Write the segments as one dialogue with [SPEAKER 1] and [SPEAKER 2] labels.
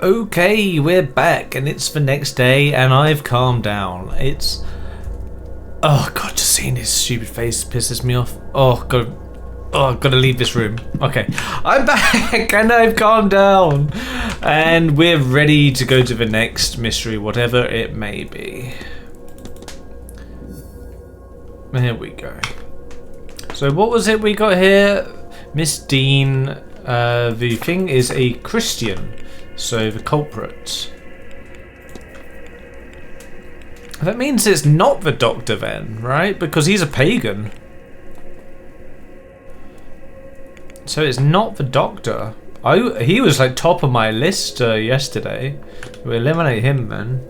[SPEAKER 1] Okay, we're back and it's the next day and I've calmed down. It's... Oh god, just seeing his stupid face pisses me off. Oh god. Oh, I've got to leave this room. Okay, I'm back and I've calmed down. And we're ready to go to the next mystery, whatever it may be. Here we go. So what was it we got here? Miss Dean, the thing is a Christian. So the culprit. That means it's not the doctor then, right? Because he's a pagan. So it's not the doctor. He was like top of my list yesterday. We eliminate him then.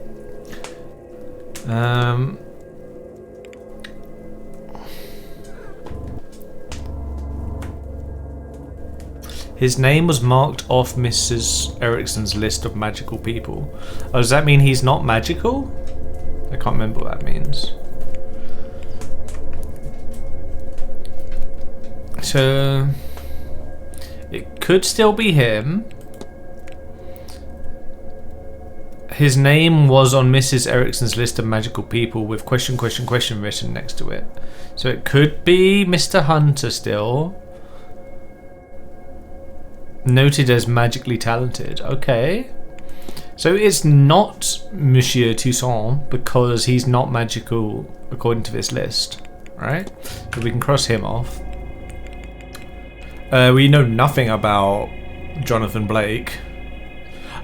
[SPEAKER 1] His name was marked off Mrs. Erickson's list of magical people. Oh, does that mean he's not magical? I can't remember what that means. So... it could still be him. His name was on Mrs. Erickson's list of magical people with question written next to it. So it could be Mr. Hunter still. Noted as magically talented. Okay. So it's not Monsieur Toussaint because he's not magical according to this list. Right? So we can cross him off. We know nothing about Jonathan Blake.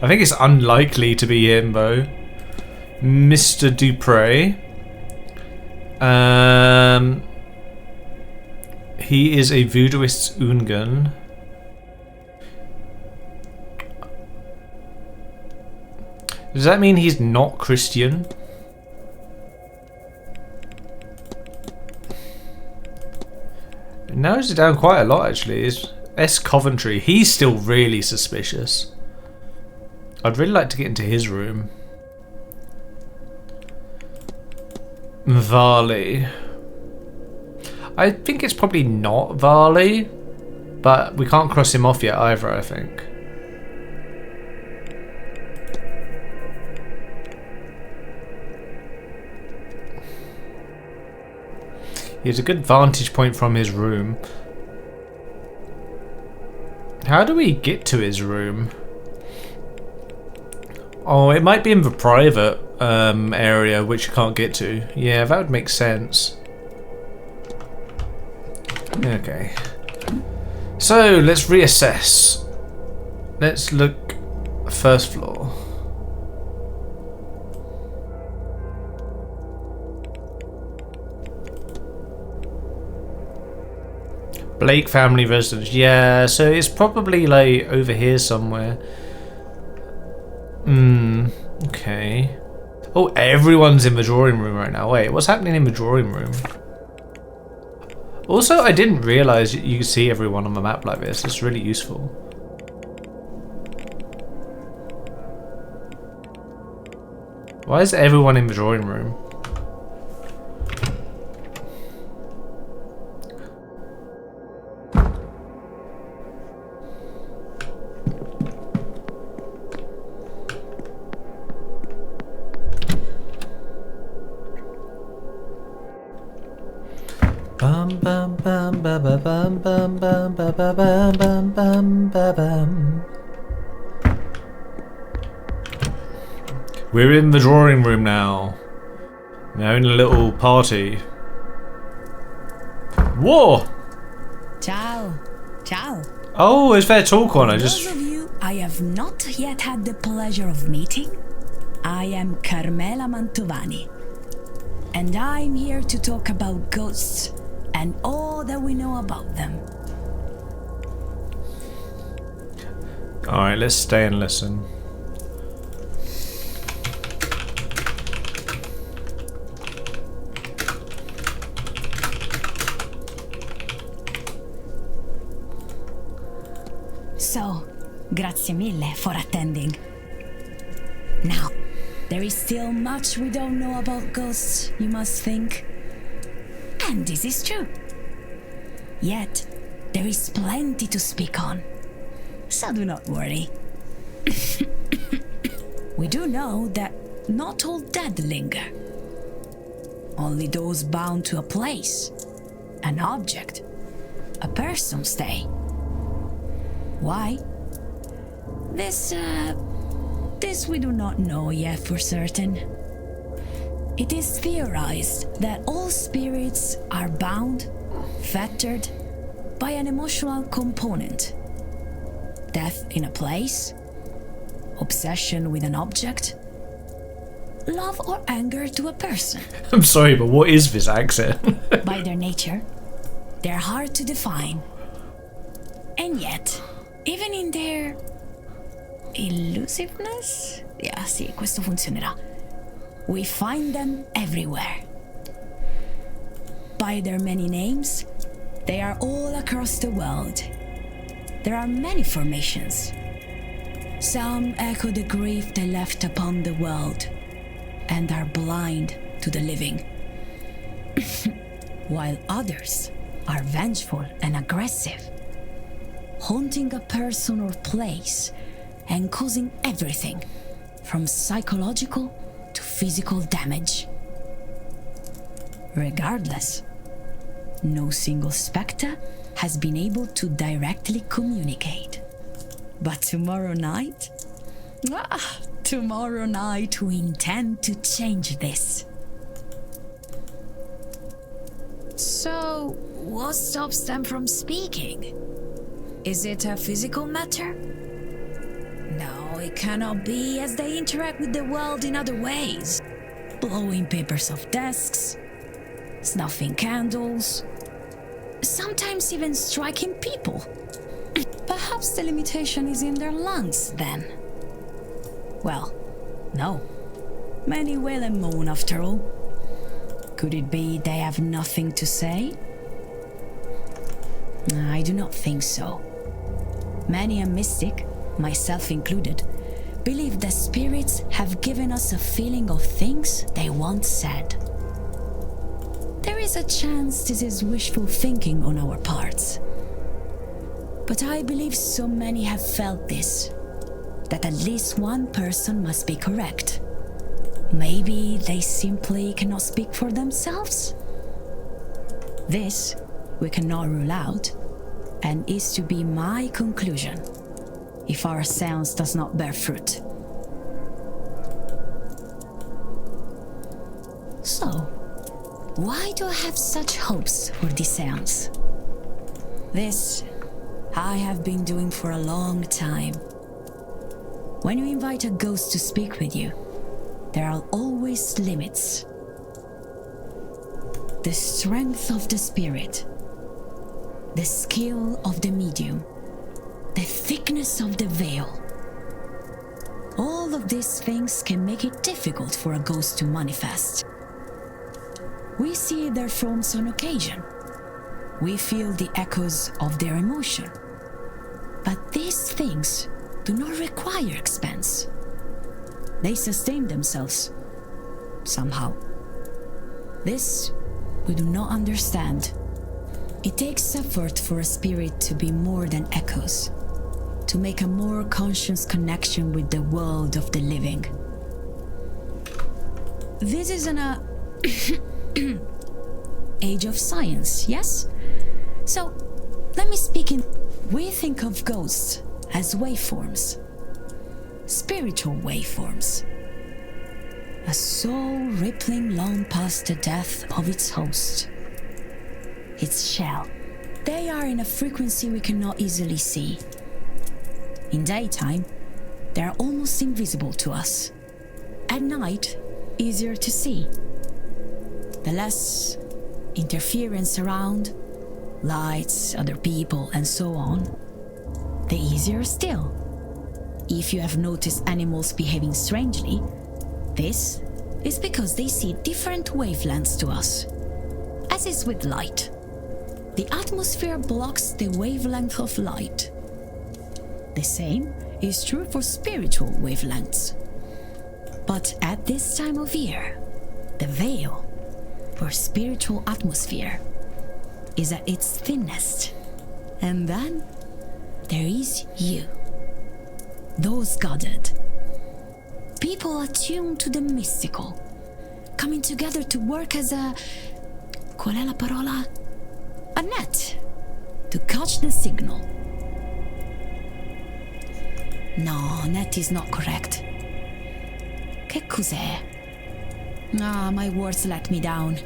[SPEAKER 1] I think it's unlikely to be him though. Mr. Dupre. He is a voodooist Ungan. Does that mean he's not Christian? It narrows it down quite a lot actually. Is S. Coventry. He's still really suspicious. I'd really like to get into his room. Varley. I think it's probably not Varley, but we can't cross him off yet either, I think. He has a good vantage point from his room. How do we get to his room? Oh, it might be in the private area, which you can't get to. Yeah, that would make sense. Okay. So, let's reassess. Let's look first floor. Blake family residence. Yeah, so it's probably like over here somewhere. Okay. Oh, everyone's in the drawing room right now. Wait, what's happening in the drawing room? Also, I didn't realise you could see everyone on the map like this. It's really useful. Why is everyone in the drawing room? Bum bum bum ba ba bum bum bum ba ba bum bum bum ba bum. We're in the drawing room now. Now in a little party. Whoa!
[SPEAKER 2] Ciao. Ciao.
[SPEAKER 1] Oh, is there talk on?
[SPEAKER 2] Those of you I have not yet had the pleasure of meeting, I am Carmela Mantovani. And I'm here to talk about ghosts and all that we know about them.
[SPEAKER 1] Alright, let's stay and listen.
[SPEAKER 2] So, grazie mille for attending. Now, there is still much we don't know about ghosts, you must think. And this is true. Yet, there is plenty to speak on. So do not worry. We do know that not all dead linger. Only those bound to a place, an object, a person stay. Why? This we do not know yet for certain. It is theorized that all spirits are bound, fettered by an emotional component. Death in a place, obsession with an object, love or anger to a person.
[SPEAKER 1] I'm sorry, but what is this accent?
[SPEAKER 2] By their nature, they're hard to define. And yet, even in their elusiveness? Yeah, sì, questo funzionerà. We find them everywhere. By their many names, they are all across the world. There are many formations. Some echo the grief they left upon the world and are blind to the living. While others are vengeful and aggressive, haunting a person or place and causing everything from psychological to physical damage. Regardless, no single spectre has been able to directly communicate. But tomorrow night we intend to change this. So, what stops them from speaking? Is it a physical matter? No, it cannot be, as they interact with the world in other ways. Blowing papers off desks, snuffing candles, sometimes even striking people. Perhaps the limitation is in their lungs, then. Well, no. Many wail and moan, after all. Could it be they have nothing to say? I do not think so. Many a mystic, myself included, believe that spirits have given us a feeling of things they once said. There is a chance this is wishful thinking on our parts. But I believe so many have felt this, that at least one person must be correct. Maybe they simply cannot speak for themselves? This we cannot rule out, and is to be my conclusion, if our seance does not bear fruit. So, why do I have such hopes for this seance? This I have been doing for a long time. When you invite a ghost to speak with you, there are always limits. The strength of the spirit, the skill of the medium, the thickness of the veil. All of these things can make it difficult for a ghost to manifest. We see their forms on occasion. We feel the echoes of their emotion. But these things do not require expense. They sustain themselves, somehow. This we do not understand. It takes effort for a spirit to be more than echoes, to make a more conscious connection with the world of the living. This is an age of science, yes? So, let me speak in... We think of ghosts as waveforms, spiritual waveforms. A soul rippling long past the death of its host, its shell. They are in a frequency we cannot easily see. In daytime, they are almost invisible to us. At night, easier to see. The less interference around, lights, other people, and so on, the easier still. If you have noticed animals behaving strangely, this is because they see different wavelengths to us. As is with light, the atmosphere blocks the wavelength of light. The same is true for spiritual wavelengths. But at this time of year, the veil, or spiritual atmosphere, is at its thinnest. And then there is you. Those gathered. people attuned to the mystical, coming together to work as a... qual è la parola? A net, to catch the signal. No, net is not correct. Che cos'è? Ah, my words let me down.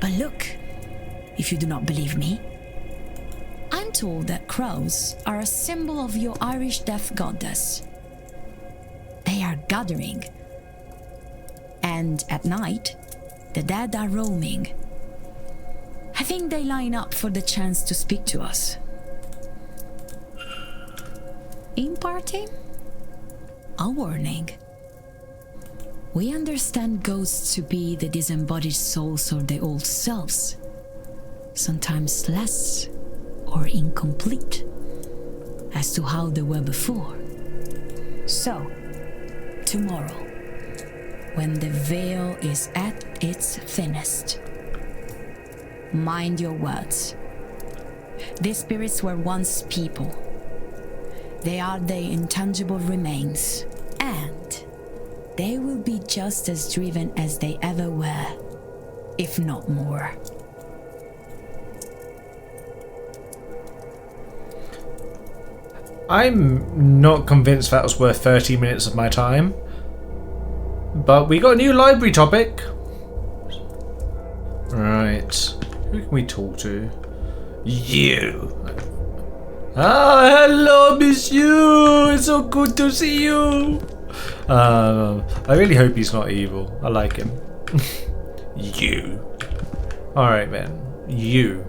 [SPEAKER 2] But look, if you do not believe me, I'm told that crows are a symbol of your Irish death goddess. They are gathering. And at night, the dead are roaming. I think they line up for the chance to speak to us. Imparting? A warning. We understand ghosts to be the disembodied souls of the old selves, sometimes less or incomplete as to how they were before. So, tomorrow, when the veil is at its thinnest, mind your words. These spirits were once people. They are the intangible remains, and they will be just as driven as they ever were, if not more.
[SPEAKER 1] I'm not convinced that was worth 30 minutes of my time. But we got a new library topic. Right. Who can we talk to? You. Ah, hello, monsieur. It's so good to see you. I really hope he's not evil. I like him. You. Alright, man. You.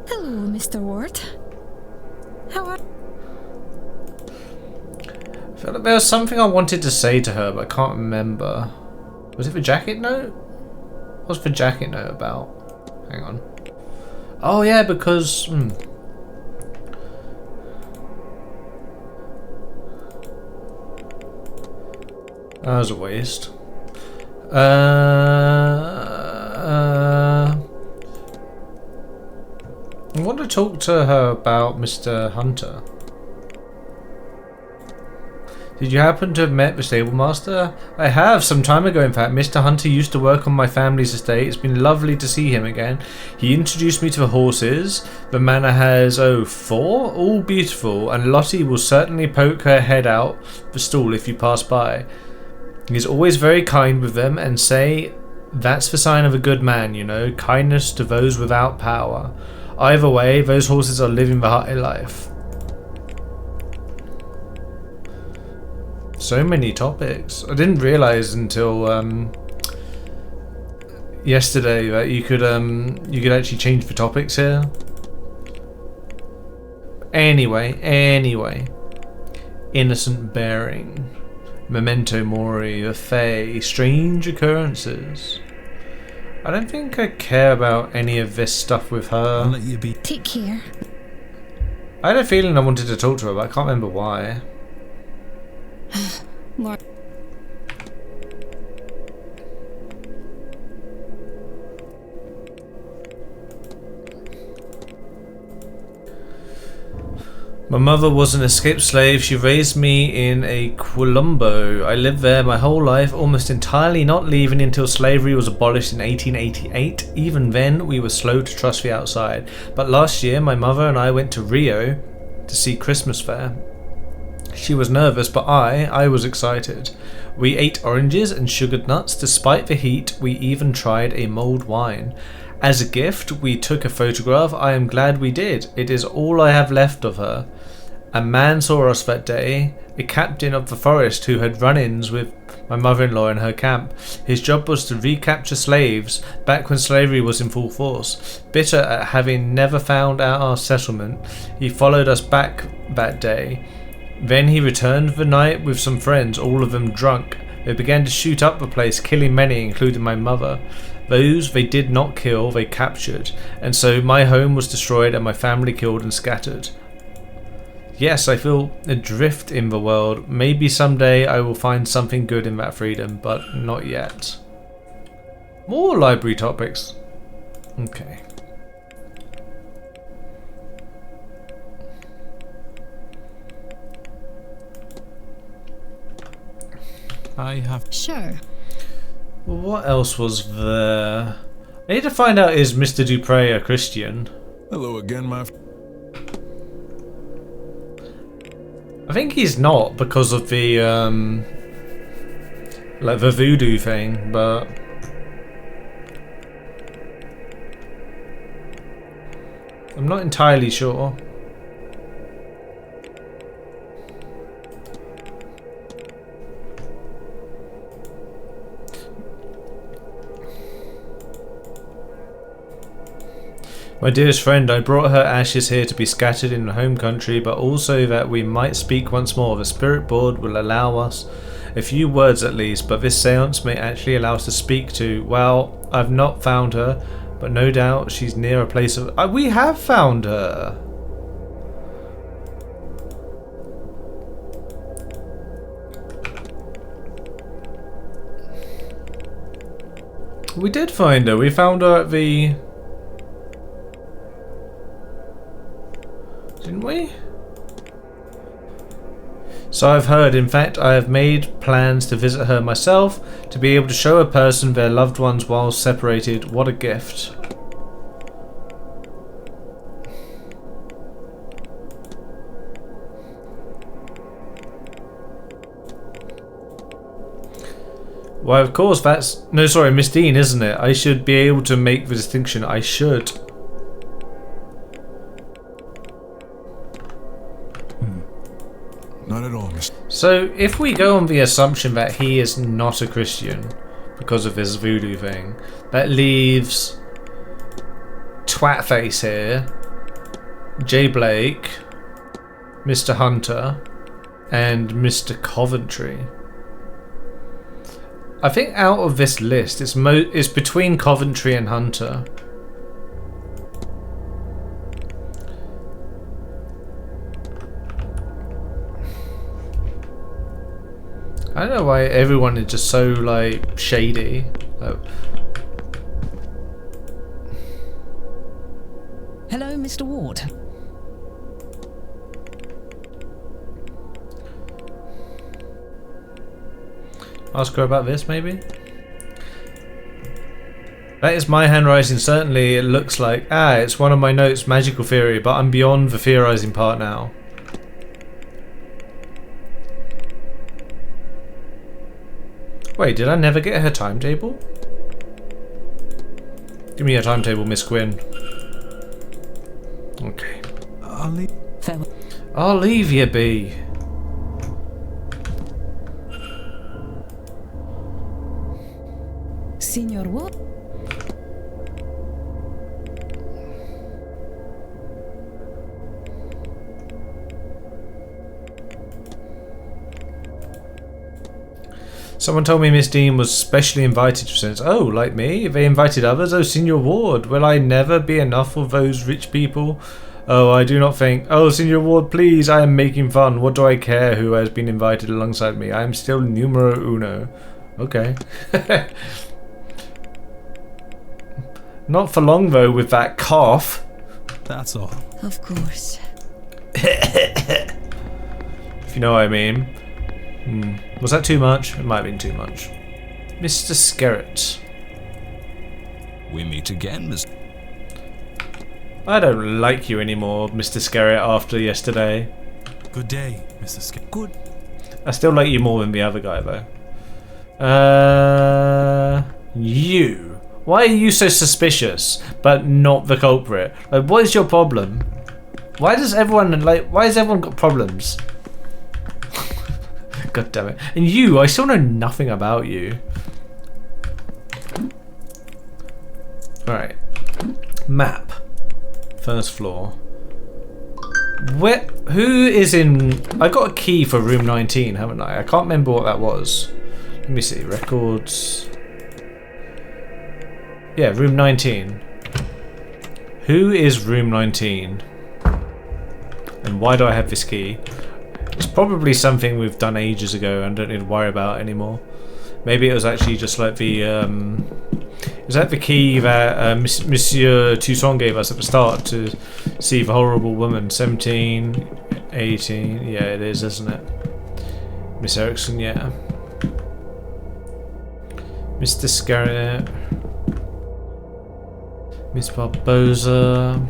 [SPEAKER 2] Hello, Mr. Ward. How are...
[SPEAKER 1] I feel like there was something I wanted to say to her, but I can't remember. Was it the jacket note? What's the jacket note about? Hang on. Oh yeah, because... That was a waste. I want to talk to her about Mr. Hunter. Did you happen to have met the stable master? I have, some time ago in fact. Mr. Hunter used to work on my family's estate. It's been lovely to see him again. He introduced me to the horses. The manor has, 4? All beautiful, and Lottie will certainly poke her head out the stall if you pass by. He's always very kind with them and say that's the sign of a good man, you know, kindness to those without power. Either way, those horses are living the high life. So many topics. I didn't realise until yesterday that you could actually change the topics here. Anyway. Innocent bearing. Memento mori, the fae, strange occurrences. I don't think I care about any of this stuff with her.
[SPEAKER 3] I'll let you be.
[SPEAKER 2] Take care.
[SPEAKER 1] I had a feeling I wanted to talk to her, but I can't remember why.
[SPEAKER 2] More.
[SPEAKER 1] My mother was an escaped slave. She raised me in a Colombo. I lived there my whole life, almost entirely not leaving until slavery was abolished in 1888. Even then, we were slow to trust the outside. But last year, my mother and I went to Rio to see Christmas Fair. She was nervous, but I was excited. We ate oranges and sugared nuts. Despite the heat, we even tried a mulled wine. As a gift, we took a photograph. I am glad we did. It is all I have left of her. A man saw us that day, a captain of the forest who had run-ins with my mother-in-law in her camp. His job was to recapture slaves back when slavery was in full force. Bitter at having never found out our settlement, he followed us back that day. Then he returned the night with some friends, all of them drunk. They began to shoot up the place, killing many, including my mother. Those they did not kill, they captured, and so my home was destroyed and my family killed and scattered. Yes, I feel adrift in the world. Maybe someday I will find something good in that freedom, but not yet. More library topics. Okay.
[SPEAKER 3] I have...
[SPEAKER 2] Sure.
[SPEAKER 1] Well, what else was there? I need to find out, is Mr. Dupre a Christian?
[SPEAKER 4] Hello again, my...
[SPEAKER 1] I think he's not because of the, like the voodoo thing, but... I'm not entirely sure. My dearest friend, I brought her ashes here to be scattered in the home country, but also that we might speak once more. The spirit board will allow us a few words at least, but this seance may actually allow us to speak to... Well, I've not found her, but no doubt she's near a place of... we have found her! We did find her. We found her at the... Didn't we? So I've heard. In fact, I have made plans to visit her myself, to be able to show a person their loved ones while separated. What a gift. Well, of course, that's... No, sorry, Miss Dean, isn't it? I should be able to make the distinction. I should.
[SPEAKER 4] Not at all, Mr.
[SPEAKER 1] So, if we go on the assumption that he is not a Christian because of this voodoo thing, that leaves Twatface here, Jay Blake, Mr. Hunter, and Mr. Coventry. I think out of this list, it's between Coventry and Hunter. I don't know why everyone is just so, like, shady.
[SPEAKER 2] Hello, Mr. Ward.
[SPEAKER 1] Ask her about this, maybe? That is my handwriting, certainly. It looks like... it's one of my notes, magical theory, but I'm beyond the theorizing part now. Wait, did I never get her timetable? Give me your timetable, Miss Quinn. Okay. I'll leave you be.
[SPEAKER 2] Signor Ward?
[SPEAKER 1] Someone told me Miss Dean was specially invited to Seance. Oh, like me? They invited others? Oh, Signor Ward, will I never be enough for those rich people? Oh, I do not think. Oh, Signor Ward, please, I am making fun. What do I care who has been invited alongside me? I am still numero uno. Okay. Not for long, though, with that cough.
[SPEAKER 3] That's all.
[SPEAKER 2] Of course.
[SPEAKER 1] If you know what I mean. Was that too much? It might have been too much. Mr. Skerritt.
[SPEAKER 3] We meet again, Mr.
[SPEAKER 1] I don't like you anymore, Mr. Skerritt, after yesterday.
[SPEAKER 3] Good day, Mr. Skerritt. Good.
[SPEAKER 1] I still like you more than the other guy, though. You. Why are you so suspicious, but not the culprit? Like, what is your problem? Why has everyone got problems? God damn it. And you, I still know nothing about you. Alright. Map. First floor. Who is in... I got a key for room 19, haven't I? I can't remember what that was. Let me see. Records. Yeah, room 19. Who is room 19? And why do I have this key? It's probably something we've done ages ago and don't need to worry about anymore. Maybe it was actually just like the... is that the key that Monsieur Toussaint gave us at the start to see the horrible woman? 17, 18... Yeah, it is, isn't it? Miss Erickson, yeah. Mr. Scarlet. Miss Barbosa.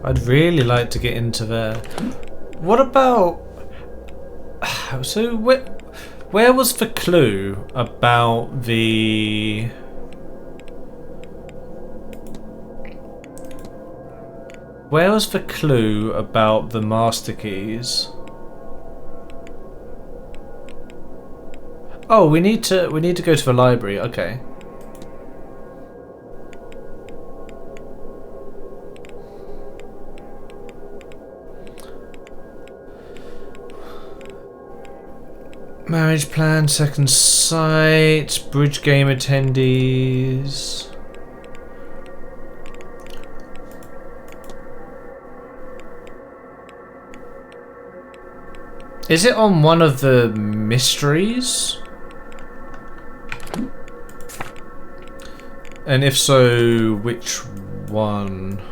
[SPEAKER 1] I'd really like to get into there. What about... So, where was the clue about the... Where was the clue about the master keys? Oh, we need to go to the library. Okay. Marriage plan, second sight, bridge game attendees. Is it on one of the mysteries? And if so, which one?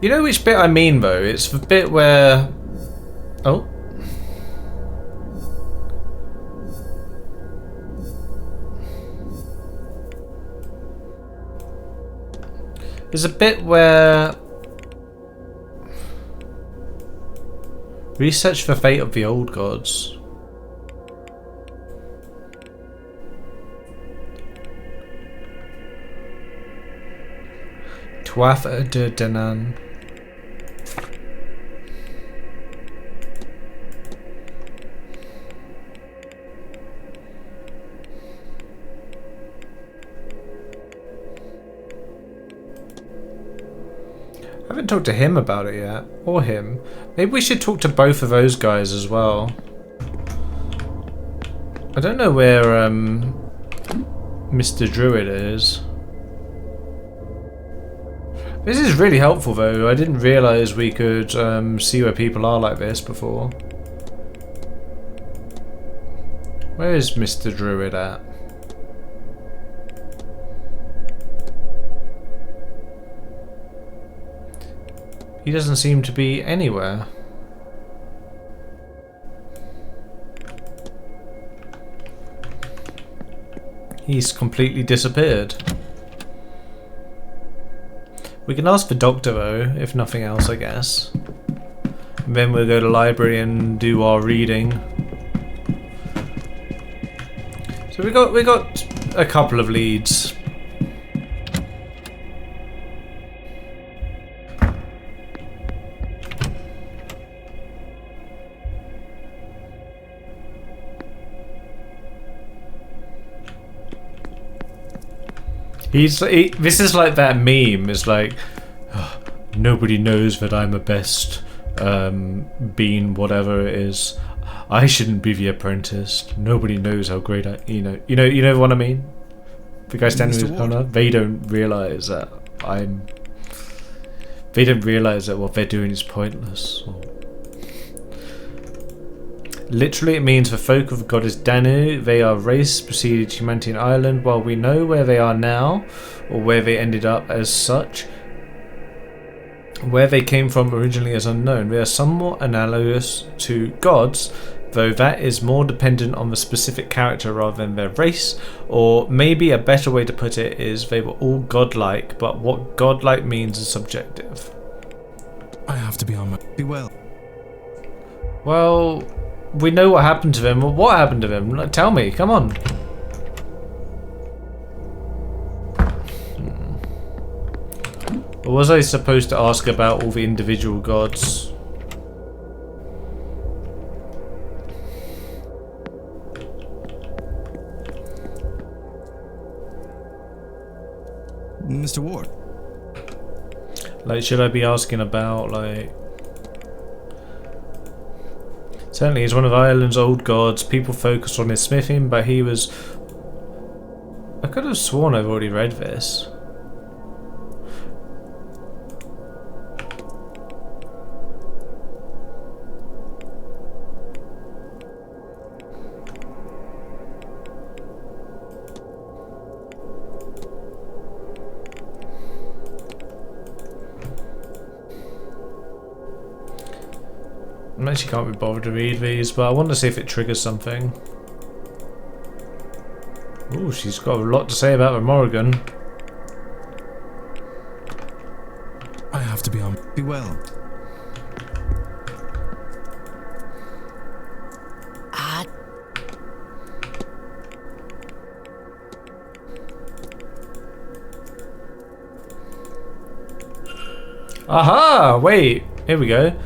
[SPEAKER 1] You know which bit I mean though? It's the bit where... Oh. There's a bit where... Research the fate of the old gods. Tuath de Denan. I haven't talked to him about it yet, or him. Maybe we should talk to both of those guys as well. I don't know where Mr. Druid is. This is really helpful though. I didn't realise we could see where people are like this before. Where is Mr. Druid at? He doesn't seem to be anywhere. He's completely disappeared. We can ask the doctor though, if nothing else, I guess. And then we'll go to the library and do our reading. So we got a couple of leads. This is like that meme. It's like, oh, nobody knows that I'm a best bean, whatever it is. I shouldn't be the apprentice. Nobody knows how great I, you know what I mean. The guy standing in the corner, they don't realize that They don't realize that what they're doing is pointless. Literally, it means the folk of the goddess Danu, they are race preceded humanity in Ireland. While we know where they are now, or where they ended up as such, where they came from originally is unknown. They are somewhat analogous to gods, though that is more dependent on the specific character rather than their race. Or maybe a better way to put it is they were all godlike, but what godlike means is subjective.
[SPEAKER 3] I have to be on my... Be well.
[SPEAKER 1] Well... We know what happened to them. What happened to them? Tell me, come on. Or was I supposed to ask about all the individual gods?
[SPEAKER 3] Mr. Ward.
[SPEAKER 1] Like, should I be asking about, like... Certainly, he's one of Ireland's old gods. People focused on his smithing, but he was... I could have sworn I've already read this. I actually can't be bothered to read these, but I want to see if it triggers something. Ooh, she's got a lot to say about the Morrigan.
[SPEAKER 3] I have to be on. Be well.
[SPEAKER 1] Aha! Wait, here we go.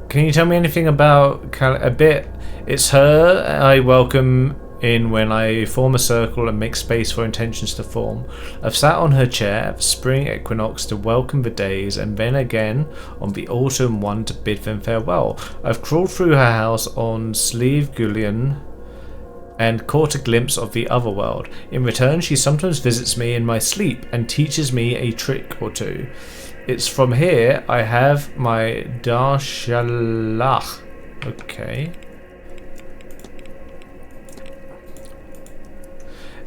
[SPEAKER 1] Can you tell me anything about a bit? It's her I welcome in when I form a circle and make space for intentions to form. I've sat on her chair at the spring equinox to welcome the days, and then again on the autumn one to bid them farewell. I've crawled through her house on Sleeve Gullion and caught a glimpse of the other world. In return, she sometimes visits me in my sleep and teaches me a trick or two. It's from here I have my Darshalach. Okay.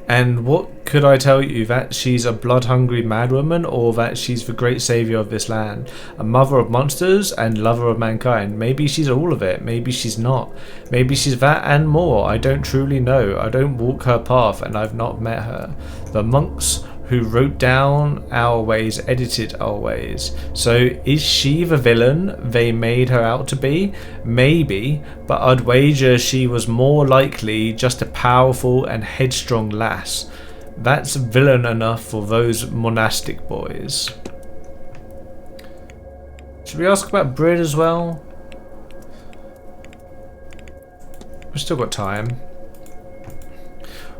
[SPEAKER 1] And what could I tell you? That she's a blood-hungry madwoman, or that she's the great saviour of this land? A mother of monsters and lover of mankind? Maybe she's all of it, maybe she's not. Maybe she's that and more. I don't truly know. I don't walk her path and I've not met her. The monks who wrote down our ways edited our ways. So is she the villain they made her out to be? Maybe, but I'd wager she was more likely just a powerful and headstrong lass. That's villain enough for those monastic boys. Should we ask about Brid as well? We've still got time.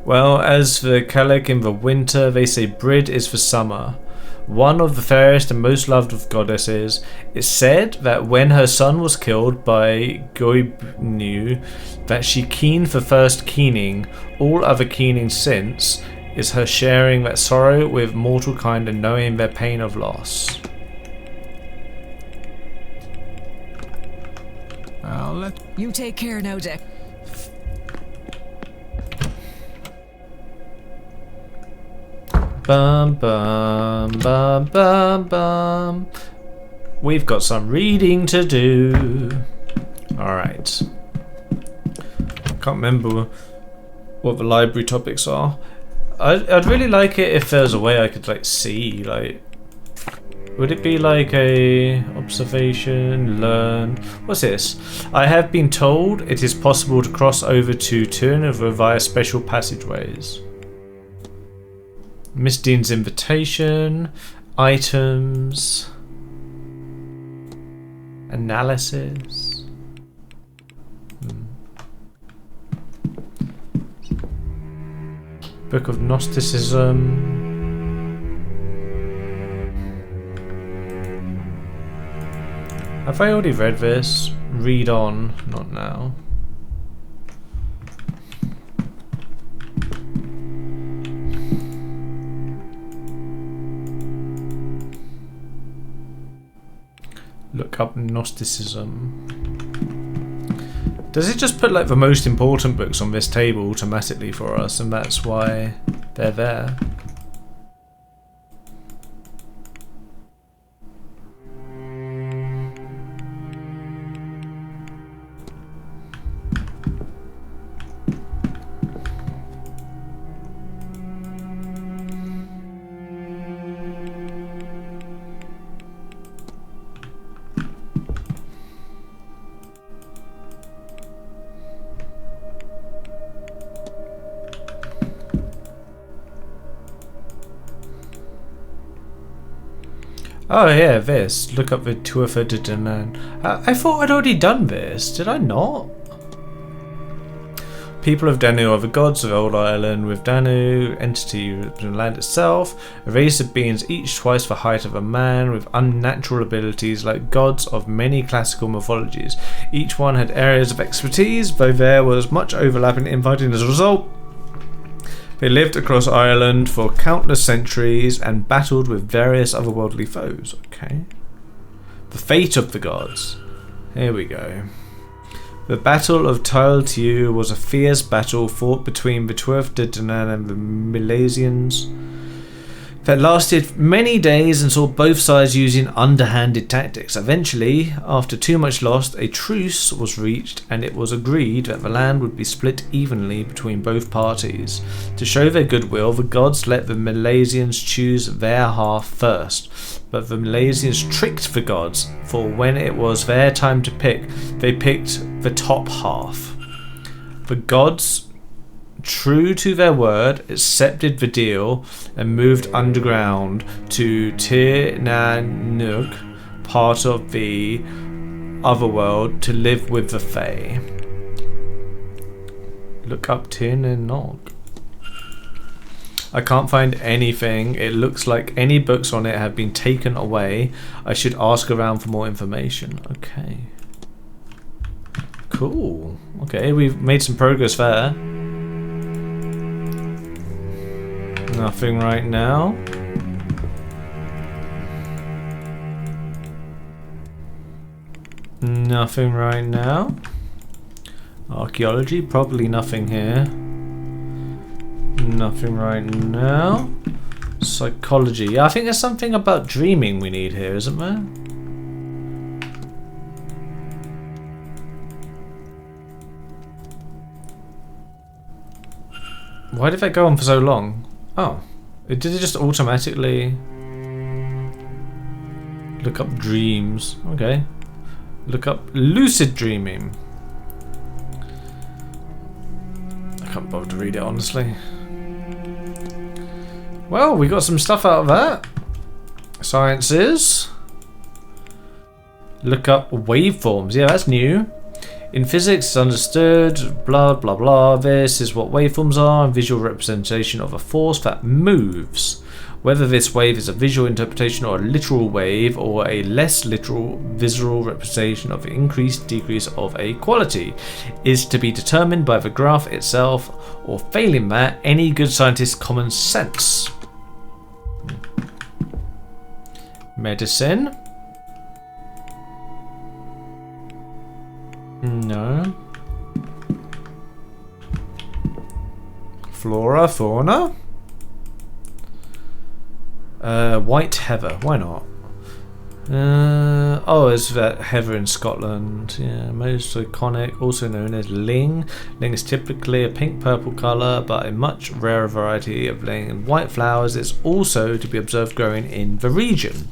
[SPEAKER 1] Well, as for Kalek in the winter, they say Brid is for summer. One of the fairest and most loved of goddesses. It's said that when her son was killed by Goibnu, that she keened for first keening. All other keening since is her sharing that sorrow with mortal kind and knowing their pain of loss.
[SPEAKER 3] I'll let
[SPEAKER 4] You take care now, Jack.
[SPEAKER 1] Bum bum bum bum bum. We've got some reading to do. Alright. Can't remember what the library topics are. I'd really like it if there was a way I could like see, like, would it be like a observation, learn? What's this? I have been told it is possible to cross over to Turnover via special passageways. Miss Dean's invitation, items, analysis. Book of Gnosticism. Have I already read this? Read on, not now. Look up Gnosticism. Does it just put like the most important books on this table automatically for us, and that's why they're there? Oh yeah, this. Look up the Tuatha De Danann. I thought I'd already done this. Did I not? People of Danu are the gods of Old Ireland, with Danu, entity of the land itself, a race of beings each twice the height of a man, with unnatural abilities like gods of many classical mythologies. Each one had areas of expertise, though there was much overlap in infighting as a result. They lived across Ireland for countless centuries and battled with various otherworldly foes. Okay. The fate of the gods. Here we go. The Battle of Tailtiu was a fierce battle fought between the Tuatha De Danann and the Milesians. that lasted many days and saw both sides using underhanded tactics. Eventually, after too much loss, a truce was reached and it was agreed that the land would be split evenly between both parties. To show their goodwill, the gods let the Malaysians choose their half first, but the Malaysians tricked the gods, for when it was their time to pick, they picked the top half. The gods, true to their word, accepted the deal and moved underground to Tir Nan Nuk, part of the otherworld, to live with the Fae. Look up Tir Nan Nuk. I can't find anything. It looks like any books on it have been taken away. I should ask around for more information. Okay. Cool. Okay, we've made some progress there. Nothing right now. Nothing right now. Archaeology, probably nothing here. Nothing right now. Psychology. Yeah, I think there's something about dreaming we need here, isn't there? Why did that go on for so long? Oh, did it just automatically look up dreams? Okay. Look up lucid dreaming. I can't bother to read it, honestly. Well, we got some stuff out of that. Sciences. Look up waveforms. Yeah, that's new. In physics, it's understood, blah blah blah, this is what waveforms are, a visual representation of a force that moves. Whether this wave is a visual interpretation or a literal wave, or a less literal visual representation of increase, decrease of a quality, is to be determined by the graph itself, or failing that, any good scientist's common sense. Medicine. No. Flora, fauna. White heather. Why not? Oh, it's that heather in Scotland. Yeah, most iconic. Also known as ling. Ling is typically a pink-purple colour, but a much rarer variety of ling and white flowers is also to be observed growing in the region.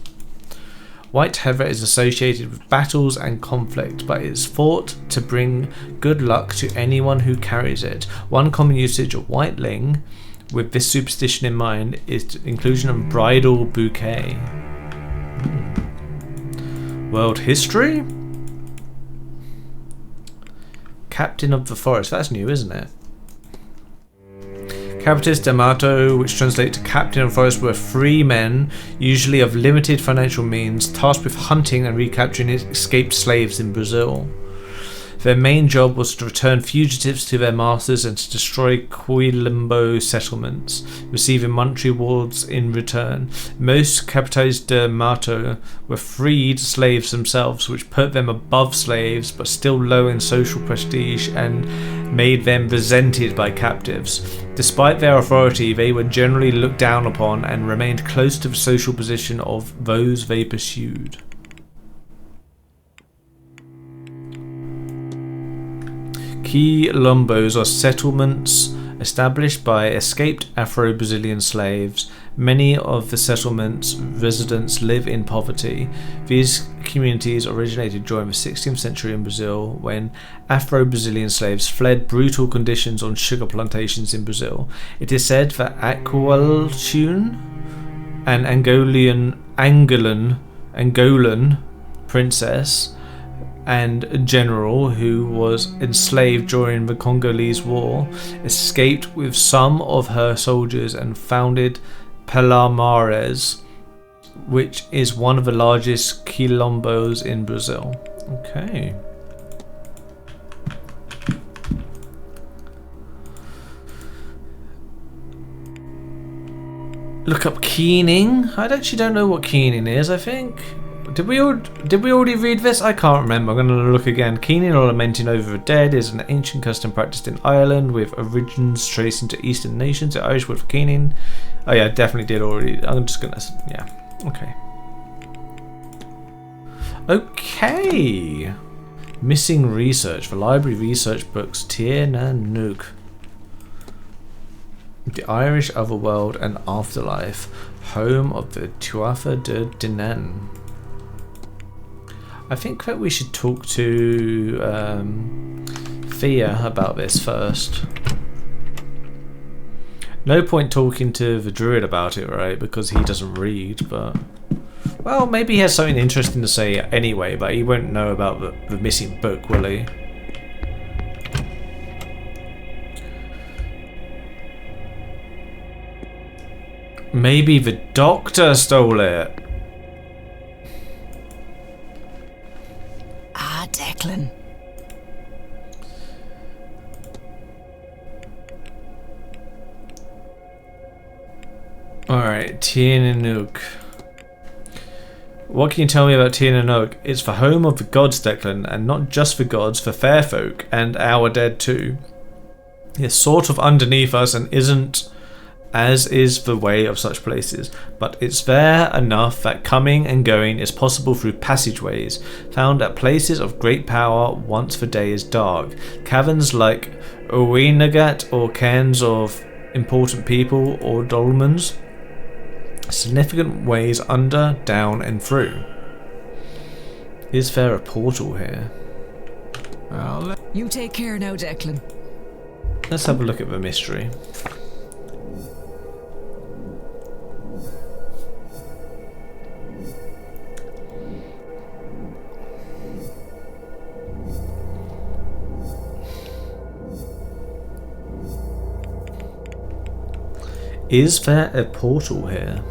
[SPEAKER 1] White heather is associated with battles and conflict, but is thought to bring good luck to anyone who carries it. One common usage of white ling, with this superstition in mind, is inclusion of bridal bouquet. World history? Captain of the forest. That's new, isn't it? Capitis D'Amato, which translates to captain of forest, were free men, usually of limited financial means, tasked with hunting and recapturing escaped slaves in Brazil. Their main job was to return fugitives to their masters and to destroy Quilombo settlements, receiving monetary rewards in return. Most Capitis D'Amato were freed slaves themselves, which put them above slaves but still low in social prestige and made them resented by captives. Despite their authority, they were generally looked down upon and remained close to the social position of those they pursued. Quilombos are settlements established by escaped Afro-Brazilian slaves. Many of the settlement's residents live in poverty. These communities originated during the 16th century in Brazil, when Afro-Brazilian slaves fled brutal conditions on sugar plantations in Brazil. It is said that Aqualtune, an Angolan princess and general who was enslaved during the Congolese War, escaped with some of her soldiers and founded Palmares, which is one of the largest quilombos in Brazil. Okay. Look up keening. I actually don't know what keening is, I think. Did we already read this? I can't remember. I'm going to look again. Keening or lamenting over the dead is an ancient custom practiced in Ireland with origins tracing to Eastern nations. The Irish word for keening. Oh yeah, definitely did already. I'm just going to... Yeah. Okay. Okay. Missing research for library research books. Tir na Nug. The Irish Otherworld and Afterlife. Home of the Tuatha de Danann. I think that we should talk to Thea about this first. No point talking to the druid about it, right? Because he doesn't read, but... Well, maybe he has something interesting to say anyway, but he won't know about the missing book, will he? Maybe the doctor stole it.
[SPEAKER 2] Ah, Declan.
[SPEAKER 1] Alright, Tir na Nug. What can you tell me about Tir na Nug? It's the home of the gods, Declan, and not just the gods, for fair folk, and our dead too. It's sort of underneath us and isn't as is the way of such places, but it's there enough that coming and going is possible through passageways, found at places of great power once the day is dark. Caverns like Uwinagat or cairns of important people or dolmens. Significant ways under, down and through. Is there a portal here?
[SPEAKER 2] You take care now, Declan.
[SPEAKER 1] Let's have a look at the mystery. Is there a portal here?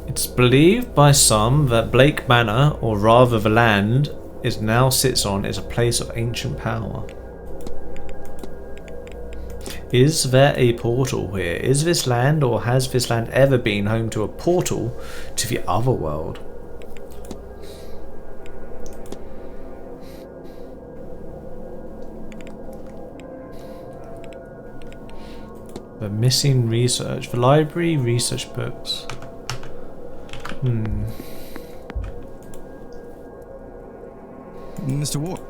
[SPEAKER 1] It's believed by some that Blake Manor, or rather the land it now sits on, is a place of ancient power. Is there a portal here? Is this land, or has this land ever been home to a portal to the other world? The missing research. The library research books.
[SPEAKER 3] Mr. Ward.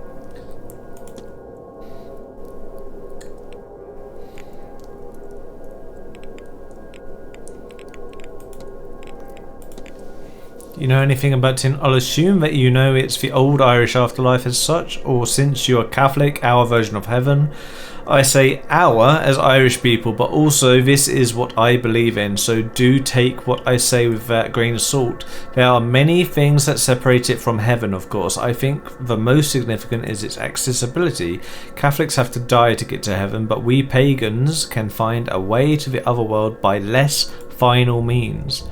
[SPEAKER 1] Do you know anything about Tin? I'll assume that you know it's the old Irish afterlife as such, or since you are Catholic, our version of heaven. I say our as Irish people, but also this is what I believe in, so do take what I say with that grain of salt. There are many things that separate it from heaven, of course. I think the most significant is its accessibility. Catholics have to die to get to heaven, but we pagans can find a way to the other world by less final means.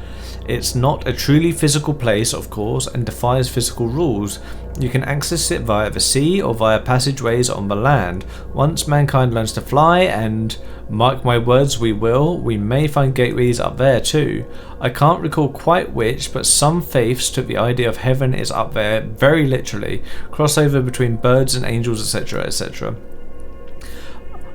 [SPEAKER 1] It's not a truly physical place, of course, and defies physical rules. You can access it via the sea or via passageways on the land. Once mankind learns to fly, and mark my words, we will, we may find gateways up there too. I can't recall quite which, but some faiths took the idea of heaven is up there, very literally. Crossover between birds and angels, etc., etc.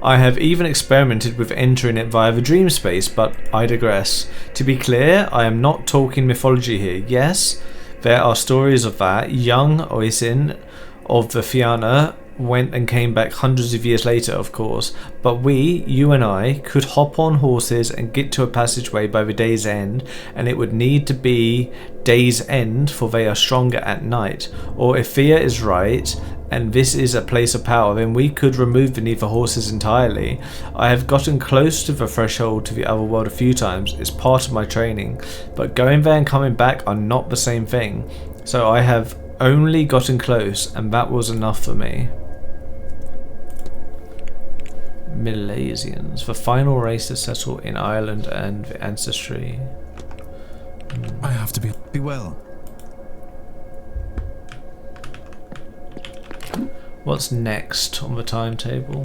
[SPEAKER 1] I have even experimented with entering it via the dream space, but I digress. To be clear, I am not talking mythology here. Yes, there are stories of that. Young Oisin of the Fianna went and came back hundreds of years later, of course, but we, you and I, could hop on horses and get to a passageway by the day's end, and it would need to be day's end, for they are stronger at night. Or if Thea is right, and this is a place of power, then we could remove the need for horses entirely. I have gotten close to the threshold to the other world a few times, it's part of my training, but going there and coming back are not the same thing. So I have only gotten close, and that was enough for me. Milesians, the final race to settle in Ireland and the ancestry.
[SPEAKER 3] I have to be well.
[SPEAKER 1] What's next on the timetable?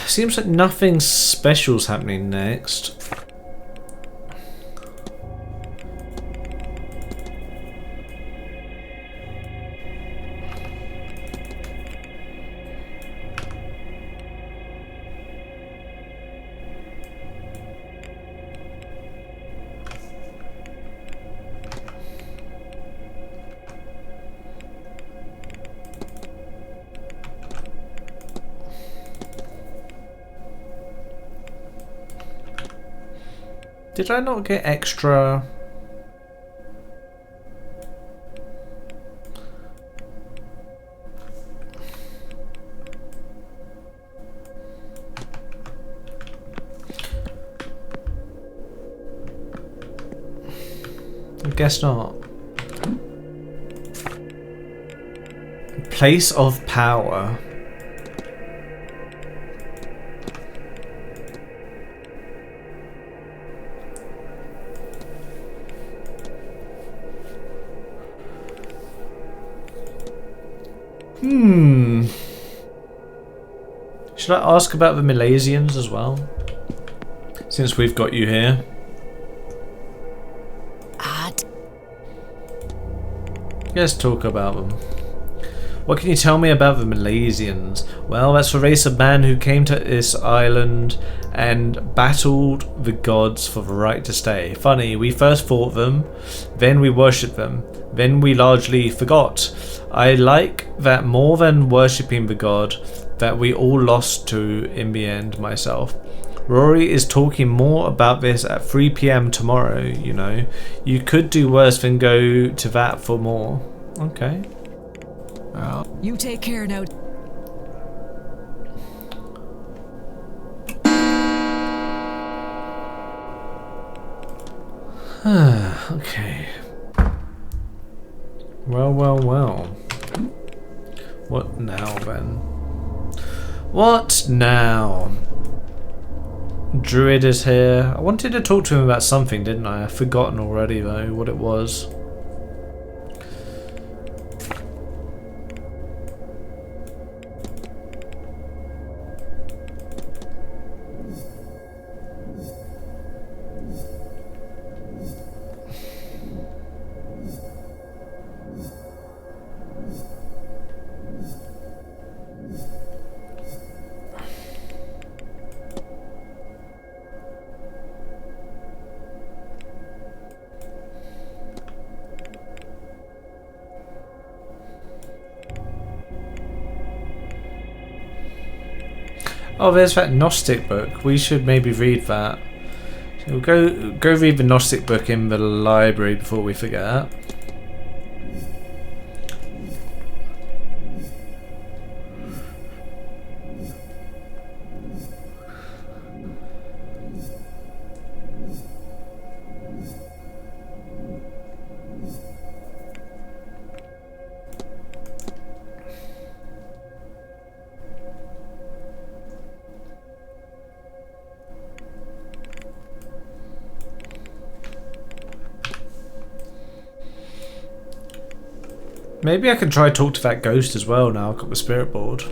[SPEAKER 1] Seems like nothing special's happening next. Did I not get extra? I guess not. Place of power. Should I ask about the Milesians as well? Since we've got you here. Let's talk about them. What can you tell me about the Milesians? Well, that's the race of man who came to this island and battled the gods for the right to stay. Funny, we first fought them, then we worshipped them, then we largely forgot. I like that more than worshipping the god that we all lost to in the end myself. Rory is talking more about this at 3 PM tomorrow, you know. You could do worse than go to that for more. Okay.
[SPEAKER 4] You take care now.
[SPEAKER 1] Okay. Well. What now then? What now? Druid is here. I wanted to talk to him about something, didn't I? I've forgotten already though what it was. Oh, there's that Gnostic book. We should maybe read that. We'll go read the Gnostic book in the library before we forget. Maybe I can try talk to that ghost as well now I've got the spirit board.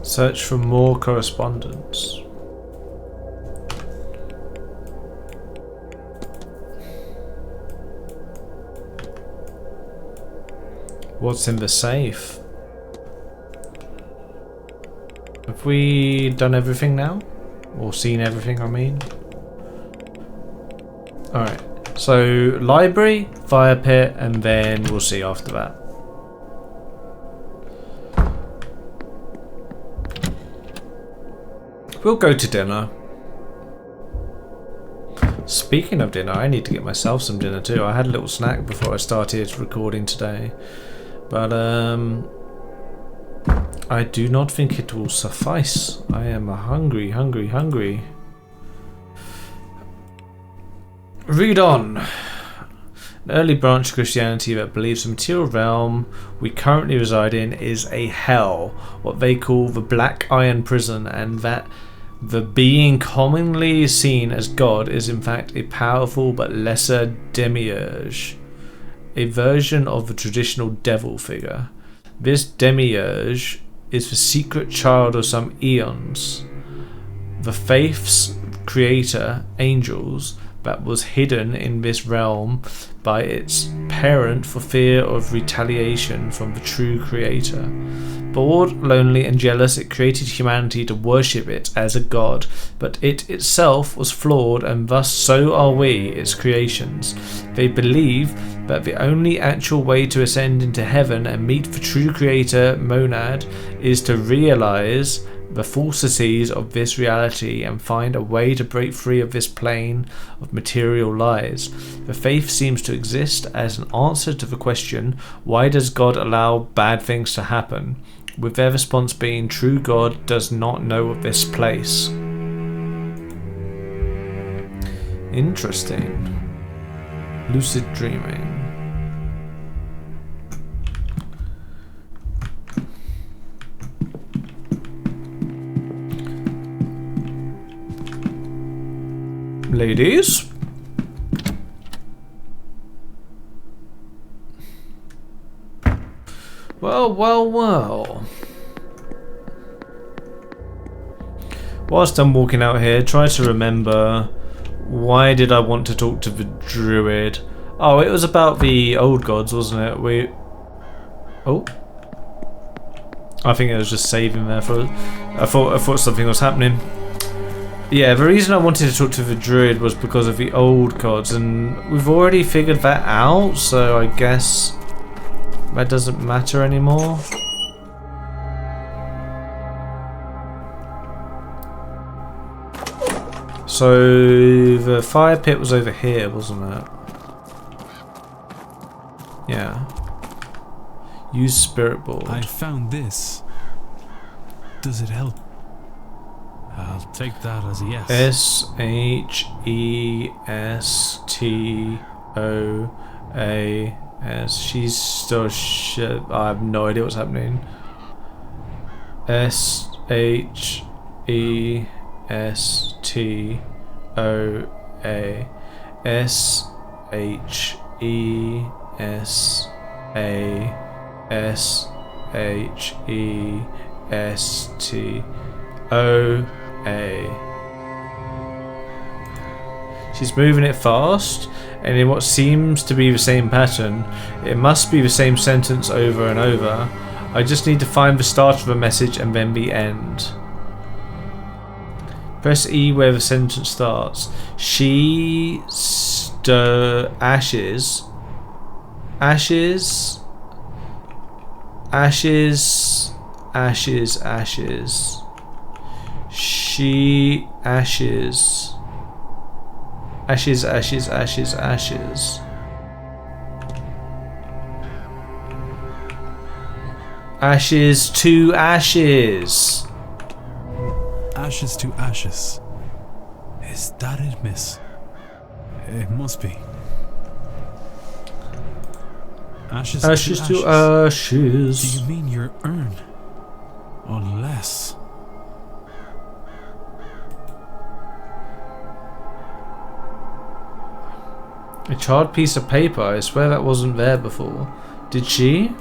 [SPEAKER 1] Search for more correspondence. What's in the safe? Have we done everything now? Or seen everything, I mean? Alright, so library, fire pit, and then we'll see after that. We'll go to dinner. Speaking of dinner, I need to get myself some dinner too. I had a little snack before I started recording today. But I do not think it will suffice. I am hungry. Read on. An early branch of Christianity that believes the material realm we currently reside in is a hell, what they call the Black Iron Prison, and that The being commonly seen as God is in fact a powerful but lesser demiurge, a version of the traditional devil figure. This demiurge is the secret child of some eons, the faith's creator, angels, that was hidden in this realm by its parent for fear of retaliation from the true creator. Bored, lonely, and jealous, it created humanity to worship it as a god, but it itself was flawed, and thus so are we, its creations. They believe that the only actual way to ascend into heaven and meet the true creator, Monad, is to realize the falsities of this reality and find a way to break free of this plane of material lies. The faith seems to exist as an answer to the question, why does God allow bad things to happen? With their response being, true God does not know of this place. Interesting. Lucid dreaming. Ladies? Well. Whilst I'm walking out here, try to remember, why did I want to talk to the druid? Oh, it was about the old gods, wasn't it? Oh. I think it was just saving there for... I thought something was happening. Yeah, the reason I wanted to talk to the druid was because of the old gods, and we've already figured that out, so I guess that doesn't matter anymore. So the fire pit was over here, wasn't it? Yeah. Use spirit board.
[SPEAKER 3] I found this. Does it help? I'll take that as a yes.
[SPEAKER 1] Shestoas. She's still shit. I have no idea what's happening. Shestoa. She's moving it fast, and in what seems to be the same pattern. It must be the same sentence over and over. I just need to find the start of a message and then the end. Press E where the sentence starts. She stir ashes. Ashes. Ashes. Ashes. Ashes. She ashes. Ashes, ashes, ashes, ashes. Ashes to ashes.
[SPEAKER 3] Ashes to ashes. Is that it, miss? It must be. Ashes,
[SPEAKER 1] Ashes
[SPEAKER 3] to
[SPEAKER 1] ashes.
[SPEAKER 3] Do you mean your urn? Or less?
[SPEAKER 1] A charred piece of paper. I swear that wasn't there before. Did she?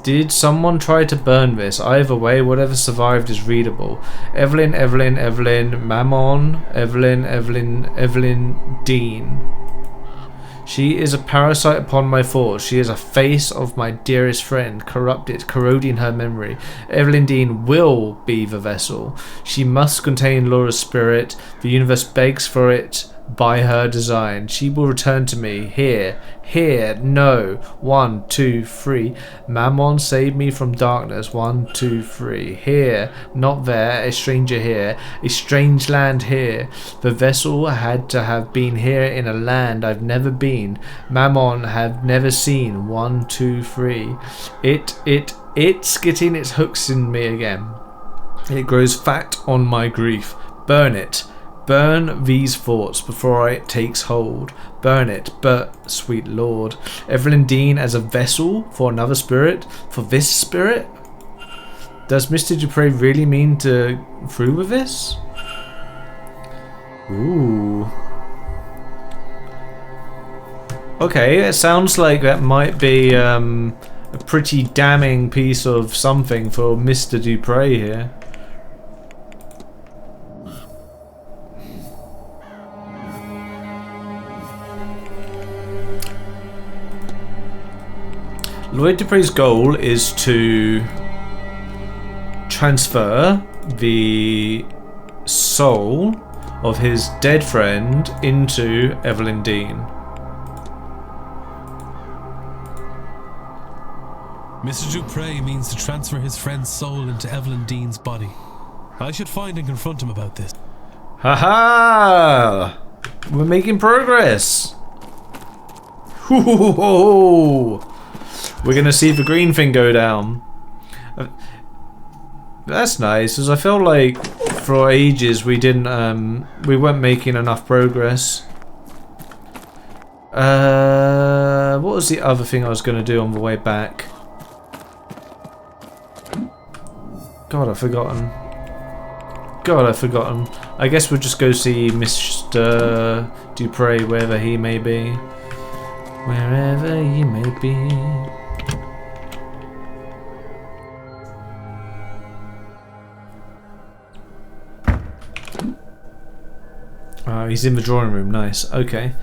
[SPEAKER 1] Did someone try to burn this? Either way, whatever survived is readable. Evelyn, Evelyn, Evelyn, Mammon, Evelyn, Evelyn, Evelyn, Dean. She is a parasite upon my thoughts. She is a face of my dearest friend, corrupted, corroding her memory. Evelyn Dean will be the vessel. She must contain Laura's spirit. The universe begs for it by her design. She will return to me. Here. No. 1, 2, 3. Mammon, save me from darkness. 1, 2, 3. Here. Not there. A stranger here. A strange land here. The vessel had to have been here in a land I've never been. Mammon have never seen. 1, 2, 3. It's getting its hooks in me again. It grows fat on my grief. Burn it. Burn these thoughts before it takes hold. Burn it, but, sweet lord, Evelyn Dean as a vessel for another spirit? For this spirit? Does Mr. Dupre really mean to through with this? Ooh. Okay, it sounds like that might be a pretty damning piece of something for Mr. Dupre here. Lloyd Dupre's goal is to transfer the soul of his dead friend into Evelyn Dean.
[SPEAKER 3] Mr. Dupre means to transfer his friend's soul into Evelyn Dean's body. I should find and confront him about this.
[SPEAKER 1] Haha! We're making progress. Hoo-hoo-hoo-hoo. We're gonna see the green thing go down. That's nice, because I felt like for ages we weren't making enough progress. What was the other thing I was gonna do on the way back? God, I've forgotten. I guess we'll just go see Mr. Dupre wherever he may be. Wherever he may be. He's in the drawing room. Nice. Okay.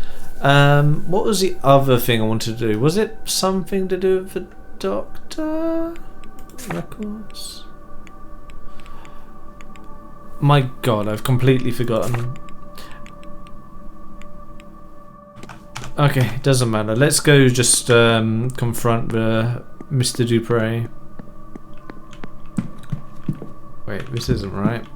[SPEAKER 1] What was the other thing I wanted to do? Was it something to do with the doctor records? My God, I've completely forgotten. Okay, doesn't matter. Let's go just confront Mr. Dupre. Wait, this isn't right.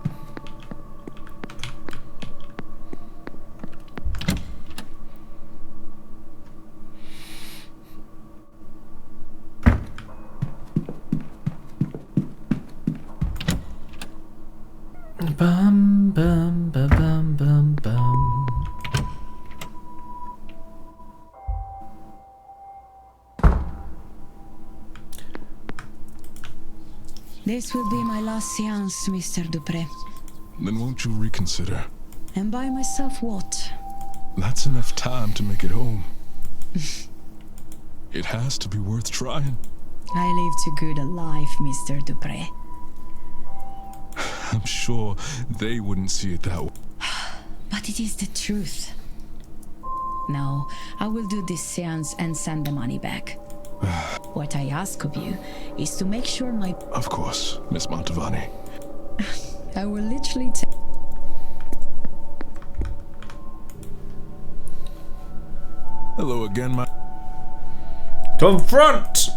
[SPEAKER 1] Bum bum ba bum bum bum.
[SPEAKER 2] This will be my last seance, Mr. Dupre.
[SPEAKER 5] Then won't you reconsider?
[SPEAKER 2] And by myself what?
[SPEAKER 5] That's enough time to make it home. It has to be worth trying.
[SPEAKER 2] I live too good a life, Mr. Dupre.
[SPEAKER 5] I'm sure they wouldn't see it that way.
[SPEAKER 2] But it is the truth. Now, I will do this seance and send the money back. What I ask of you is to make sure my...
[SPEAKER 5] Of course, Miss Montavani.
[SPEAKER 2] I will literally
[SPEAKER 5] Hello again, my...
[SPEAKER 1] Confront!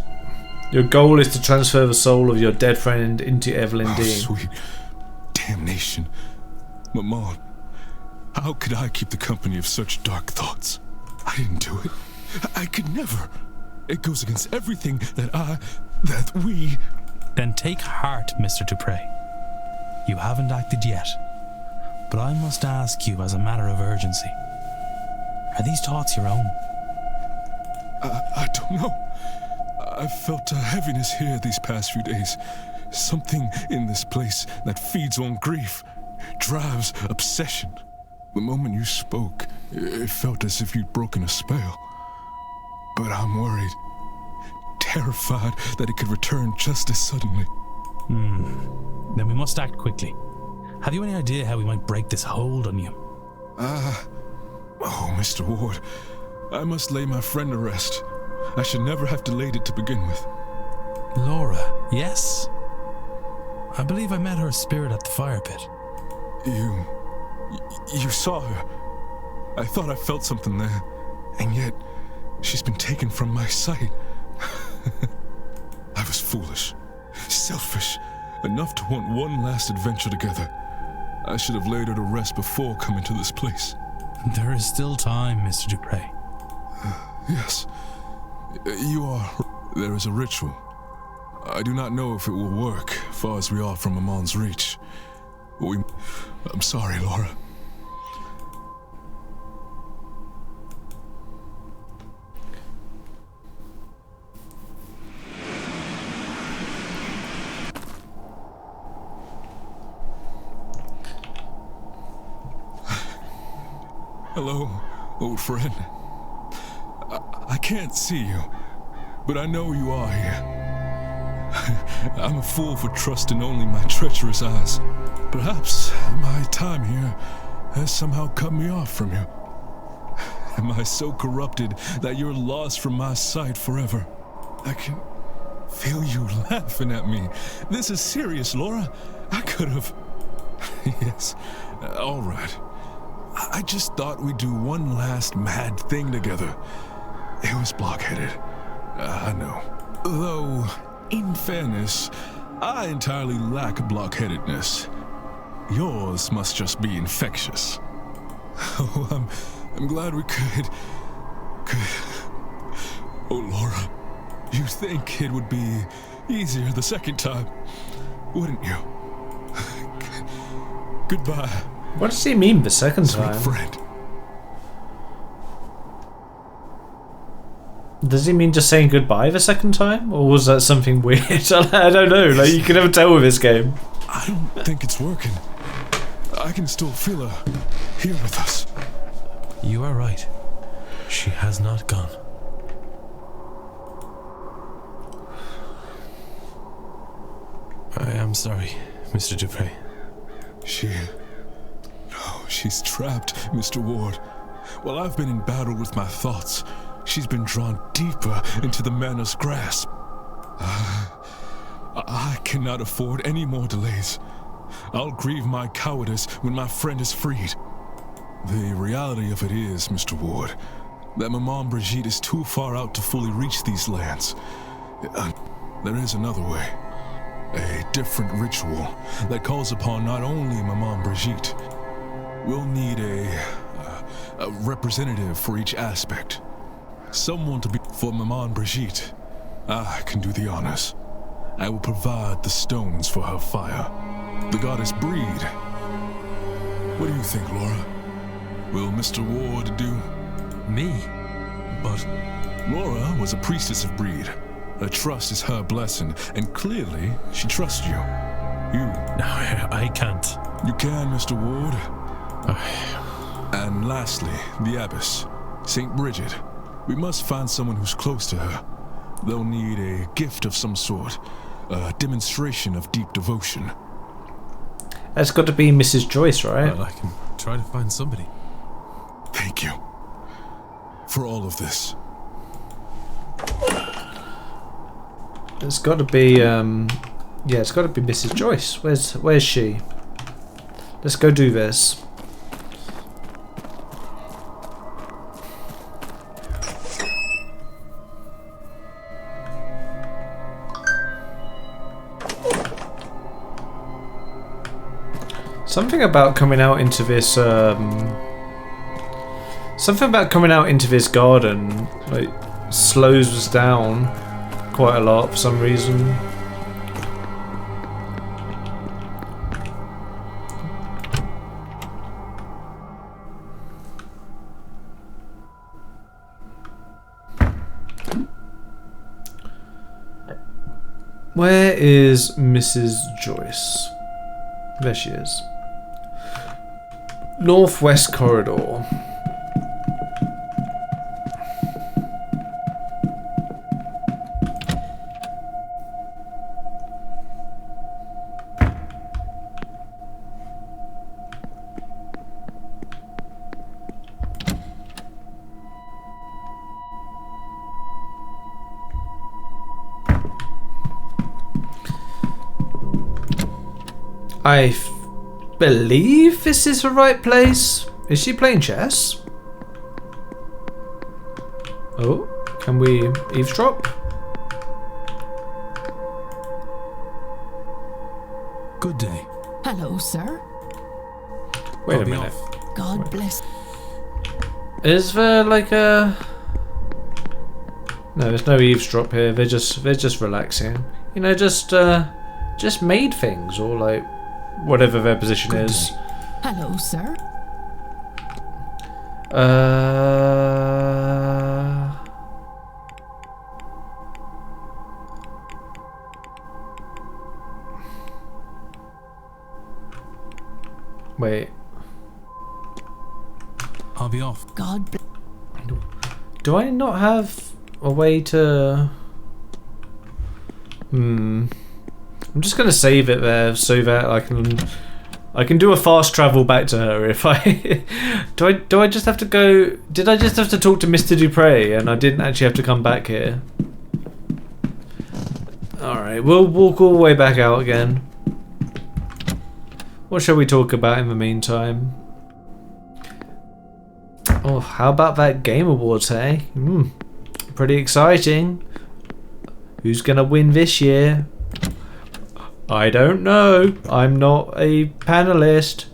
[SPEAKER 1] Your goal is to transfer the soul of your dead friend into Evelyn Dean.
[SPEAKER 5] Sweet damnation. Maman, how could I keep the company of such dark thoughts? I didn't do it. I could never. It goes against everything that we...
[SPEAKER 3] Then take heart, Mr. Dupre. You haven't acted yet. But I must ask you as a matter of urgency. Are these thoughts your own?
[SPEAKER 5] I don't know. I've felt a heaviness here these past few days. Something in this place that feeds on grief, drives obsession. The moment you spoke, it felt as if you'd broken a spell. But I'm worried, terrified that it could return just as suddenly.
[SPEAKER 3] Then we must act quickly. Have you any idea how we might break this hold on you?
[SPEAKER 5] Oh, Mr. Ward, I must lay my friend to rest. I should never have delayed it to begin with.
[SPEAKER 3] Laura, yes? I believe I met her spirit at the fire pit.
[SPEAKER 5] You saw her. I thought I felt something there, and yet she's been taken from my sight. I was foolish, selfish, enough to want one last adventure together. I should have laid her to rest before coming to this place.
[SPEAKER 3] There is still time, Mr. Dupre.
[SPEAKER 5] Yes, you are. There is a ritual. I do not know if it will work, far as we are from Amon's reach. I'm sorry, Laura. Hello, old friend. I can't see you, but I know you are here. I'm a fool for trusting only my treacherous eyes. Perhaps my time here has somehow cut me off from you. Am I so corrupted that you're lost from my sight forever? I can feel you laughing at me. This is serious, Laura. I could have... Yes, all right. I just thought we'd do one last mad thing together. It was blockheaded. I know. Though, in fairness, I entirely lack blockheadedness. Yours must just be infectious. Oh, I'm glad we could... Oh, Laura, you'd think it would be easier the second time, wouldn't you? Goodbye.
[SPEAKER 1] What does he mean the second time?
[SPEAKER 5] Sweet friend.
[SPEAKER 1] Does he mean just saying goodbye the second time? Or was that something weird? I don't know, like you can never tell with this game.
[SPEAKER 5] I don't think it's working. I can still feel her here with us.
[SPEAKER 3] You are right. She has not gone. I am sorry, Mr. Dupre.
[SPEAKER 5] No, she's trapped, Mr. Ward. While I've been in battle with my thoughts, she's been drawn deeper into the Manor's grasp. I cannot afford any more delays. I'll grieve my cowardice when my friend is freed. The reality of it is, Mr. Ward, that Maman Brigitte is too far out to fully reach these lands. There is another way. A different ritual that calls upon not only Maman Brigitte. We'll need a representative for each aspect. Someone to be for Maman Brigitte. I can do the honors. I will provide the stones for her fire. The goddess Breed. What do you think, Laura? Will Mr. Ward do?
[SPEAKER 3] Me? But...
[SPEAKER 5] Laura was a priestess of Breed. Her trust is her blessing, and clearly she trusts you.
[SPEAKER 3] No, I can't.
[SPEAKER 5] You can, Mr. Ward. And lastly, the Abbess, St. Bridget. We must find someone who's close to her. They'll need a gift of some sort, a demonstration of deep devotion.
[SPEAKER 1] That's got to be Mrs. Joyce, right?
[SPEAKER 3] Well, I can try to find somebody.
[SPEAKER 5] Thank you for all of this.
[SPEAKER 1] It's got to be, yeah, it's got to be Mrs. Joyce. Where's she? Let's go do this. Something about coming out into this, something about coming out into this garden, like, slows us down quite a lot for some reason. Where is Mrs. Joyce? There she is. Northwest corridor. I believe this is the right place. Is she playing chess? Oh, can we eavesdrop?
[SPEAKER 3] Good day.
[SPEAKER 4] Hello, sir.
[SPEAKER 1] Wait
[SPEAKER 3] I'll
[SPEAKER 1] a
[SPEAKER 3] be
[SPEAKER 1] minute.
[SPEAKER 3] off.
[SPEAKER 4] God bless.
[SPEAKER 1] Is there like a... No, there's no eavesdrop here. They're just relaxing. You know, just maid things or like whatever their position
[SPEAKER 3] Good
[SPEAKER 1] is.
[SPEAKER 3] day.
[SPEAKER 4] Hello, sir.
[SPEAKER 1] Wait.
[SPEAKER 3] I'll be off.
[SPEAKER 4] God bless.
[SPEAKER 1] Do I not have a way to... I'm just gonna save it there so that I can do a fast travel back to her if I... do I just have to go... Did I just have to talk to Mr. Dupre and I didn't actually have to come back here? Alright, we'll walk all the way back out again. What shall we talk about in the meantime? Oh, how about that Game Awards, hey? Pretty exciting. Who's gonna win this year? I don't know. I'm not a panelist.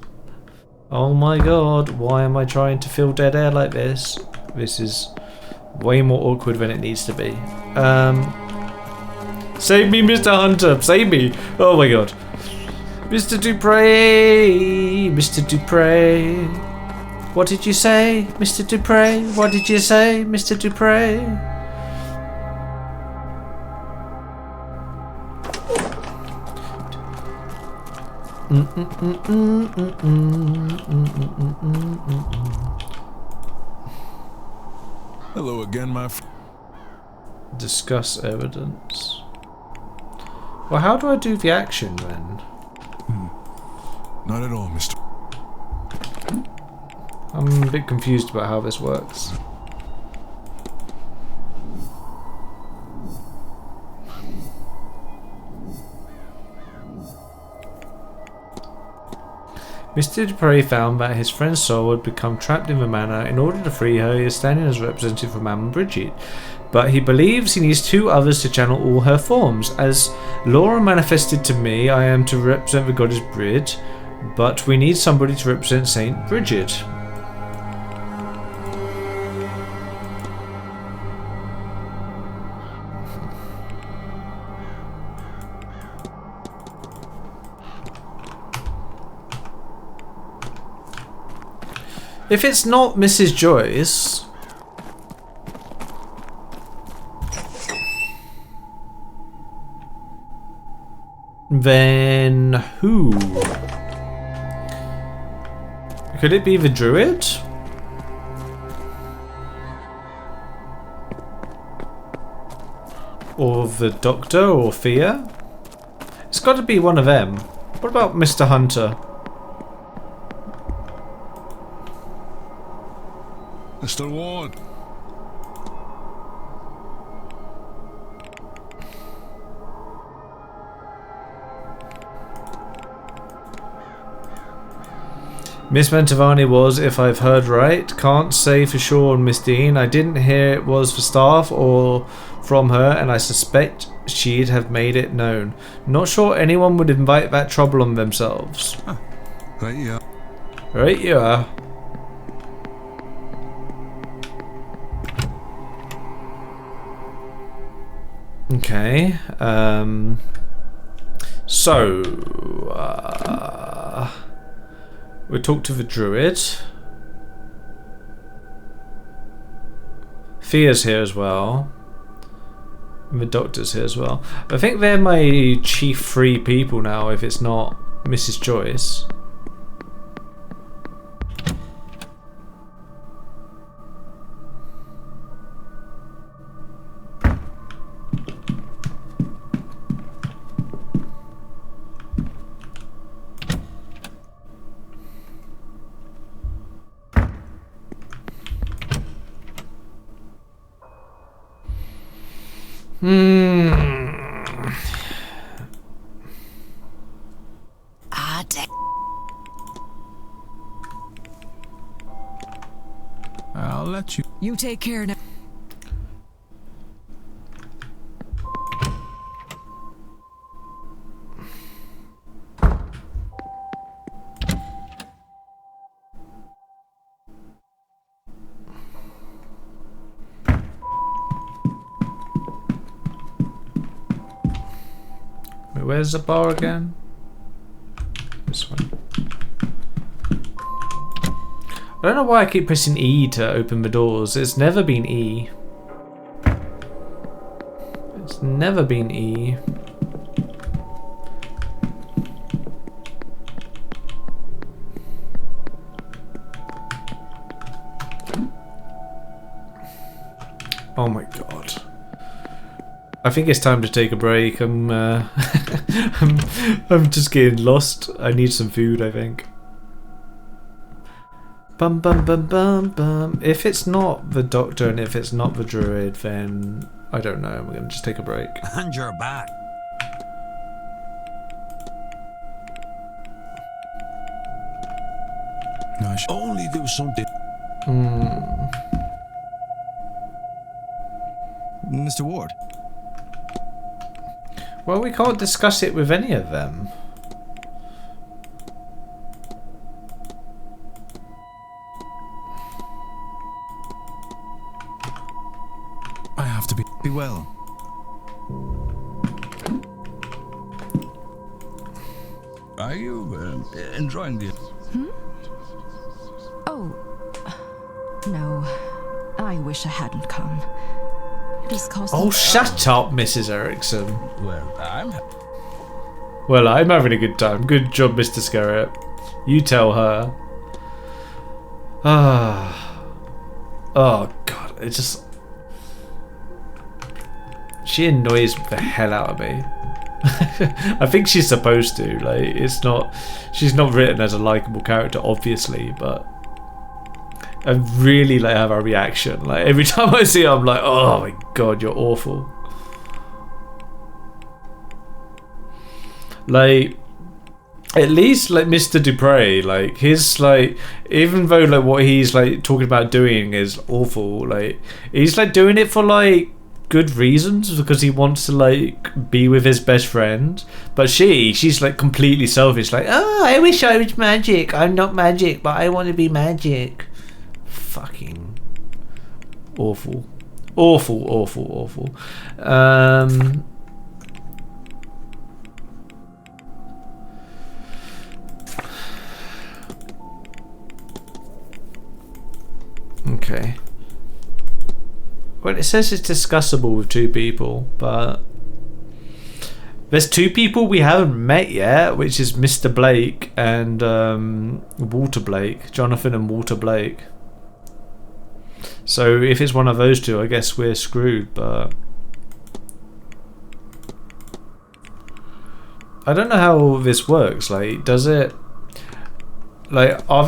[SPEAKER 1] Oh my god, why am I trying to fill dead air like this? This is way more awkward than it needs to be. Save me, Mr. Hunter, save me! Oh my god. Mr. Dupre! Mr. Dupre! What did you say, Mr. Dupre? What did you say, Mr. Dupre?
[SPEAKER 5] Hello again, my friend.
[SPEAKER 1] Discuss evidence. Well, how do I do the action then?
[SPEAKER 5] Not at all, Mr.
[SPEAKER 1] I'm a bit confused about how this works. Mr. Dupre found that his friend's soul had become trapped in the manor. In order to free her, he is standing as representative for Mam and Bridget. But he believes he needs two others to channel all her forms. As Laura manifested to me, I am to represent the goddess Brid, but we need somebody to represent Saint Bridget. If it's not Mrs. Joyce... then who? Could it be the druid? Or the doctor or Thea? It's got to be one of them. What about Mr. Hunter?
[SPEAKER 5] Mr. Ward.
[SPEAKER 1] Miss Mantovani was, if I've heard right. Can't say for sure on Miss Dean. I didn't hear it was for staff or from her, and I suspect she'd have made it known. Not sure anyone would invite that trouble on themselves.
[SPEAKER 5] Huh. Right, yeah.
[SPEAKER 1] Right, you are. Okay. We talked to the druid. Thea's here as well. And the doctor's here as well. I think they're my chief three people now, if it's not Mrs. Joyce.
[SPEAKER 2] Ah, damn.
[SPEAKER 3] I'll let you.
[SPEAKER 4] You take care now.
[SPEAKER 1] Wait, where's the bar again? This one. I don't know why I keep pressing E to open the doors. It's never been E. It's never been E. Oh my god. I think it's time to take a break. I'm just getting lost. I need some food, I think. Bum bum bum bum bum. If it's not the doctor and if it's not the druid, then I don't know. We're gonna just take a break.
[SPEAKER 3] And you're back. I should only do something. Mr. Ward.
[SPEAKER 1] Well, we can't discuss it with any of them.
[SPEAKER 3] I have to be well. Are you enjoying the...
[SPEAKER 4] Oh, no. I wish I hadn't come. It has cost
[SPEAKER 1] Oh,
[SPEAKER 4] me-
[SPEAKER 1] shut up, Mrs. Erickson.
[SPEAKER 3] Well,
[SPEAKER 1] Well, I'm having a good time. Good job, Mr. Scarrett. You tell her. Ah. Oh, God. It just... She annoys the hell out of me. I think she's supposed to. Like, it's not... She's not written as a likable character, obviously, but... I really like have a reaction. Like, every time I see her, I'm like, oh my God, you're awful. Like, at least like Mr. Dupre, like his like, even though like what he's like talking about doing is awful, like he's like doing it for like good reasons because he wants to like be with his best friend. But she's like completely selfish, like, oh, I wish I was magic. I'm not magic, but I want to be magic. Fucking awful. Awful. Okay. Well, it says it's discussable with two people, but there's two people we haven't met yet, which is Mr. Blake and Walter Blake, Jonathan and Walter Blake. So if it's one of those two, I guess we're screwed, but I don't know how this works. Like, does it... Like, are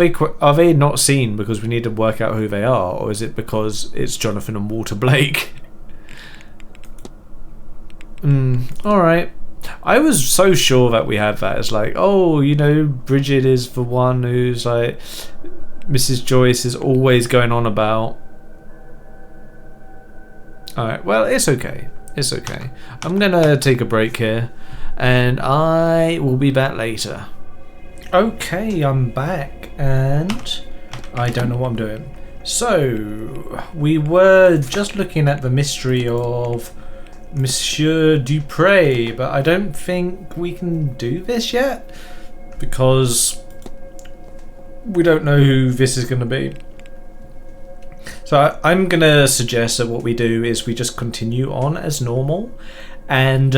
[SPEAKER 1] they not seen because we need to work out who they are, or is it because it's Jonathan and Walter Blake? Alright. I was so sure that we had that. It's like, oh, you know, Bridget is the one who's like... Mrs. Joyce is always going on about... Alright, well, it's okay. It's okay. I'm gonna take a break here, and I will be back later. Okay, I'm back, and I don't know what I'm doing. So, we were just looking at the mystery of Monsieur Dupre, but I don't think we can do this yet, because we don't know who this is going to be. So I'm going to suggest that what we do is we just continue on as normal, and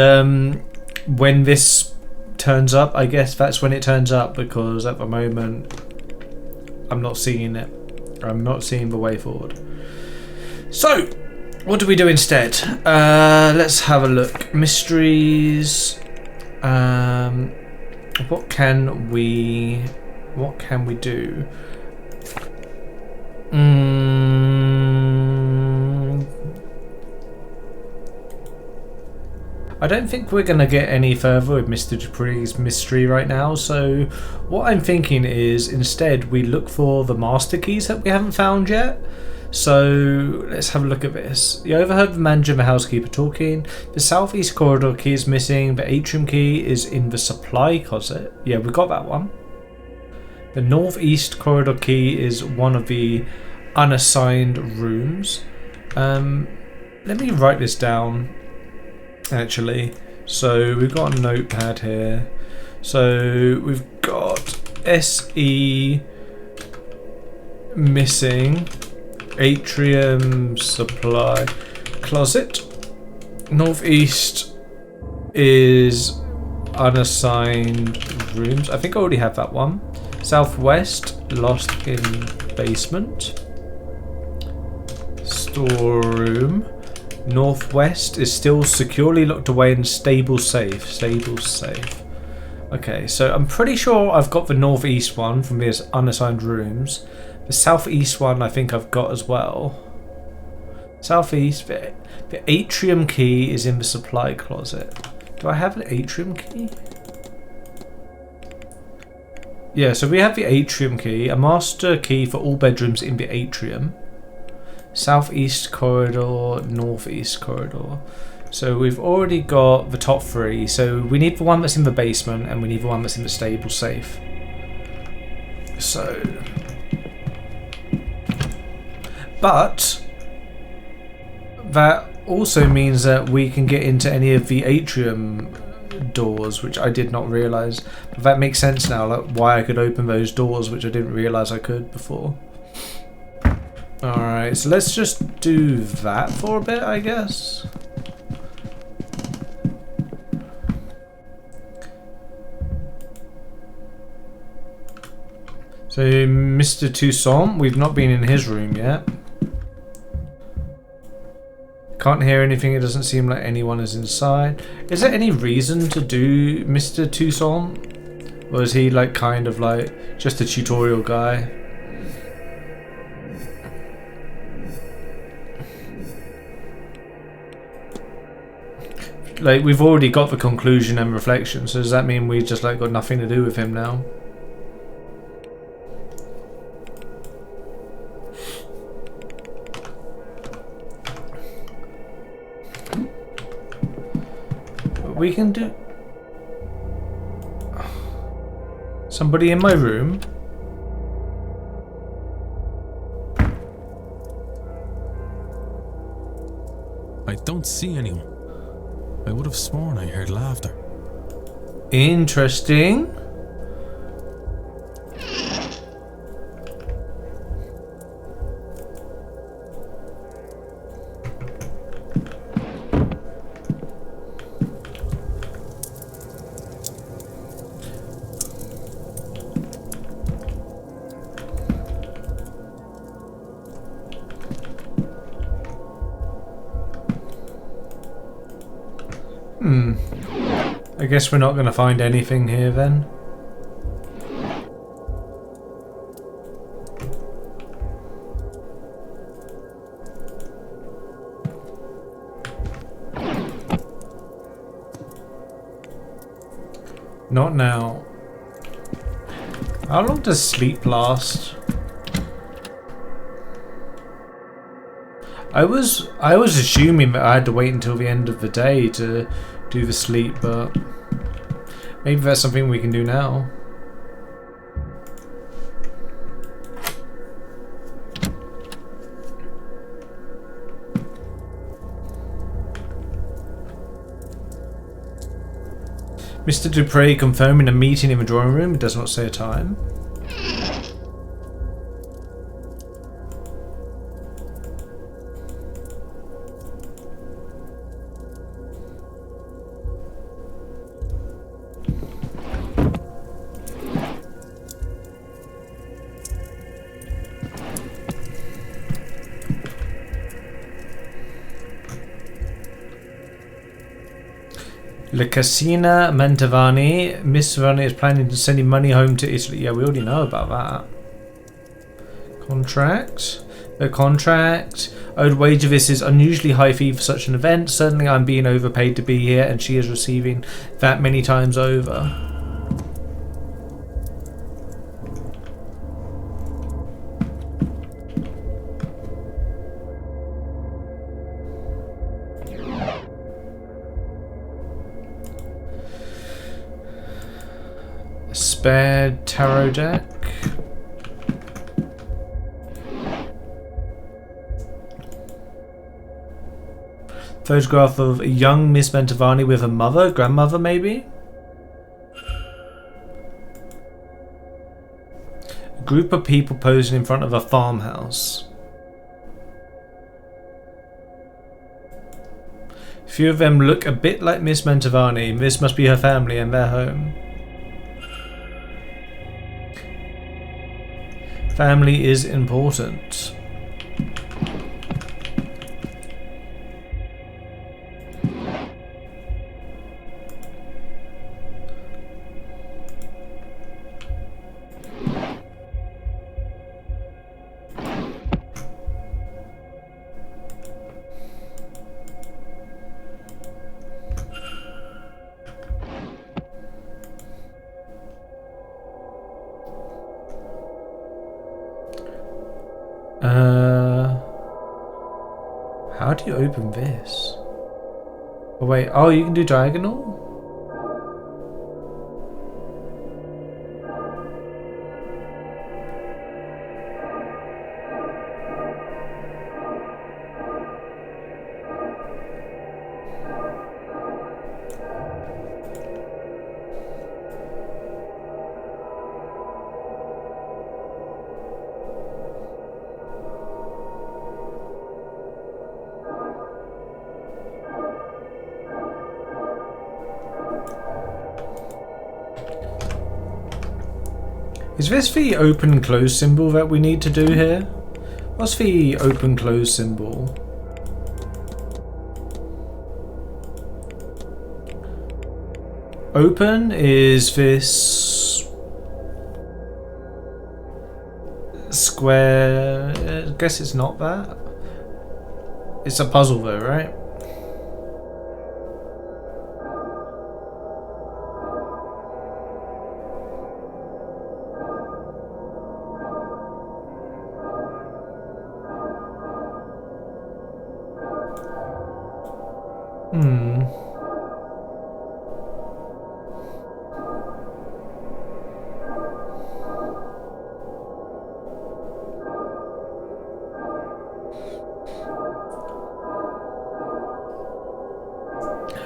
[SPEAKER 1] when this turns up, I guess that's when it turns up, because at the moment I'm not seeing it. I'm not seeing the way forward. So what do we do instead? Let's have a look. Mysteries. What can we do? I don't think we're going to get any further with Mr. Dupree's mystery right now, so what I'm thinking is instead we look for the master keys that we haven't found yet. So let's have a look at this. You overheard the manager and the housekeeper talking. The southeast corridor key is missing. The atrium key is in the supply closet. Yeah, we got that one. The northeast corridor key is one of the unassigned rooms. Let me write this down. Actually, so we've got a notepad here. So we've got SE missing, atrium supply closet, northeast is unassigned rooms. I think I already have that one. Southwest lost in basement, storeroom. Northwest is still securely locked away in stable safe. Stable safe. Okay, so I'm pretty sure I've got the northeast one from the unassigned rooms. The southeast one I think I've got as well. Southeast, the atrium key is in the supply closet. Do I have an atrium key? Yeah, so we have the atrium key, a master key for all bedrooms in the atrium. Southeast corridor, northeast corridor. So we've already got the top three, so we need the one that's in the basement and we need the one that's in the stable safe. So... But... that also means that we can get into any of the atrium doors, which I did not realise. But that makes sense now, like why I could open those doors, which I didn't realise I could before. Alright, so let's just do that for a bit, I guess. So, Mr. Toussaint, we've not been in his room yet. Can't hear anything, it doesn't seem like anyone is inside. Is there any reason to do Mr. Toussaint? Or is he like kind of like just a tutorial guy? Like, we've already got the conclusion and reflection, so does that mean we just like got nothing to do with him now? We can do... Somebody in my room?
[SPEAKER 3] I don't see anyone. I would have sworn I heard laughter.
[SPEAKER 1] Interesting. I guess we're not going to find anything here then. Not now. How long does sleep last? I was assuming that I had to wait until the end of the day to do the sleep, but maybe that's something we can do now. Mr. Dupre confirming a meeting in the drawing room. It does not say a time. La Casina Mantovani. Miss Savani is planning to send money home to Italy. Yeah, we already know about that. Contract. The contract. Owed wage of this is unusually high fee for such an event. Certainly I'm being overpaid to be here and she is receiving that many times over. Spare tarot deck. Photograph of a young Miss Mantovani with her mother, grandmother maybe? A group of people posing in front of a farmhouse. A few of them look a bit like Miss Mantovani. This must be her family and their home. Family is important. do you open this? Oh wait, oh, you can do diagonal? Is this the open close symbol that we need to do here? What's the open close symbol? Open is this square. I guess it's not that. It's a puzzle though, right?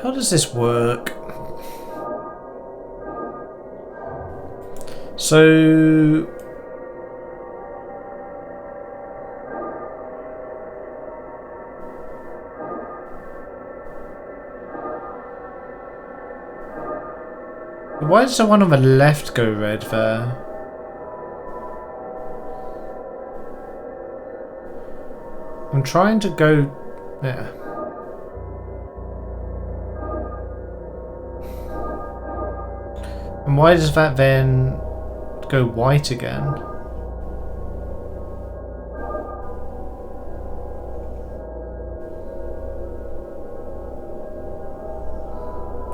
[SPEAKER 1] How does this work? So why does the one on the left go red there? I'm trying to go there. And why does that then go white again?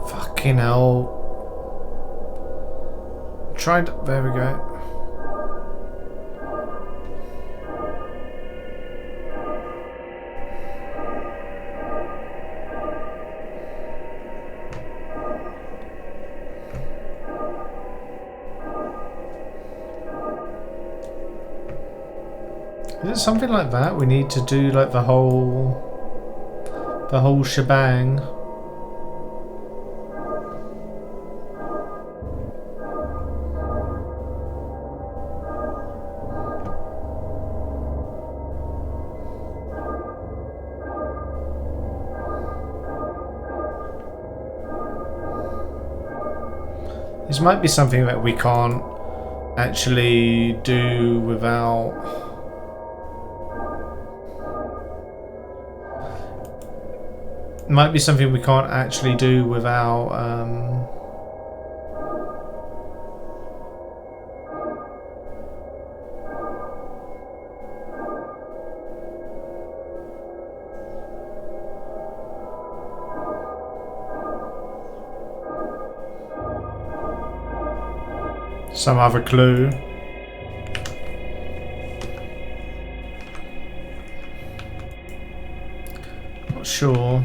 [SPEAKER 1] Fucking hell. There we go. Is it something like that? We need to do like the whole shebang. This might be something that we can't actually do without. Might be something we can't actually do without some other clue. Not sure.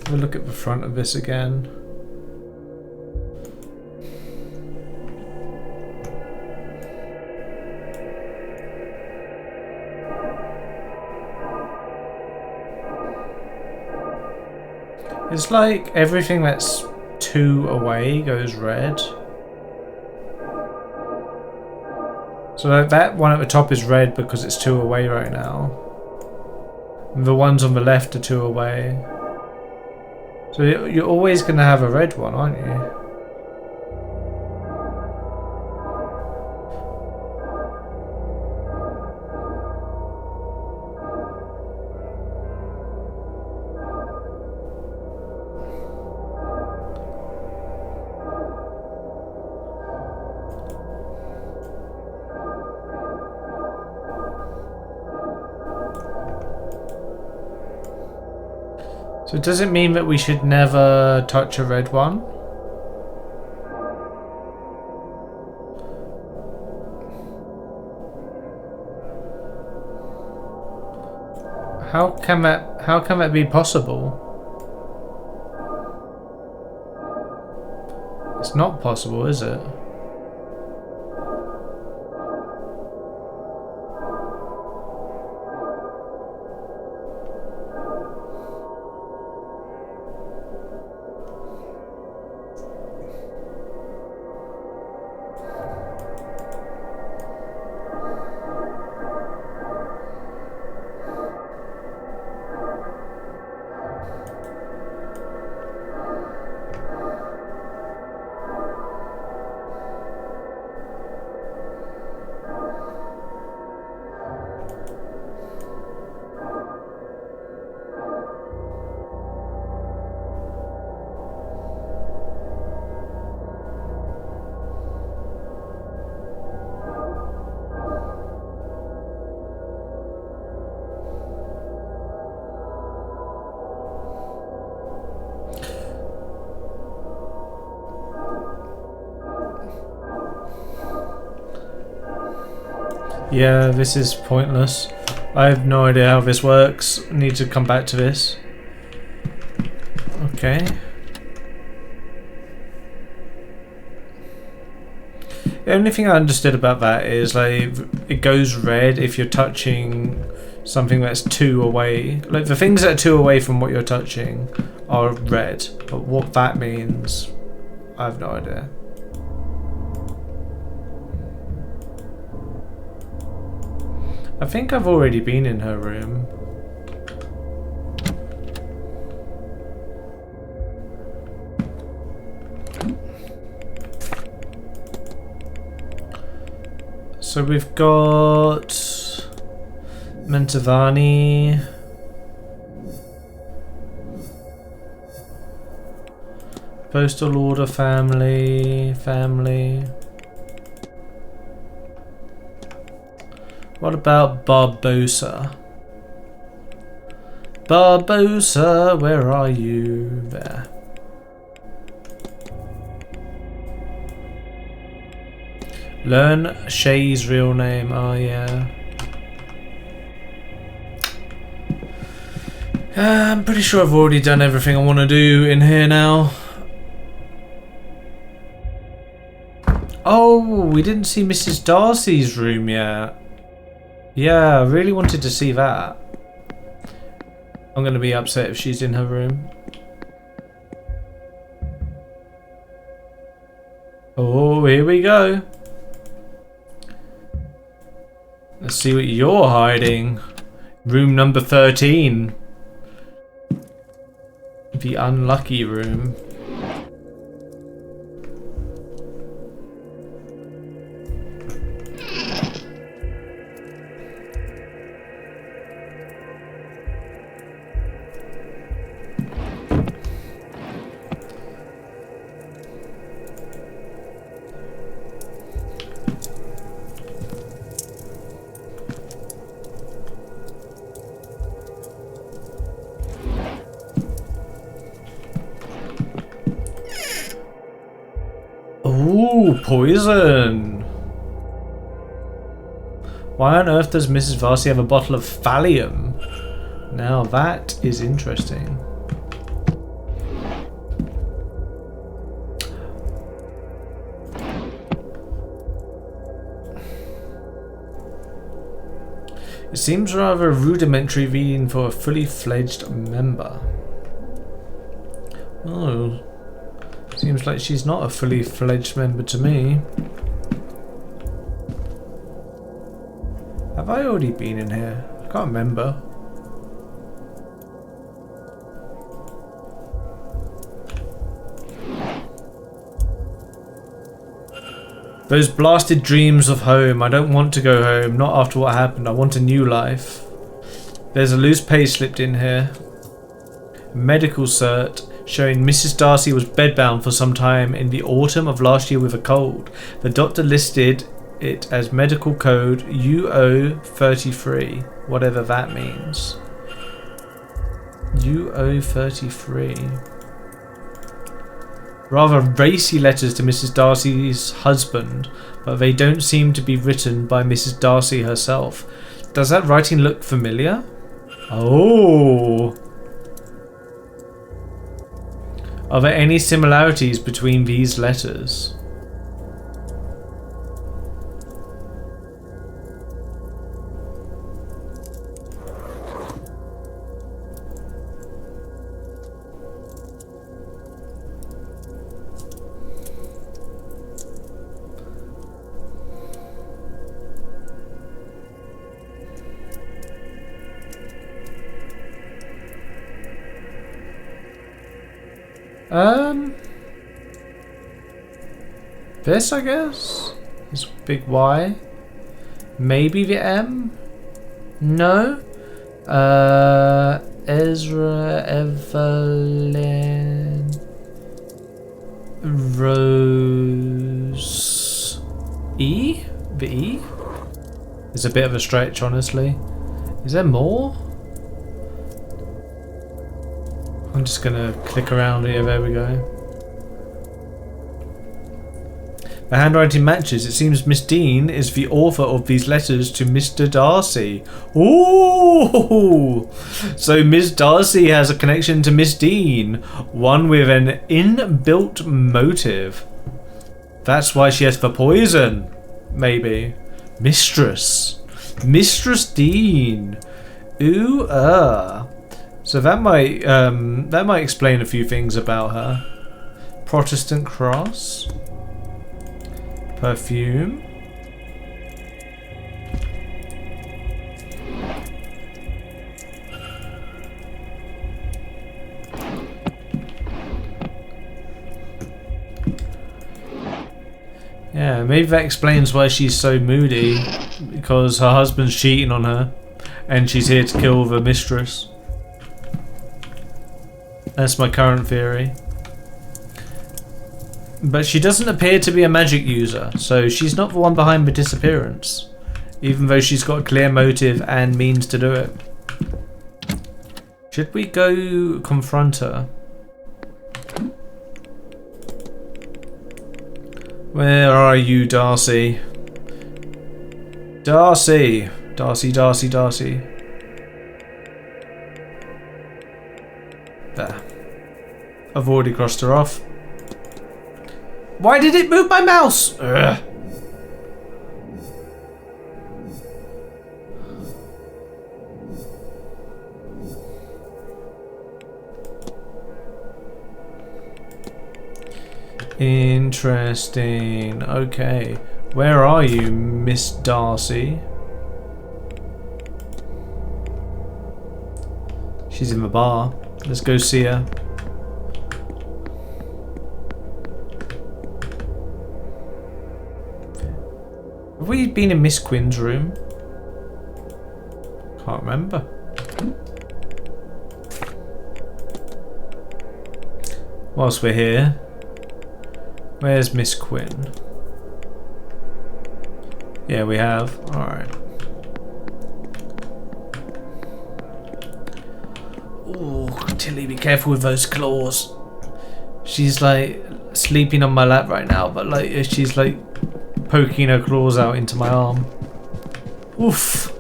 [SPEAKER 1] Have a look at the front of this again. It's like everything that's 2 away goes red. So like that one at the top is red because it's 2 away right now. And the ones on the left are 2 away. So you're always going to have a red one, aren't you? So does it mean that we should never touch a red one? How can that be possible? It's not possible, is it? Yeah, this is pointless. I have no idea how this works. I need to come back to this. Okay. The only thing I understood about that is like it goes red if you're touching something that's 2 away. Like the things that are 2 away from what you're touching are red. But what that means, I have no idea. I think I've already been in her room. So we've got Mentavani, Postal Order family. What about Barbosa? Barbosa, where are you? There. Learn Shay's real name. Oh yeah. I'm pretty sure I've already done everything I want to do in here now. Oh, we didn't see Mrs. Darcy's room yet. Yeah, I really wanted to see that. I'm going to be upset if she's in her room. Oh, here we go. Let's see what you're hiding. Room number 13. The unlucky room. Ooh, poison. Why on earth does Mrs. Darcy have a bottle of thallium? Now that is interesting. It seems rather rudimentary reading for a fully fledged member. Oh. Seems like she's not a fully fledged member to me. Have I already been in here? I can't remember. Those blasted dreams of home. I don't want to go home. Not after what happened. I want a new life. There's a loose payslip in here. Medical cert. Showing Mrs. Darcy was bedbound for some time in the autumn of last year with a cold. The doctor listed it as medical code UO33, whatever that means. UO33. Rather racy letters to Mrs. Darcy's husband, but they don't seem to be written by Mrs. Darcy herself. Does that writing look familiar? Oh! Are there any similarities between these letters? This, I guess? This big Y? Maybe the M? No? Ezra, Evelyn, Rose, E? The E? It's a bit of a stretch, honestly. Is there more? I'm just gonna click around here, there we go. The handwriting matches. It seems Miss Dean is the author of these letters to Mr. Darcy. Ooh! So Miss Darcy has a connection to Miss Dean. One with an inbuilt motive. That's why she has the poison. Maybe. Mistress. Mistress Dean. Ooh, So that might explain a few things about her. Protestant cross. Perfume. Yeah, maybe that explains why she's so moody. Because her husband's cheating on her. And she's here to kill the mistress. That's my current theory. But she doesn't appear to be a magic user, so she's not the one behind the disappearance. Even though she's got a clear motive and means to do it. Should we go confront her? Where are you, Darcy? Darcy! Darcy, Darcy, Darcy. There. I've already crossed her off. Why did it move my mouse? Ugh. Interesting. Okay. Where are you, Miss Darcy? She's in the bar. Let's go see her. Have we been in Miss Quinn's room? Can't remember. Whilst we're here, where's Miss Quinn? Yeah, we have. Alright. Oh, Tilly, be careful with those claws. She's like sleeping on my lap right now, but like she's like poking her claws out into my arm. Oof.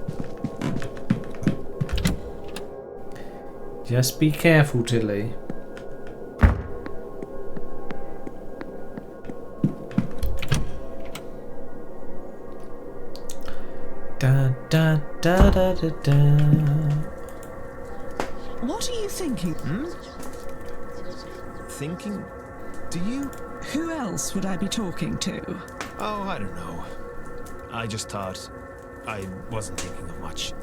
[SPEAKER 1] Just be careful, Tilly. Da da da da da da.
[SPEAKER 6] What are you thinking?
[SPEAKER 7] Thinking? Do you?
[SPEAKER 6] Who else would I be talking to?
[SPEAKER 7] Oh, I don't know. I just thought I wasn't thinking of much.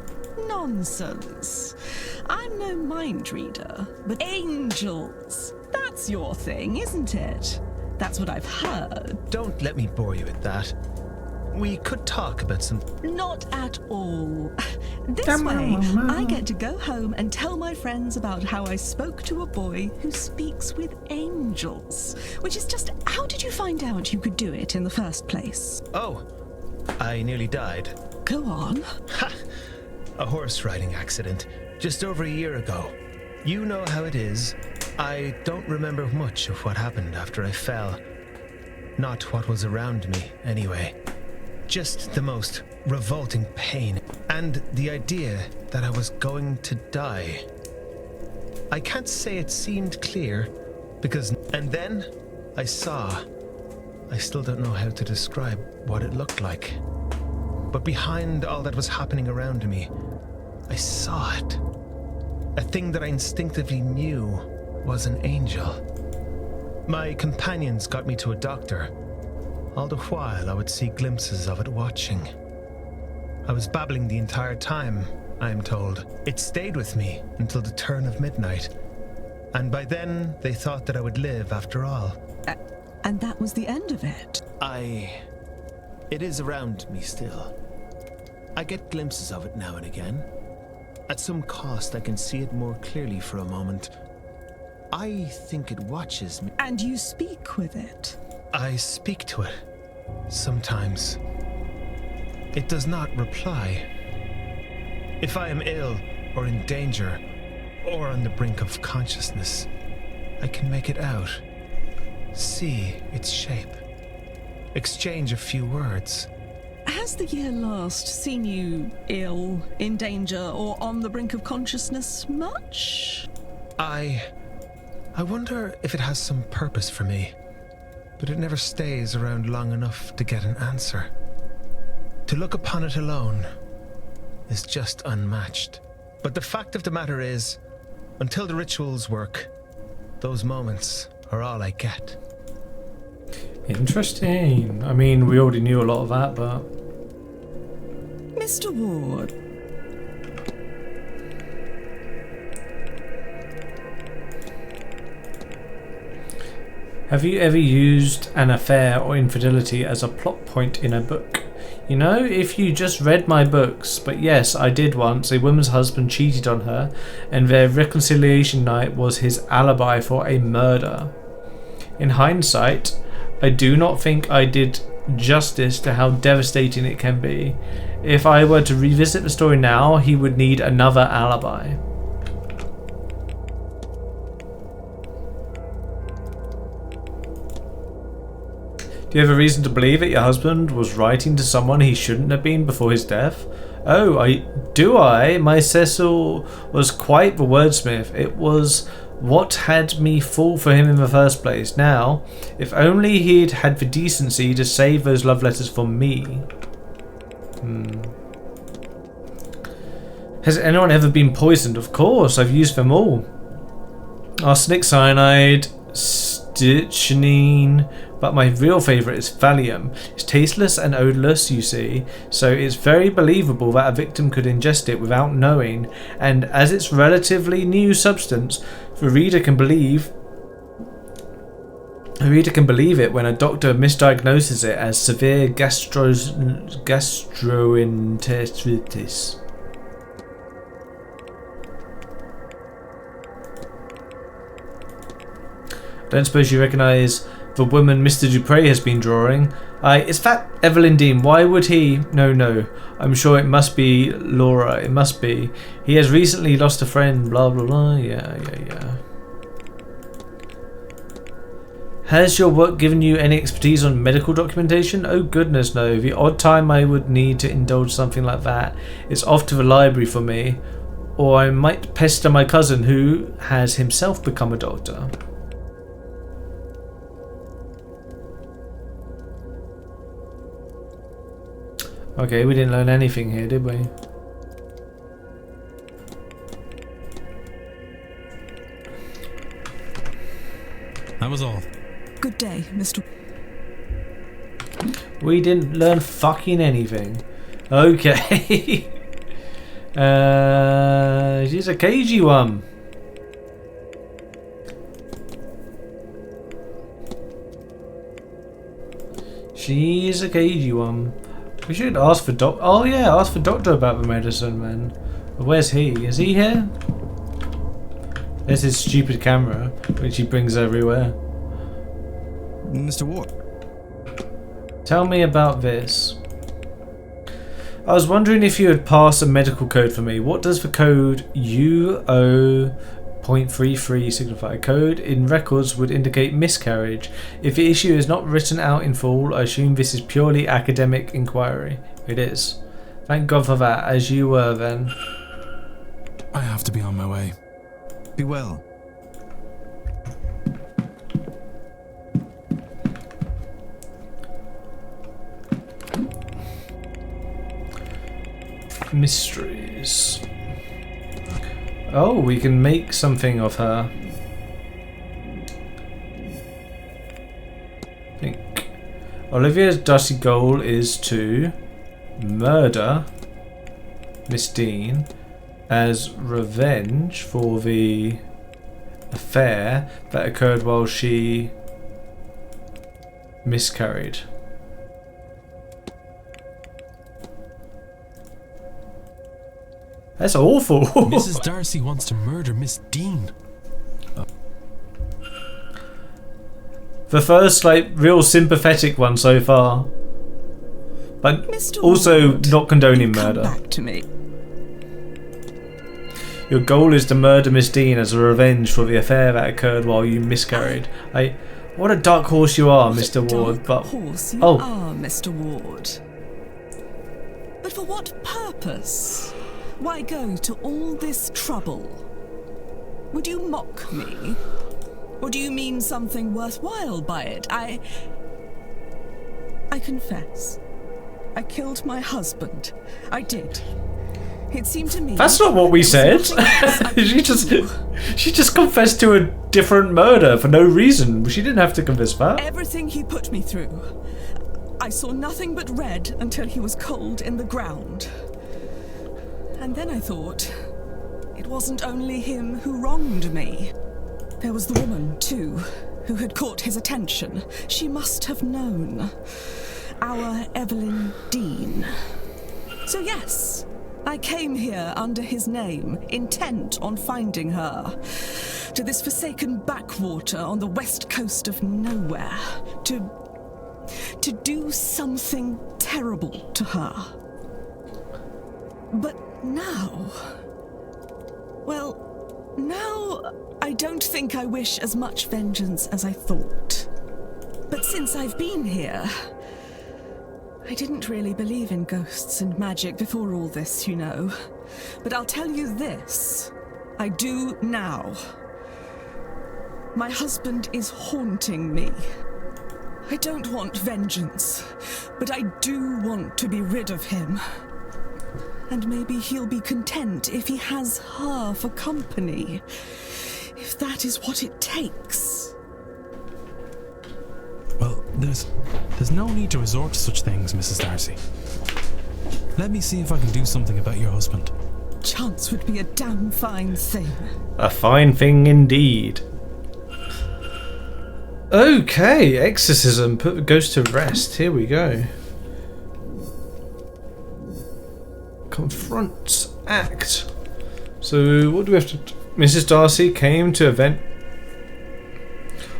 [SPEAKER 6] Nonsense. I'm no mind reader, but angels. That's your thing, isn't it? That's what I've heard.
[SPEAKER 7] Don't let me bore you with that. We could talk about some...
[SPEAKER 6] Not at all. This way, I get to go home and tell my friends about how I spoke to a boy who speaks with angels. Which is just, how did you find out you could do it in the first place?
[SPEAKER 7] Oh, I nearly died.
[SPEAKER 6] Go on.
[SPEAKER 7] Ha! A horse riding accident, just over a year ago.
[SPEAKER 8] You know how it is. I don't remember much of what happened after I fell. Not what was around me, anyway. Just the most revolting pain, and the idea that I was going to die. I can't say it seemed clear, because... And then, I saw... I still don't know how to describe what it looked like. But behind all that was happening around me, I saw it. A thing that I instinctively knew was an angel. My companions got me to a doctor. All the while, I would see glimpses of it watching. I was babbling the entire time, I am told. It stayed with me until the turn of midnight. And by then, they thought that I would live after all.
[SPEAKER 6] And that was the end of it?
[SPEAKER 7] It is around me still. I get glimpses of it now and again. At some cost, I can see it more clearly for a moment. I think it watches me.
[SPEAKER 6] And you speak with it?
[SPEAKER 8] I speak to it. Sometimes. It does not reply. If I am ill, or in danger, or on the brink of consciousness, I can make it out. See its shape. Exchange a few words.
[SPEAKER 6] Has the year last seen you ill, in danger, or on the brink of consciousness much?
[SPEAKER 8] I wonder if it has some purpose for me, but it never stays around long enough to get an answer. To look upon it alone is just unmatched. But the fact of the matter is, until the rituals work, those moments are all I get.
[SPEAKER 1] Interesting. I mean, we already knew a lot of that, but...
[SPEAKER 6] Mr. Ward.
[SPEAKER 1] Have you ever used an affair or infidelity as a plot point in a book? You know, if you just read my books, but yes, I did once. A woman's husband cheated on her, and their reconciliation night was his alibi for a murder. In hindsight, I do not think I did justice to how devastating it can be. If I were to revisit the story now, he would need another alibi. Do you have a reason to believe that your husband was writing to someone he shouldn't have been before his death? Oh, do I? My Cecil was quite the wordsmith. It was what had me fall for him in the first place. Now, if only he'd had the decency to save those love letters for me. Has anyone ever been poisoned? Of course, I've used them all. Arsenic, cyanide, strychnine, but my real favourite is Valium. It's tasteless and odourless, you see, so it's very believable that a victim could ingest it without knowing, and as it's relatively new substance, the reader can believe it when a doctor misdiagnoses it as severe gastroenteritis. Don't suppose you recognise the woman Mr. Dupre has been drawing? Is that Evelyn Dean? Why would he? No. I'm sure it must be Laura. It must be. He has recently lost a friend. Blah, blah, blah. Yeah. Has your work given you any expertise on medical documentation? Oh goodness no. The odd time I would need to indulge something like that, it's off to the library for me. Or I might pester my cousin who has himself become a doctor. Okay, we didn't learn anything here, did we?
[SPEAKER 3] That was all.
[SPEAKER 6] Good day, Mr.
[SPEAKER 1] We didn't learn fucking anything. Okay. She's a cagey one. She's a cagey one. We should ask for ask for Doctor about the medicine, man. Where's he? Is he here? There's his stupid camera, which he brings everywhere.
[SPEAKER 9] Mr. Ward.
[SPEAKER 1] Tell me about this. I was wondering if you had passed a medical code for me. What does the code UO.0 .33 signify. A code in records would indicate miscarriage. If the issue is not written out in full, I assume this is purely academic inquiry. It is. Thank God for that, as you were then.
[SPEAKER 9] I have to be on my way. Be well.
[SPEAKER 1] Mysteries. Oh, we can make something of her. I think Olivia's dusty goal is to murder Miss Dean as revenge for the affair that occurred while she miscarried. That's awful.
[SPEAKER 10] Mrs. Darcy wants to murder Miss Dean.
[SPEAKER 1] The first, like, real sympathetic one so far. But
[SPEAKER 6] Mr.
[SPEAKER 1] also
[SPEAKER 6] Ward,
[SPEAKER 1] not condoning
[SPEAKER 6] come
[SPEAKER 1] murder.
[SPEAKER 6] back to me.
[SPEAKER 1] Your goal is to murder Miss Dean as a revenge for the affair that occurred while you miscarried. What a dark horse you are, Mr. Ward.
[SPEAKER 6] Dark
[SPEAKER 1] But
[SPEAKER 6] horse you
[SPEAKER 1] oh,
[SPEAKER 6] are, Mr. Ward. But for what purpose? Why go to all this trouble? Would you mock me? Or do you mean something worthwhile by it? I confess. I killed my husband. I did. It seemed to me...
[SPEAKER 1] that's not what we said. she just confessed to a different murder for no reason. She didn't have to confess that.
[SPEAKER 6] Everything he put me through. I saw nothing but red until he was cold in the ground. And then I thought, it wasn't only him who wronged me. There was the woman, too, who had caught his attention. She must have known. Our Evelyn Dean. So yes, I came here under his name, intent on finding her. To this forsaken backwater on the west coast of nowhere. To do something terrible to her. But now... well, now I don't think I wish as much vengeance as I thought. But since I've been here... I didn't really believe in ghosts and magic before all this, you know. But I'll tell you this. I do now. My husband is haunting me. I don't want vengeance, but I do want to be rid of him. And maybe he'll be content if he has her for company. If that is what it takes.
[SPEAKER 3] Well, there's no need to resort to such things, Mrs. Darcy. Let me see if I can do something about your husband.
[SPEAKER 6] Chance would be a damn fine thing.
[SPEAKER 1] A fine thing indeed. Okay, exorcism. Put the ghost to rest. Here we go. Confront act. So what do we have to do? Mrs. Darcy came to event.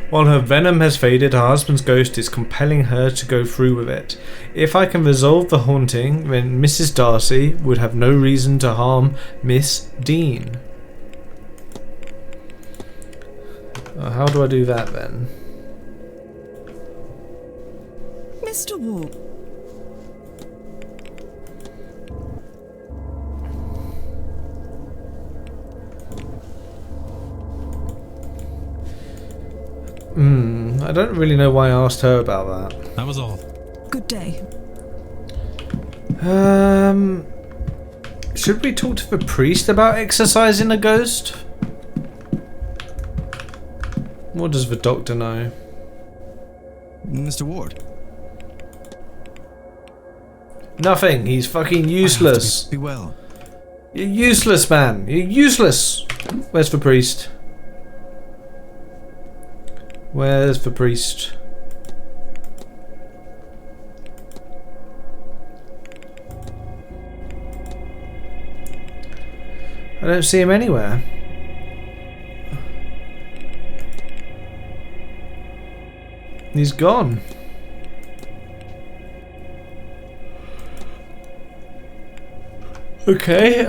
[SPEAKER 1] While her venom has faded, her husband's ghost is compelling her to go through with it. If I can resolve the haunting, then Mrs. Darcy would have no reason to harm Miss Dean. How do I do that then?
[SPEAKER 6] Mr. Ward.
[SPEAKER 1] I don't really know why I asked her about that.
[SPEAKER 3] That was all.
[SPEAKER 6] Good day.
[SPEAKER 1] Should we talk to the priest about exorcising a ghost? What does the doctor know?
[SPEAKER 9] Mr. Ward.
[SPEAKER 1] Nothing. He's fucking useless.
[SPEAKER 9] Be well.
[SPEAKER 1] You're useless, man. You're useless. Where's the priest? Where's the priest? I don't see him anywhere. He's gone. Okay,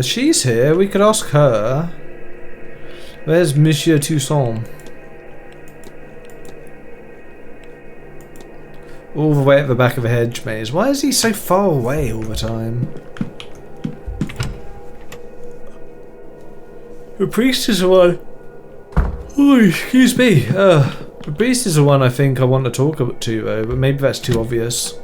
[SPEAKER 1] She's here. We could ask her. Where's Monsieur Toussaint? All the way at the back of a hedge maze. Why is he so far away all the time? The priest is the one. Oh, excuse me. The priest is the one I think I want to talk to, though, but maybe that's too obvious.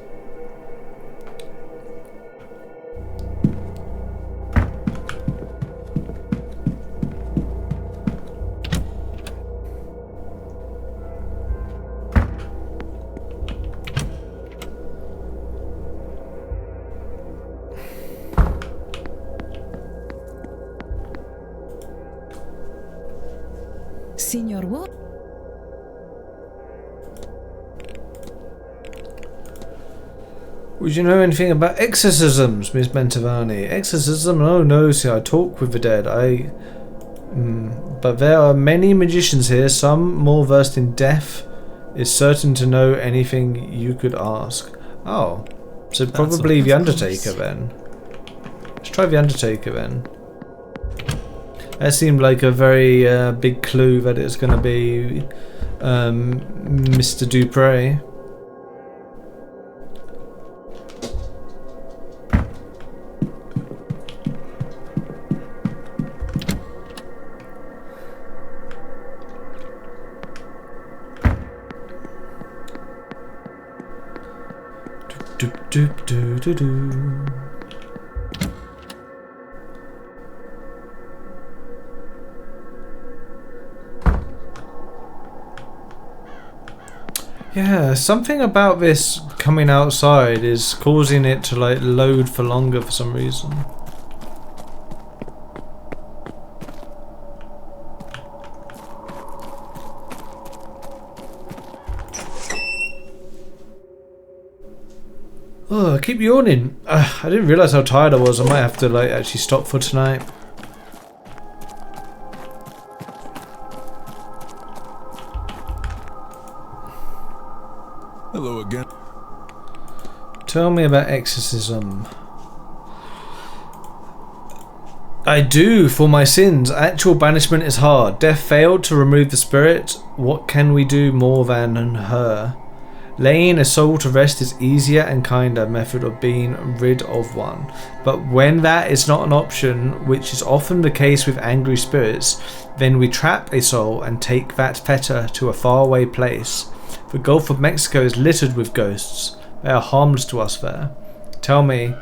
[SPEAKER 2] Signor what?
[SPEAKER 1] Would you know anything about exorcisms, Miss Mentavani? Exorcism? Oh no, see, I talk with the dead. But there are many magicians here, some more versed in death. Is certain to know anything you could ask. Oh, so probably the Undertaker then. Let's try the Undertaker then. That seemed like a very big clue that it's going to be Mr. Dupre. Doop doop doo doo doo. Yeah, something about this coming outside is causing it to like load for longer for some reason. Oh, I keep yawning. I didn't realise how tired I was. I might have to like actually stop for tonight.
[SPEAKER 5] Hello again.
[SPEAKER 1] Tell me about exorcism. I do, for my sins. Actual banishment is hard. Death failed to remove the spirit. What can we do more than her? Laying a soul to rest is easier and kinder method of being rid of one. But when that is not an option, which is often the case with angry spirits, then we trap a soul and take that fetter to a faraway place. The Gulf of Mexico is littered with ghosts. They are harmless to us there. Tell me,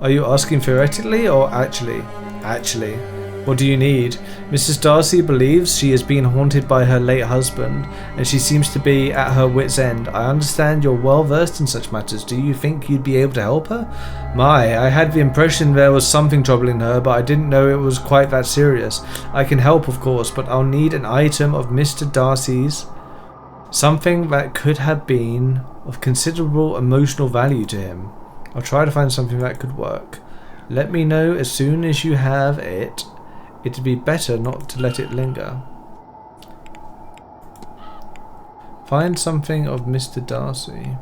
[SPEAKER 1] are you asking theoretically or actually? Actually. What do you need? Mrs. Darcy believes she is being haunted by her late husband, and she seems to be at her wit's end. I understand you're well versed in such matters. Do you think you'd be able to help her? My, I had the impression there was something troubling her, but I didn't know it was quite that serious. I can help, of course, but I'll need an item of Mr. Darcy's. Something that could have been of considerable emotional value to him. I'll try to find something that could work. Let me know as soon as you have it. It'd be better not to let it linger. Find something of Mr. Darcy.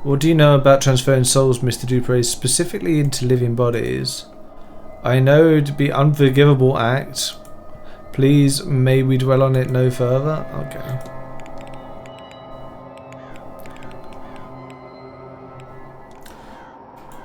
[SPEAKER 1] What do you know about transferring souls, Mr. Dupre, specifically into living bodies? I know it'd be an unforgivable act. Please, may we dwell on it no further? Okay.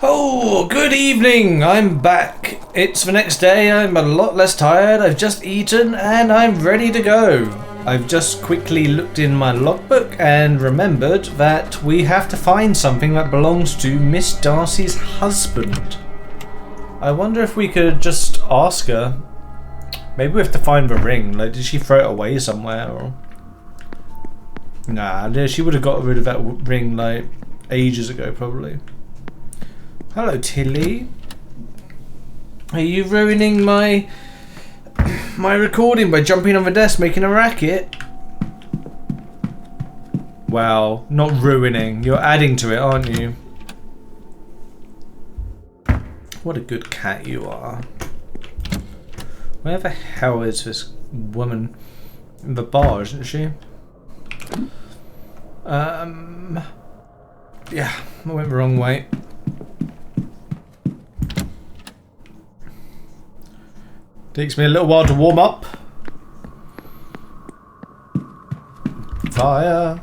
[SPEAKER 1] Oh, good evening! I'm back. It's the next day, I'm a lot less tired, I've just eaten, and I'm ready to go. I've just quickly looked in my logbook and remembered that we have to find something that belongs to Miss Darcy's husband. I wonder if we could just ask her. Maybe we have to find the ring. Like, did she throw it away somewhere? Or... Nah, she would have got rid of that ring like ages ago, probably. Hello, Tilly. Are you ruining my recording by jumping on the desk, making a racket? Well, not ruining. You're adding to it, aren't you? What a good cat you are. Where the hell is this woman? In the bar, isn't she? Yeah, I went the wrong way. Takes me a little while to warm up. Fire.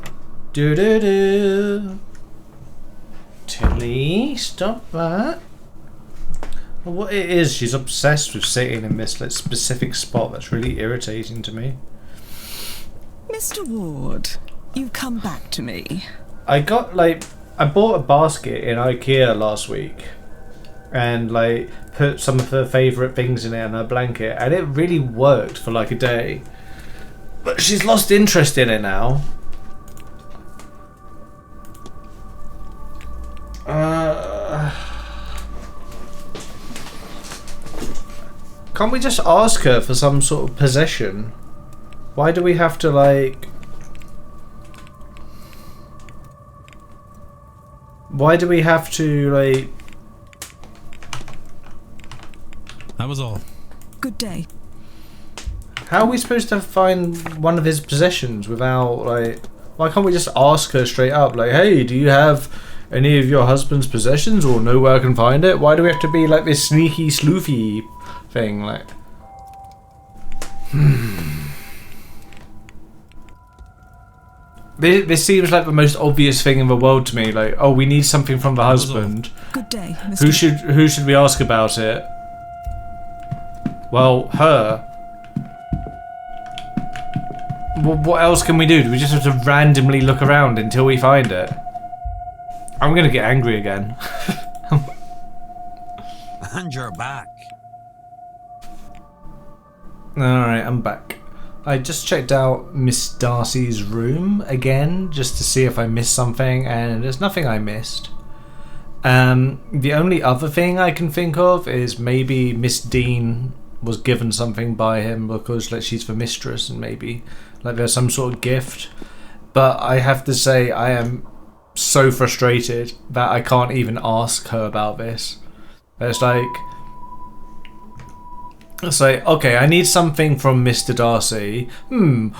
[SPEAKER 1] Do do do. Tilly, stop that. What it is, she's obsessed with sitting in this like specific spot that's really irritating to me.
[SPEAKER 6] Mr. Ward, you've come back to me.
[SPEAKER 1] I bought a basket in IKEA last week and like put some of her favourite things in it and her blanket, and it really worked for like a day. But she's lost interest in it now. Can't we just ask her for some sort of possession? Why do we have to like... Why do we have to like...
[SPEAKER 3] That was all.
[SPEAKER 6] Good day.
[SPEAKER 1] How are we supposed to find one of his possessions without like... Why can't we just ask her straight up like, hey, do you have any of your husband's possessions or know where I can find it? Why do we have to be like this sneaky sloofy thing like... This seems like the most obvious thing in the world to me. Like, oh, we need something from the husband.
[SPEAKER 6] Good day, Mr.
[SPEAKER 1] Who should we ask about it? Well, her. What else can we do? Do we just have to randomly look around until we find it? I'm gonna get angry again.
[SPEAKER 11] And you're back.
[SPEAKER 1] Alright, I'm back. I just checked out Miss Darcy's room again, just to see if I missed something, and there's nothing I missed. The only other thing I can think of is maybe Miss Dean was given something by him because like she's the mistress, and maybe like there's some sort of gift. But I have to say I am so frustrated that I can't even ask her about this. It's like... Say, okay, I need something from Mr. Darcy.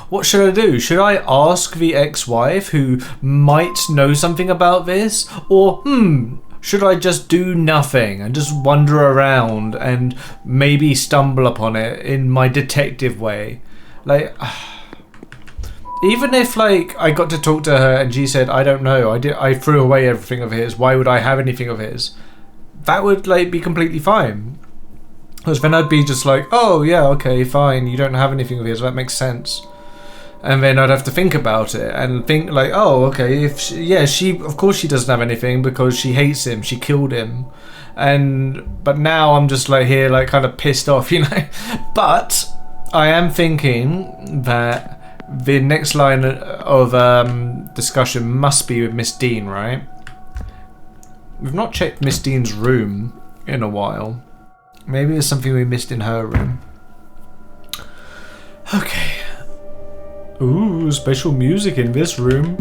[SPEAKER 1] What should I do? Should I ask the ex-wife who might know something about this? Or, should I just do nothing and just wander around and maybe stumble upon it in my detective way? Like, even if, like, I got to talk to her and she said, I don't know, I threw away everything of his, why would I have anything of his? That would, like, be completely fine. Because then I'd be just like, oh yeah, okay, fine, you don't have anything of his, that makes sense. And then I'd have to think about it and think like, oh, okay, if she, of course she doesn't have anything because she hates him, she killed him. But now I'm just like here, like kind of pissed off, you know. But I am thinking that the next line of discussion must be with Miss Dean, right? We've not checked Miss Dean's room in a while. Maybe there's something we missed in her room. Okay. Ooh, special music in this room.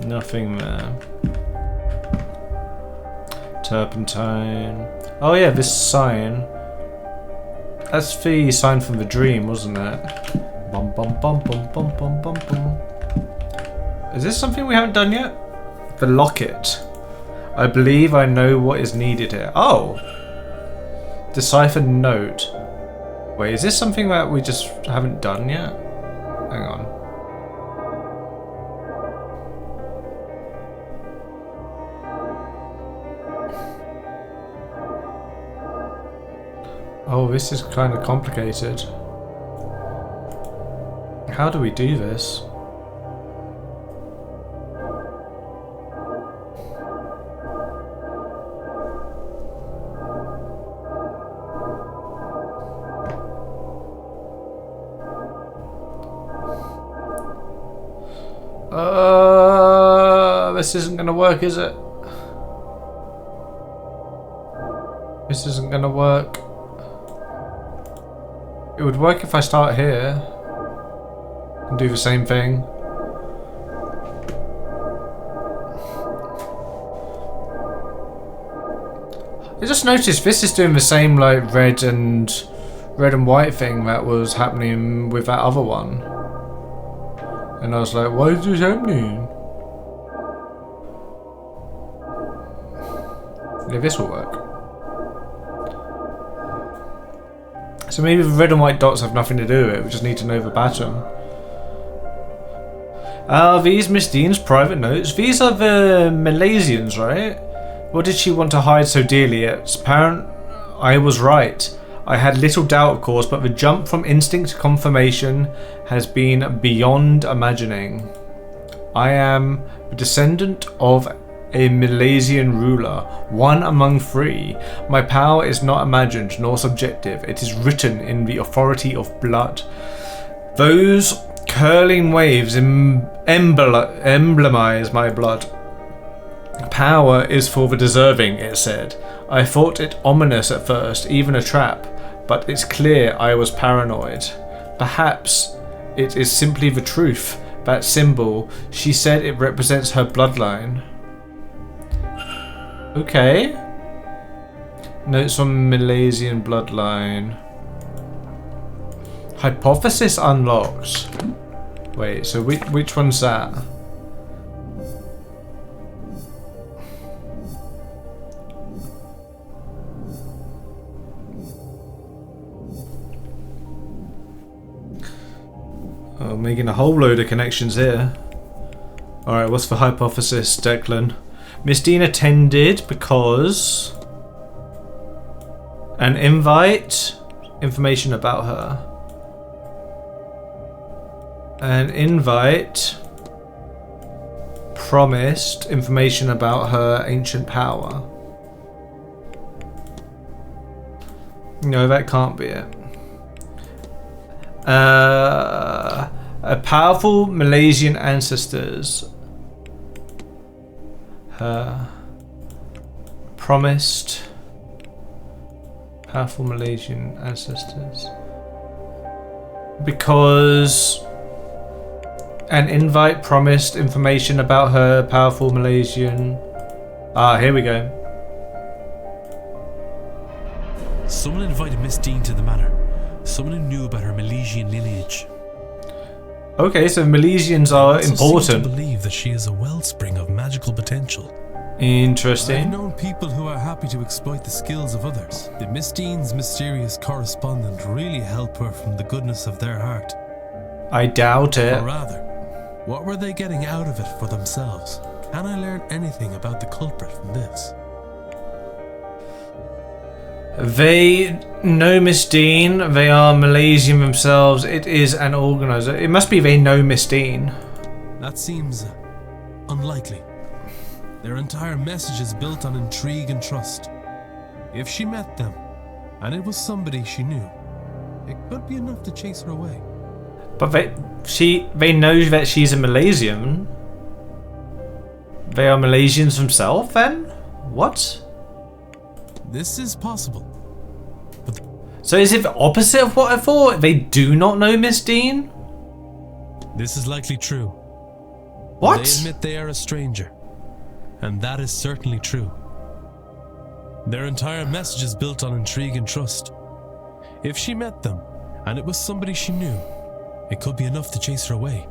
[SPEAKER 1] Nothing there. Turpentine. Oh yeah, this sign. That's the sign from the dream, wasn't it? Bum bum bum bum bum bum bum bum. Is this something we haven't done yet? The locket. I believe I know what is needed here. Oh! Decipher note. Wait, is this something that we just haven't done yet? Hang on. Oh, this is kind of complicated. How do we do this? This isn't gonna work, is it? This isn't gonna work. It would work if I start here and do the same thing. I just noticed this is doing the same like red and white thing that was happening with that other one. And I was like, why is this happening? Yeah, this will work. So maybe the red and white dots have nothing to do with it, we just need to know the pattern. These Miss Dean's private notes. These are the Malaysians, right? What did she want to hide so dearly? It's apparent I was right. I had little doubt, of course, but the jump from instinct to confirmation has been beyond imagining. I am the descendant of a Malaysian ruler, one among three. My power is not imagined nor subjective. It is written in the authority of blood. Those curling waves emblemize my blood. Power is for the deserving, it said. I thought it ominous at first, even a trap, but it's clear I was paranoid. Perhaps it is simply the truth. That symbol, she said it represents her bloodline. Okay. Notes on Malaysian bloodline. Hypothesis unlocked. Wait, so which one's that? Oh, making a whole load of connections here. Alright, what's the hypothesis, Declan? Miss Dean attended because... an invite? Information about her. An invite promised information about her ancient power. No, that can't be it. A powerful Malaysian ancestors. Her promised powerful Malaysian ancestors. Because an invite promised information about her powerful Malaysian... Ah, here we go.
[SPEAKER 10] Someone invited Miss Dean to the manor. Someone who knew about her Malaysian lineage.
[SPEAKER 1] Okay, so Malaysians are
[SPEAKER 10] I also
[SPEAKER 1] important.
[SPEAKER 10] seem to believe that she is a wellspring of magical potential.
[SPEAKER 1] Interesting.
[SPEAKER 10] I've known people who are happy to exploit the skills of others. Did Miss Dean's mysterious correspondent really help her from the goodness of their heart?
[SPEAKER 1] I doubt it.
[SPEAKER 10] Or rather, what were they getting out of it for themselves? Can I learn anything about the culprit from this?
[SPEAKER 1] They know Miss Dean. They are Malaysian themselves. It is an organizer. It must be they know Miss Dean.
[SPEAKER 10] That seems unlikely. Their entire message is built on intrigue and trust. If she met them, and it was somebody she knew, it could be enough to chase her away.
[SPEAKER 1] But they know that she's a Malaysian. They are Malaysians themselves then? What?
[SPEAKER 10] This is possible.
[SPEAKER 1] So is it the opposite of what I thought? They do not know Miss Dean?
[SPEAKER 10] This is likely true.
[SPEAKER 1] What?
[SPEAKER 10] They admit they are a stranger. And that is certainly true. Their entire message is built on intrigue and trust. If she met them, and it was somebody she knew, it could be enough to chase her away.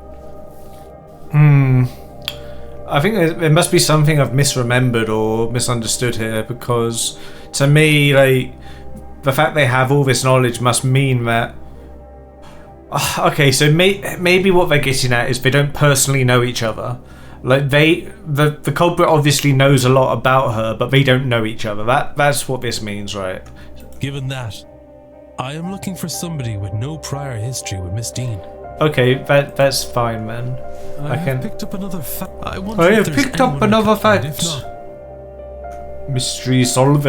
[SPEAKER 1] I think there must be something I've misremembered or misunderstood here, because to me, like, the fact they have all this knowledge must mean that... Okay, so maybe what they're getting at is they don't personally know each other. Like, the culprit obviously knows a lot about her, but they don't know each other. That's what this means, right?
[SPEAKER 10] Given that, I am looking for somebody with no prior history with Miss Dean.
[SPEAKER 1] Okay, that's fine, man.
[SPEAKER 10] I have picked up another fact. I
[SPEAKER 1] have picked up another fact.
[SPEAKER 10] If not,
[SPEAKER 1] mystery solved.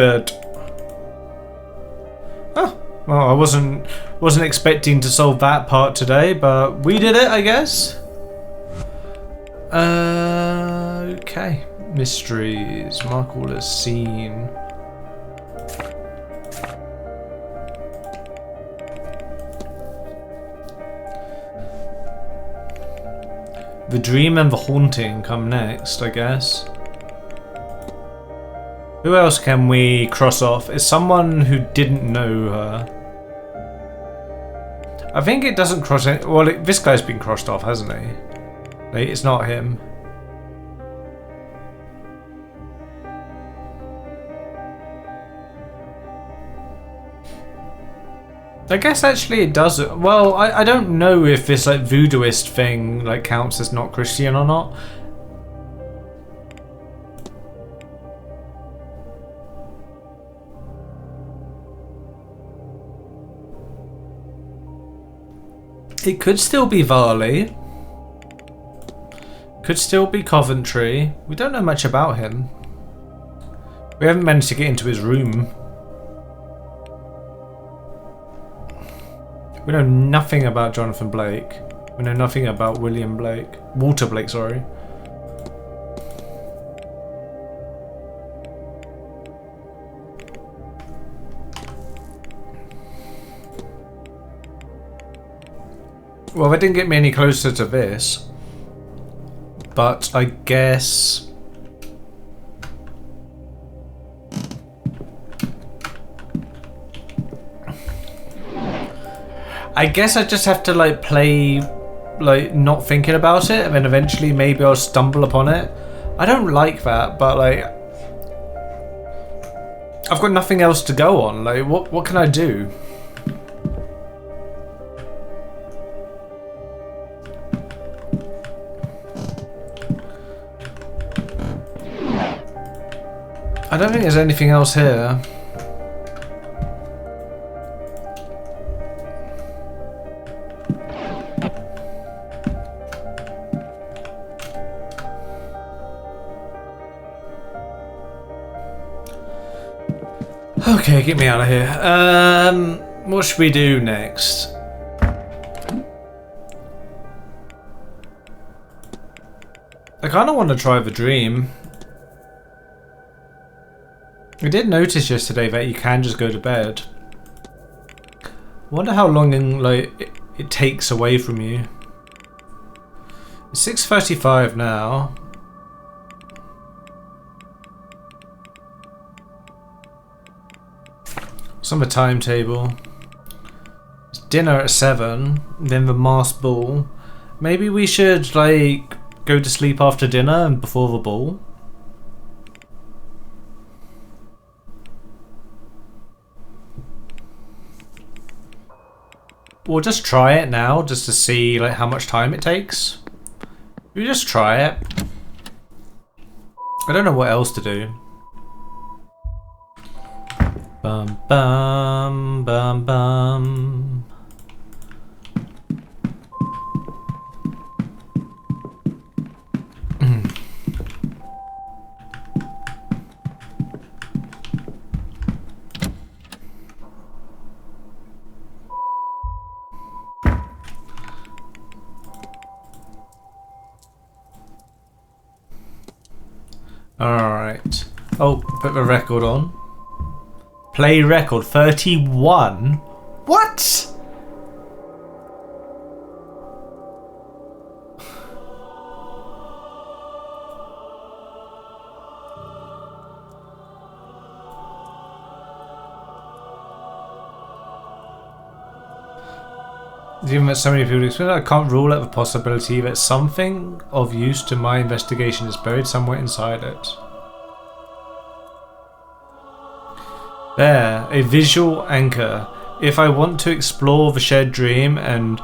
[SPEAKER 1] Oh, well, I wasn't expecting to solve that part today, but we did it, I guess. Okay. Mysteries. Mark all as seen. The dream and the haunting come next, I guess. Who else can we cross off? Is someone who didn't know her. I think it doesn't cross any... Well, this guy's been crossed off, hasn't he? Like, it's not him. I guess actually it doesn't. Well, I don't know if this like voodooist thing like counts as not Christian or not. It could still be Varley. Could still be Coventry. We don't know much about him. We haven't managed to get into his room. We know nothing about Jonathan Blake. We know nothing about William Blake. Walter Blake, sorry. Well, that didn't get me any closer to this. But I guess... I just have to like play like not thinking about it, and then eventually maybe I'll stumble upon it. I don't like that, but like I've got nothing else to go on. Like what can I do? I don't think there's anything else here. Okay, get me out of here. What should we do next? I kind of want to try the dream. I did notice yesterday that you can just go to bed. I wonder how long it takes away from you. It's 6:35 now. What's on the timetable? It's dinner at 7, then the masked ball. Maybe we should like go to sleep after dinner and before the ball. We'll just try it now, just to see like how much time it takes. We just try it. I don't know what else to do. Bum bum bum bum. Alright. Oh, put the record on. Play record 31? What? Given that so many people explain, I can't rule out the possibility that something of use to my investigation is buried somewhere inside it. There, a visual anchor. If I want to explore the shared dream, and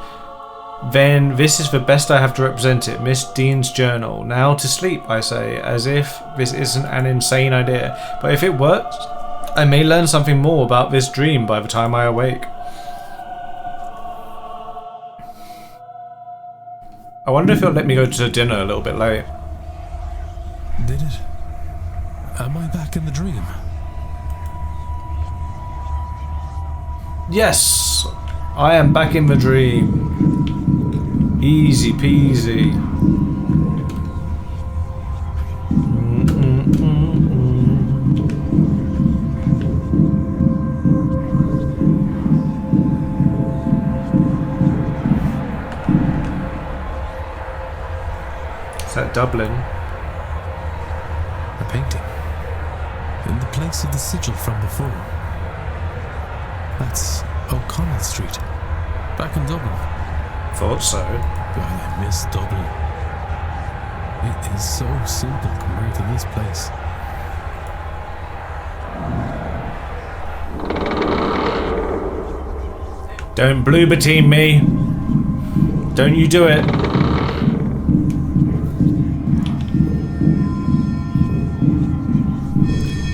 [SPEAKER 1] then this is the best I have to represent it. Miss Dean's journal. Now to sleep, I say, as if this isn't an insane idea. But if it works, I may learn something more about this dream by the time I awake. I wonder if it'll let me go to dinner a little bit late.
[SPEAKER 9] Did it? Am I back in the dream?
[SPEAKER 1] Yes, I am back in the dream. Easy peasy. Is that Dublin?
[SPEAKER 9] A painting. In the trace of the sigil from before. That's O'Connell Street, back in Dublin.
[SPEAKER 1] Thought so.
[SPEAKER 9] God, I miss Dublin. It is so simple compared to this place.
[SPEAKER 1] Don't bloober team me. Don't you do it.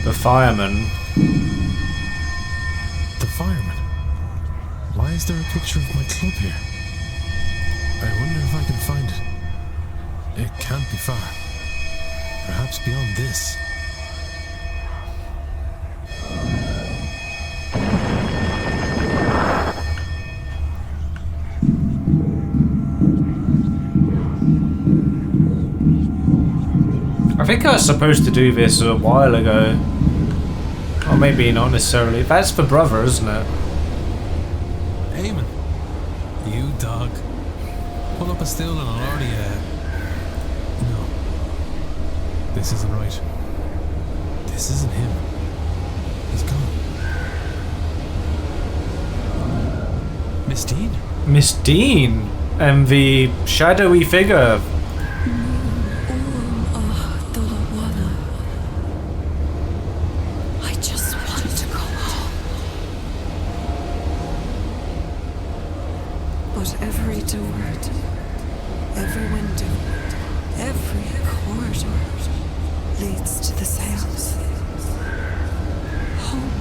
[SPEAKER 1] The fireman.
[SPEAKER 9] The fireman? Why is there a picture of my club here? I wonder if I can find it. It can't be far. Perhaps beyond this.
[SPEAKER 1] I think I was supposed to do this a while ago. Or maybe not necessarily. That's for brother, isn't it?
[SPEAKER 9] Eamon, you dog. Pull up a stool and I'll already, No. This isn't right. This isn't him. He's gone. Miss Dean?
[SPEAKER 1] Miss Dean and the shadowy figure.
[SPEAKER 4] I just want to go home. But every door, every window, every corridor leads to the Seance. Home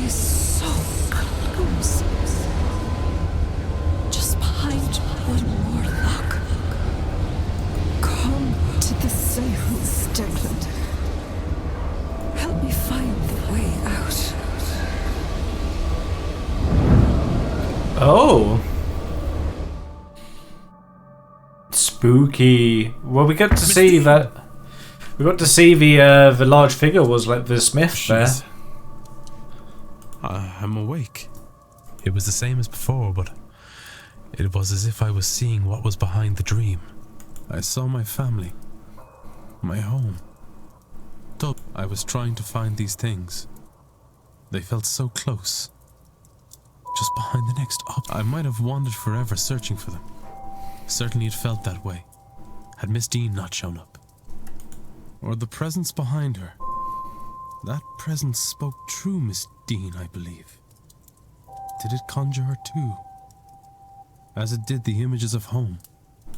[SPEAKER 4] is so close. Just behind one more lock. Come to the Seance, Declan. Help me find the way out.
[SPEAKER 1] Oh. Spooky. Well, we got to see that. We got to see the large figure was like the smith there.
[SPEAKER 9] Jeez. I'm awake. It was the same as before, but it was as if I was seeing what was behind the dream. I saw my family, my home. I was trying to find these things. They felt so close. Just behind the next up. I might have wandered forever searching for them. Certainly it felt that way, had Miss Dean not shown up. Or the presence behind her. That presence spoke true, Miss Dean, I believe. Did it conjure her too? As it did the images of home.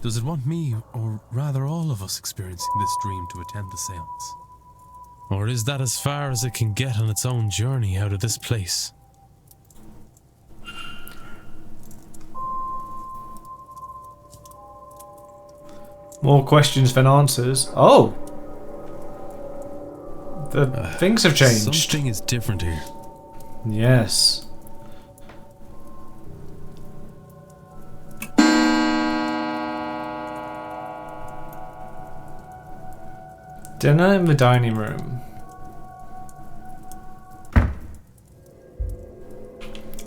[SPEAKER 9] Does it want me, or rather all of us, experiencing this dream to attend the seance?
[SPEAKER 10] Or is that as far as it can get on its own journey out of this place?
[SPEAKER 1] More questions than answers. Oh! The things have changed.
[SPEAKER 9] Something is different here.
[SPEAKER 1] Yes. Dinner in the dining room.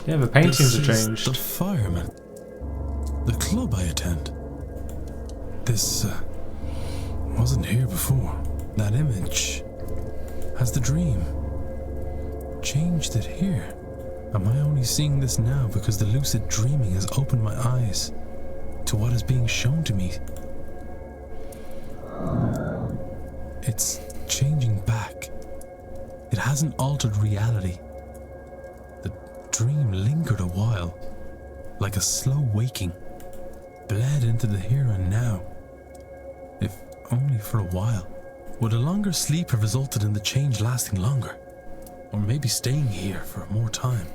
[SPEAKER 1] Yeah, the paintings have
[SPEAKER 9] This is
[SPEAKER 1] changed.
[SPEAKER 9] the fireman. The club I attend. This wasn't here before. That image has the dream changed it here. Am I only seeing this now because the lucid dreaming has opened my eyes to what is being shown to me? It's changing back. It hasn't altered reality. The dream lingered a while, like a slow waking, bled into the here and now. If only for a while. Would a longer sleep have resulted in the change lasting longer? Or maybe staying here for more time?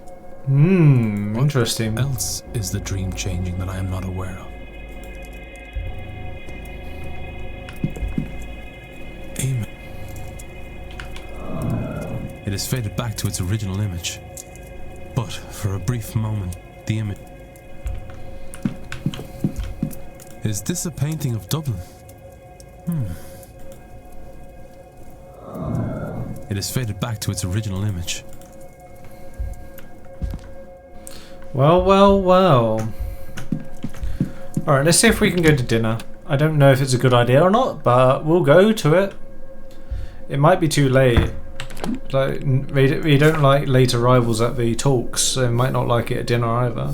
[SPEAKER 1] Interesting.
[SPEAKER 9] What else is the dream changing that I am not aware of? Amen. It has faded back to its original image. But for a brief moment, the image... Is this a painting of Dublin? It has faded back to its original image.
[SPEAKER 1] Well, well, well. Alright, let's see if we can go to dinner. I don't know if it's a good idea or not, but we'll go to it. It might be too late. Like, we don't like late arrivals at the talks, so we might not like it at dinner either.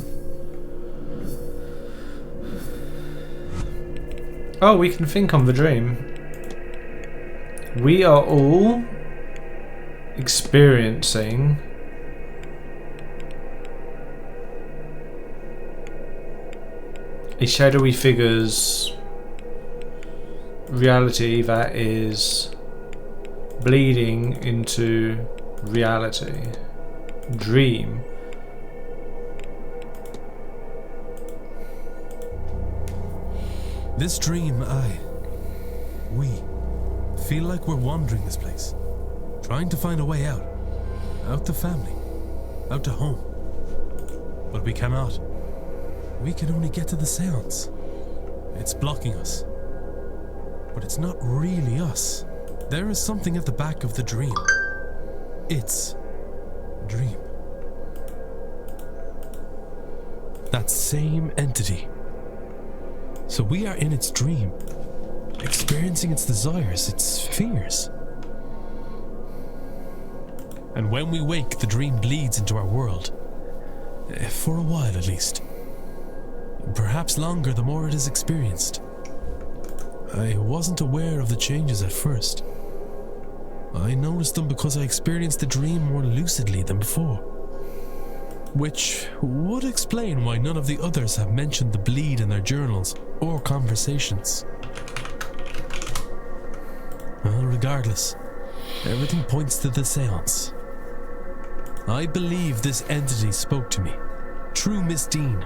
[SPEAKER 1] Oh, we can think on the dream. We are all experiencing a shadowy figure's reality that is bleeding into reality. Dream.
[SPEAKER 3] This dream, we feel like we're wandering this place, trying to find a way out. Out to family, out to home. But we cannot. We can only get to the seance. It's blocking us. But it's not really us. There is something at the back of the dream. It's a dream. That same entity. So we are in its dream, experiencing its desires, its fears. And when we wake, the dream bleeds into our world. For a while at least. Perhaps longer the more it is experienced. I wasn't aware of the changes at first. I noticed them because I experienced the dream more lucidly than before. Which would explain why none of the others have mentioned the bleed in their journals or conversations. Well, regardless, everything points to the seance. I believe this entity spoke to me. True Miss Dean.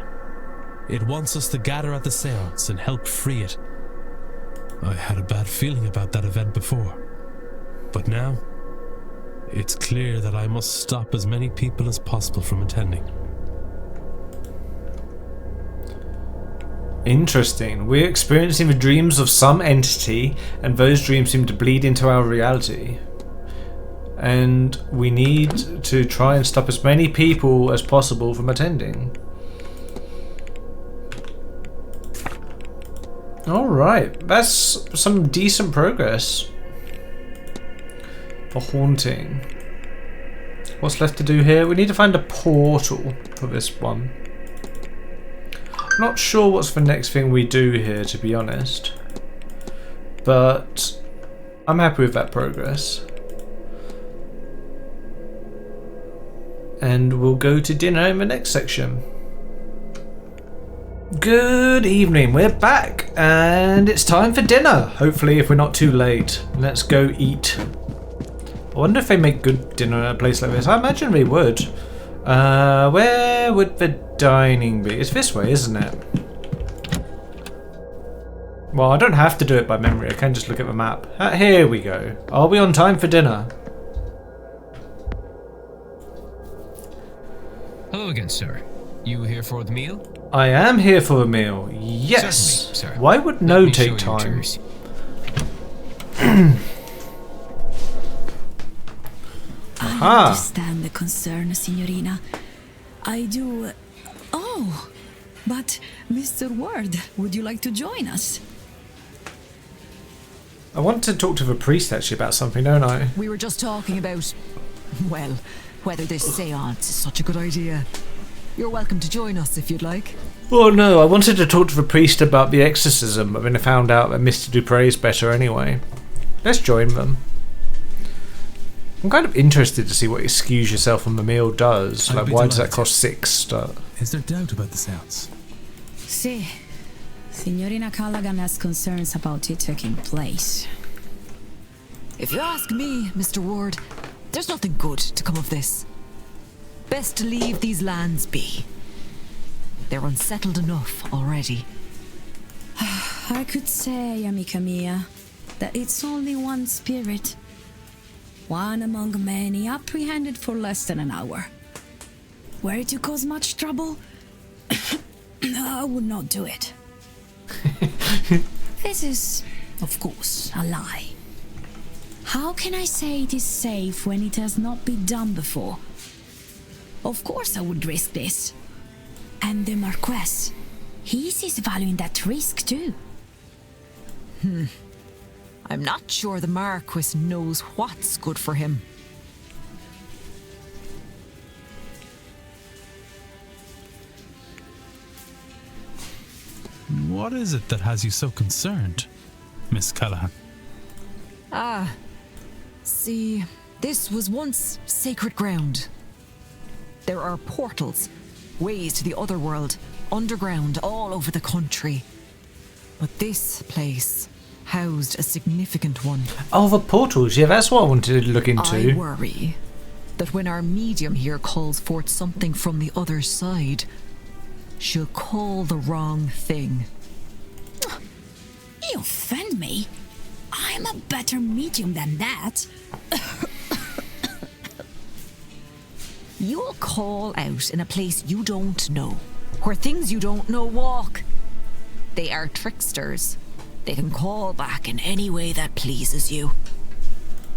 [SPEAKER 3] It wants us to gather at the seance and help free it. I had a bad feeling about that event before. But now, it's clear that I must stop as many people as possible from attending.
[SPEAKER 1] Interesting. We're experiencing the dreams of some entity, and those dreams seem to bleed into our reality. And we need to try and stop as many people as possible from attending. Alright, that's some decent progress. A haunting. What's left to do here? We need to find a portal for this one. Not sure what's the next thing we do here, to be honest. But I'm happy with that progress. And we'll go to dinner in the next section. Good evening, we're back and it's time for dinner. Hopefully, if we're not too late. Let's go eat. I wonder if they make good dinner at a place like this. I imagine they would. Where would the dining be? It's this way, isn't it? Well, I don't have to do it by memory. I can just look at the map. Here we go. Are we on time for dinner?
[SPEAKER 11] Hello again, sir. You here for the meal?
[SPEAKER 1] I am here for a meal. Yes.
[SPEAKER 11] Certainly, sir.
[SPEAKER 1] Why would no take time?
[SPEAKER 2] I understand the concern, Signorina. I do. Oh, but Mr. Ward, would you like to join us?
[SPEAKER 1] I want to talk to the priest actually about something, don't I?
[SPEAKER 12] We were just talking about, well, whether this seance is such a good idea. You're welcome to join us if you'd like.
[SPEAKER 1] Oh no, I wanted to talk to the priest about the exorcism, but then I found out that Mr. Dupre's better anyway. Let's join them. I'm kind of interested to see what excuse yourself on the meal does. Like, why does that cost 6?
[SPEAKER 3] Is there doubt about the seance?
[SPEAKER 2] See, Signorina Callaghan has concerns about it taking place.
[SPEAKER 12] If you ask me, Mr. Ward, there's nothing good to come of this. Best to leave these lands be. They're unsettled enough already.
[SPEAKER 2] I could say, amica mia, that it's only one spirit. One among many apprehended for less than an hour. Were it to cause much trouble, I would not do it. This is, of course, a lie. How can I say it is safe when it has not been done before? Of course I would risk this. And the Marquess, he sees value in that risk too.
[SPEAKER 12] I'm not sure the Marquis knows what's good for him.
[SPEAKER 9] What is it that has you so concerned, Miss Callahan?
[SPEAKER 12] See, this was once sacred ground. There are portals, ways to the other world, underground, all over the country. But this place housed a significant one.
[SPEAKER 1] Oh, the portals. Yeah, that's what I wanted to look into.
[SPEAKER 12] I worry that when our medium here calls forth something from the other side, she'll call the wrong thing.
[SPEAKER 2] You offend me. I'm a better medium than that.
[SPEAKER 12] You'll call out in a place you don't know, where things you don't know walk. They are tricksters. They can call back in any way that pleases you.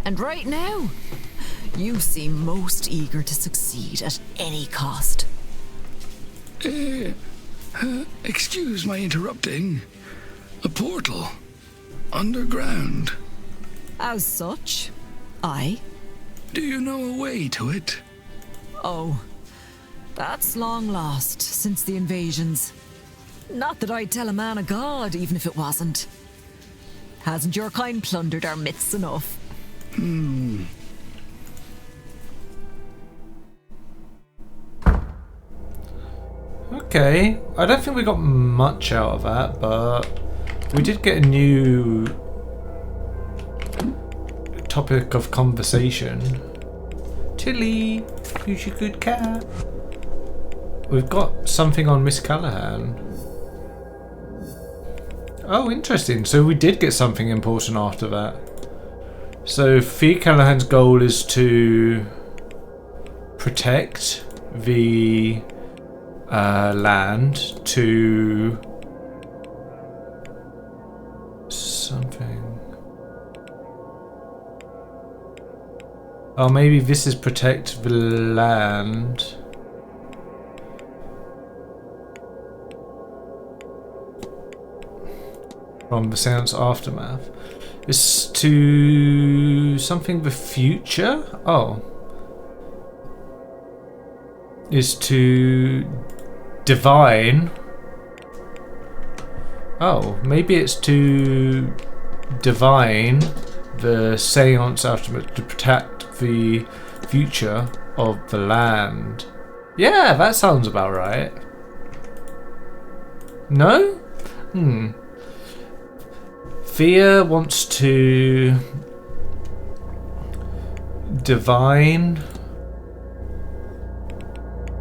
[SPEAKER 12] And right now, you seem most eager to succeed at any cost.
[SPEAKER 13] Excuse my interrupting. A portal? Underground?
[SPEAKER 12] As such, aye.
[SPEAKER 13] Do you know a way to it?
[SPEAKER 12] Oh, that's long lost since the invasions. Not that I'd tell a man of God, even if it wasn't. Hasn't your kind plundered our myths enough?
[SPEAKER 1] Okay, I don't think we got much out of that, but we did get a new topic of conversation. Tilly, who's your good cat? We've got something on Miss Callahan. Oh, interesting. So we did get something important after that. So Fee Callahan's goal is to protect the land to something. Oh, maybe this is protect the land. From the Seance aftermath. It's to something the future? Oh. Is to divine. Oh, maybe it's to divine the Seance aftermath to protect the future of the land. Yeah, that sounds about right. No? Thea wants to divine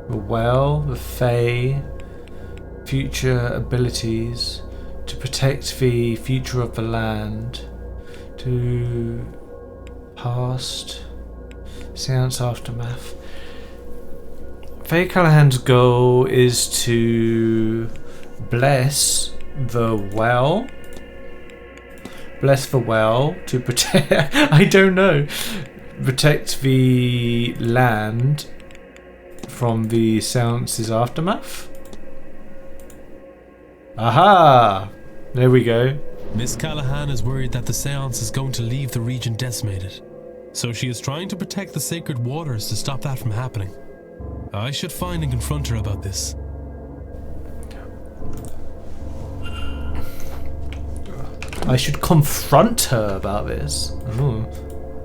[SPEAKER 1] the Fae future abilities to protect the future of the land to past Seance aftermath. Faye Callahan's goal is to bless the well. Bless the well to protect. I don't know. Protect the land from the Seance's aftermath. Aha! There we go.
[SPEAKER 10] Miss Callahan is worried that the Seance is going to leave the region decimated, so she is trying to protect the sacred waters to stop that from happening. I should find and confront her about this.
[SPEAKER 1] I should confront her about this. Ooh.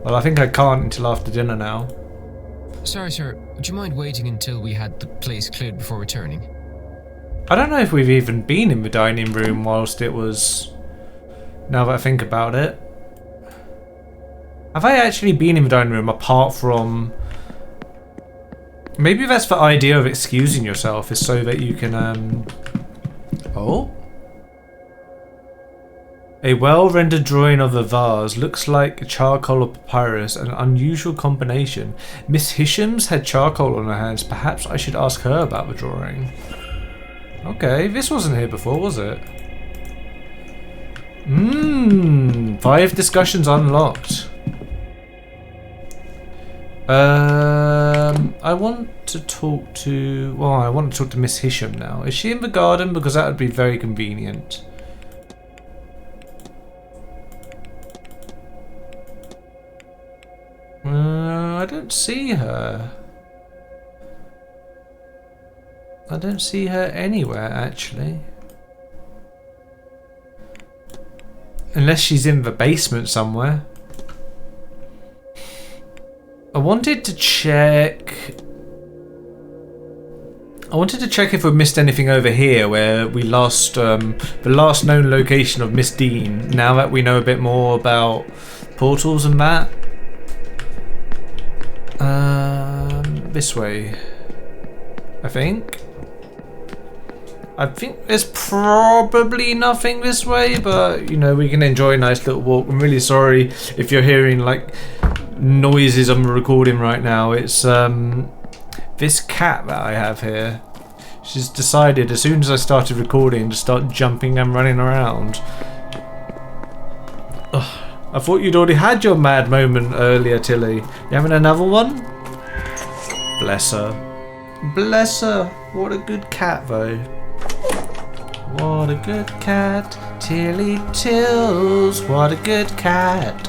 [SPEAKER 1] Well, I think I can't until after dinner now.
[SPEAKER 11] Sorry, sir. Would you mind waiting until we had the place cleared before returning?
[SPEAKER 1] I don't know if we've even been in the dining room whilst it was... Now that I think about it. Have I actually been in the dining room apart from... Maybe that's the idea of excusing yourself, is so that you can... Oh? A well-rendered drawing of the vase looks like charcoal or papyrus, an unusual combination. Miss Hisham's had charcoal on her hands. Perhaps I should ask her about the drawing. Okay, this wasn't here before, was it? 5 discussions unlocked. I want to talk to... Well, I want to talk to Miss Hisham now. Is she in the garden? Because that would be very convenient. I don't see her. I don't see her anywhere, actually. Unless she's in the basement somewhere. I wanted to check if we missed anything over here where we lost the last known location of Miss Dean, now that we know a bit more about portals and that. This way, I think there's probably nothing this way, but you know, we can enjoy a nice little walk. I'm really sorry if you're hearing like noises I'm recording right now. It's this cat that I have here. She's decided as soon as I started recording to start jumping and running around. Ugh, I thought you'd already had your mad moment earlier, Tilly. You having another one? Bless her. Bless her. What a good cat, though. What a good cat. Tilly Tills. What a good cat.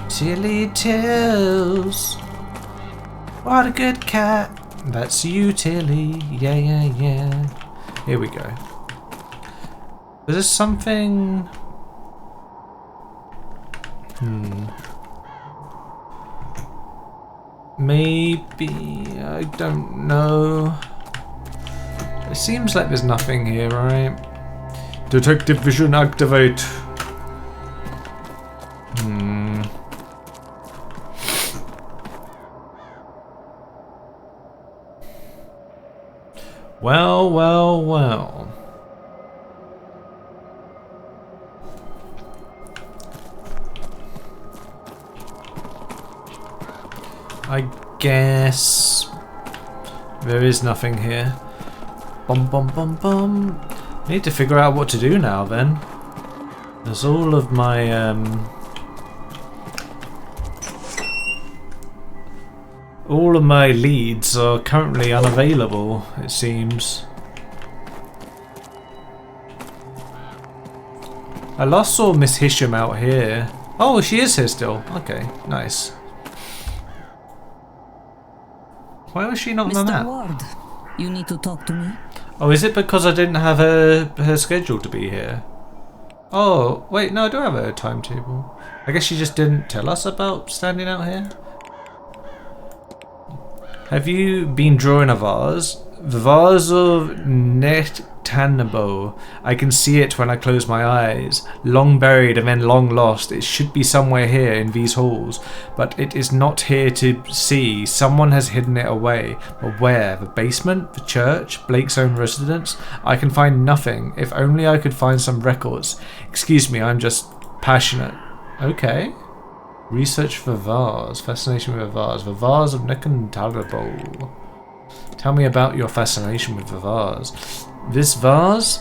[SPEAKER 1] Tilly Tills. What a good cat. That's you, Tilly. Yeah, yeah, yeah. Here we go. Is there something... Maybe... I don't know. It seems like there's nothing here, right? Detective vision activate. Well, well, well. I guess there is nothing here. Bum bum bum bum. Need to figure out what to do now then. There's all of my leads are currently unavailable, it seems. I last saw Miss Hisham out here. Oh, she is here still. Okay, nice. Why was she not on the map?
[SPEAKER 2] Mr. Ward, you need to talk to me.
[SPEAKER 1] Oh, is it because I didn't have her scheduled to be here? Oh, wait, no, I do have a timetable. I guess she just didn't tell us about standing out here. Have you been drawing a vase? The vase of Nectanebo. I can see it when I close my eyes. Long buried and then long lost. It should be somewhere here in these halls, but it is not here to see. Someone has hidden it away. But where? The basement? The church? Blake's own residence? I can find nothing. If only I could find some records. Excuse me, I'm just passionate. Okay. Research for vase. Fascination with a vase. The vase of Nectanebo. Tell me about your fascination with the vase. This vase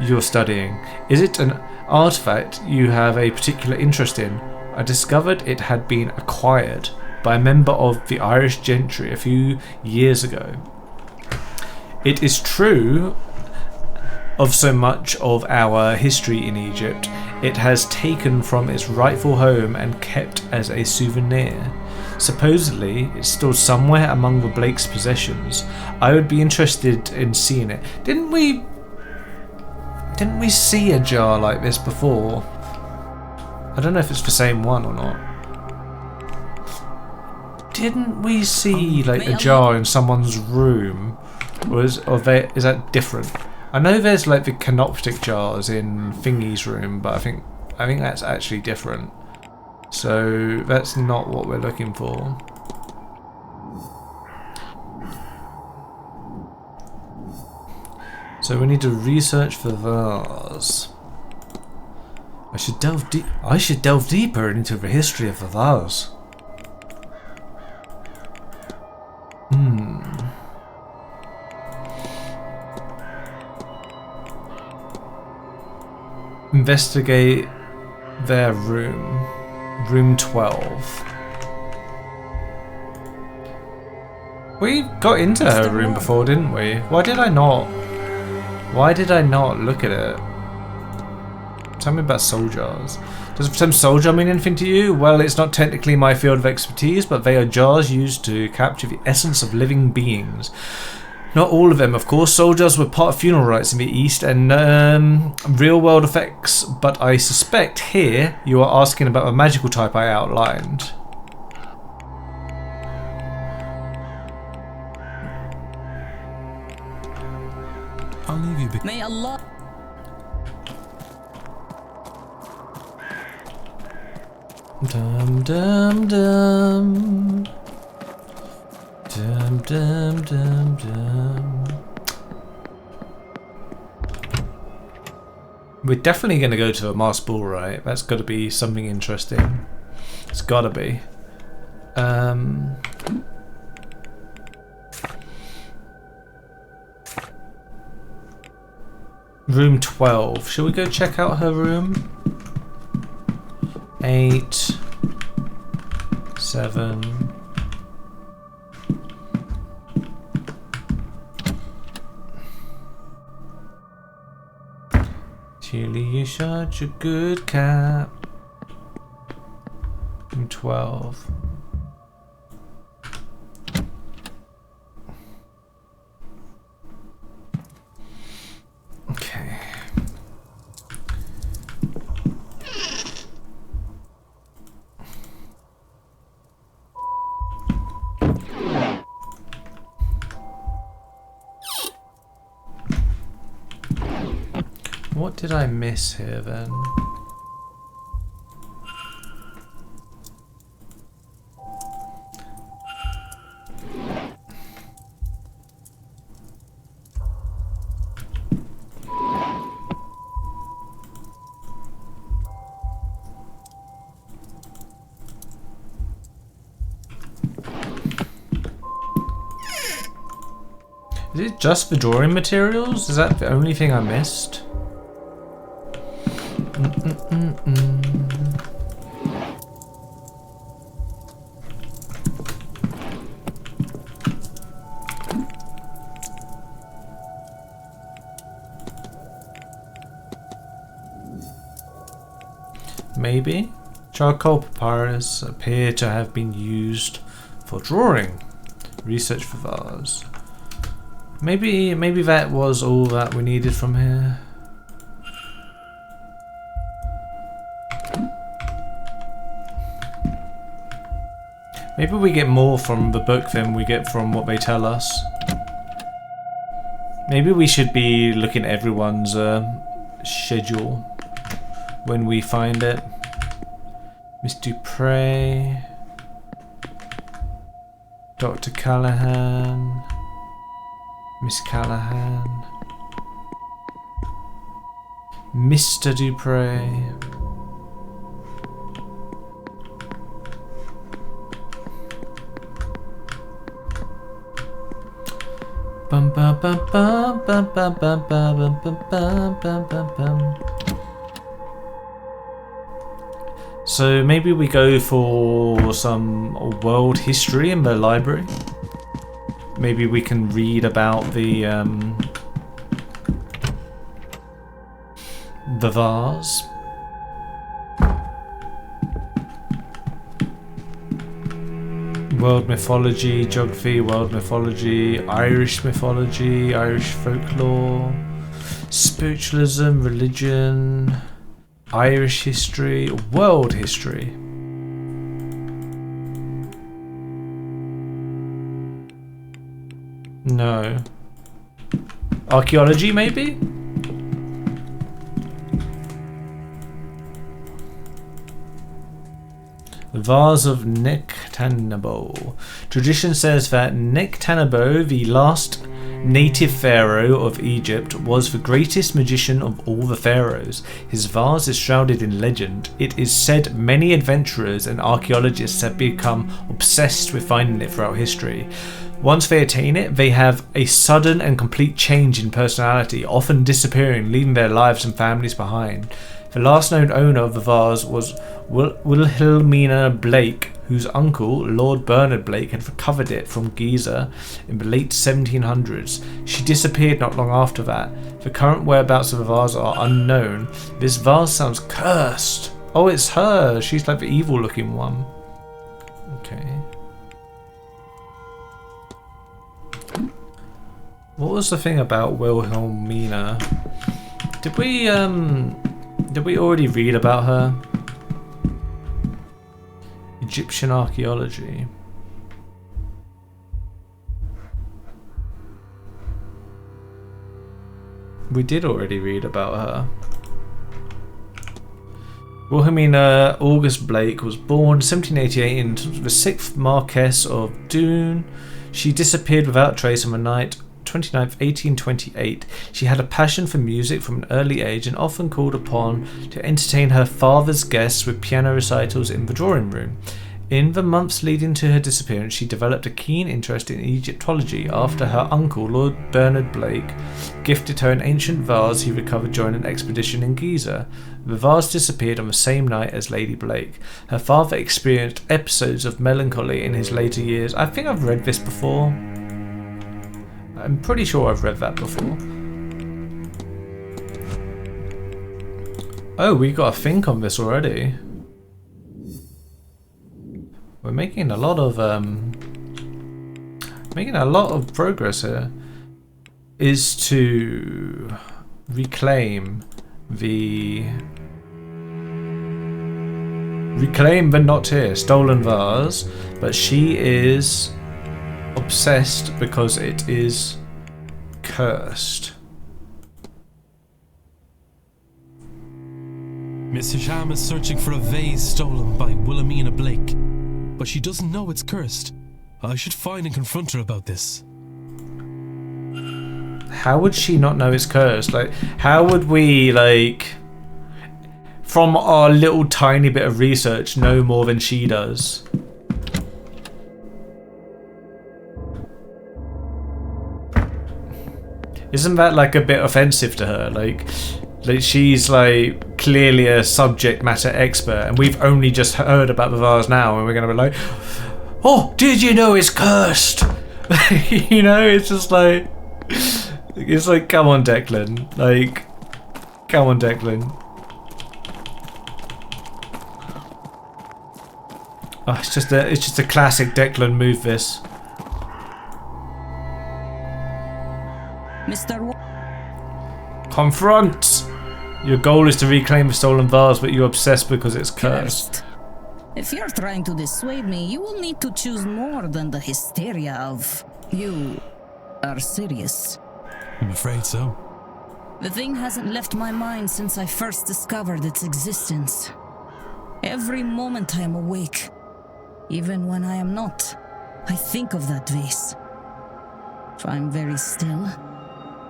[SPEAKER 1] you're studying, is it an artifact you have a particular interest in? I discovered it had been acquired by a member of the Irish gentry a few years ago. It is true of so much of our history in Egypt, it has taken from its rightful home and kept as a souvenir. Supposedly, it's still somewhere among the Blake's possessions. I would be interested in seeing it. Didn't we see a jar like this before? I don't know if it's the same one or not. Didn't we see like a jar in someone's room? Is that different? I know there's like the canoptic jars in Thingy's room, but I think that's actually different. So that's not what we're looking for. So we need to research for vase. I should delve deeper into the history of the vase. Investigate their room. Room 12. We got into her room before, didn't we? Why did I not look at it? Tell me about soul jars. Does some soul jar mean anything to you? Well, it's not technically my field of expertise, but they are jars used to capture the essence of living beings. Not all of them, of course. Soldiers were part of funeral rites in the East and real-world effects, but I suspect here you are asking about the magical type I outlined.
[SPEAKER 9] I'll leave you be.
[SPEAKER 2] May Allah.
[SPEAKER 1] Dum dum dum. Dum dum dum dum. We're definitely going to go to a masked ball, right? That's got to be something interesting. It's got to be. Room 12. Shall we go check out her room? 8, 7. Chili, you're such a good cat. Room 12. Okay. What did I miss here then? Is it just the drawing materials? Is that the only thing I missed? Maybe. Charcoal papyrus appear to have been used for drawing. Research for vase. Maybe that was all that we needed from here. Maybe we get more from the book than we get from what they tell us. Maybe we should be looking at everyone's schedule when we find it. Miss Dupre, Dr. Callahan, Miss Callahan, Mr. Dupre. Bum bum bum bum bum bum bum bum bum bum bum bum. So maybe we go for some world history in the library. Maybe we can read about the vase. World mythology, geography, world mythology, Irish folklore, spiritualism, religion, Irish history, world history. No. Archaeology, maybe? The vase of Nectanebo. Tradition says that Nectanebo, the last native pharaoh of Egypt, was the greatest magician of all the pharaohs. His vase is shrouded in legend. It is said many adventurers and archaeologists have become obsessed with finding it throughout history. Once they attain it, they have a sudden and complete change in personality, often disappearing, leaving their lives and families behind. The last known owner of the vase was Wilhelmina Blake, whose uncle, Lord Bernard Blake, had recovered it from Giza in the late 1700s. She disappeared not long after that. The current whereabouts of the vase are unknown. This vase sounds cursed. Oh, it's her. She's like the evil looking one. Okay. What was the thing about Wilhelmina? Did we already read about her? Egyptian archaeology. We did already read about her. Wilhelmina August Blake was born 1788 in the 6th Marquess of Doon. She disappeared without trace on the night 29th, 1828. She had a passion for music from an early age and often called upon to entertain her father's guests with piano recitals in the drawing room. In the months leading to her disappearance, she developed a keen interest in Egyptology after her uncle, Lord Bernard Blake, gifted her an ancient vase he recovered during an expedition in Giza. The vase disappeared on the same night as Lady Blake. Her father experienced episodes of melancholy in his later years. I think I've read this before. I'm pretty sure I've read that before. Oh, we got a think on this already. We're making a lot of progress here. Is to reclaim the not here stolen vase, but she is obsessed because it is cursed.
[SPEAKER 3] Miss Hisham is searching for a vase stolen by Wilhelmina Blake, but she doesn't know it's cursed. I should find and confront her about this.
[SPEAKER 1] How would she not know it's cursed? Like, how would we, like, from our little tiny bit of research, know more than she does? Isn't that like a bit offensive to her? Like she's like clearly a subject matter expert, and we've only just heard about the vase now, and we're gonna be like, "Oh, did you know it's cursed?" You know, it's just like, come on, Declan, like, come on, Declan. Oh, it's just a classic Declan move. This.
[SPEAKER 2] Mr.
[SPEAKER 1] Confront! Your goal is to reclaim the stolen vase, but you're obsessed because it's cursed.
[SPEAKER 2] If you're trying to dissuade me, you will need to choose more than the hysteria of you are serious.
[SPEAKER 3] I'm afraid so.
[SPEAKER 2] The thing hasn't left my mind since I first discovered its existence. Every moment I am awake, even when I am not, I think of that vase. If I'm very still,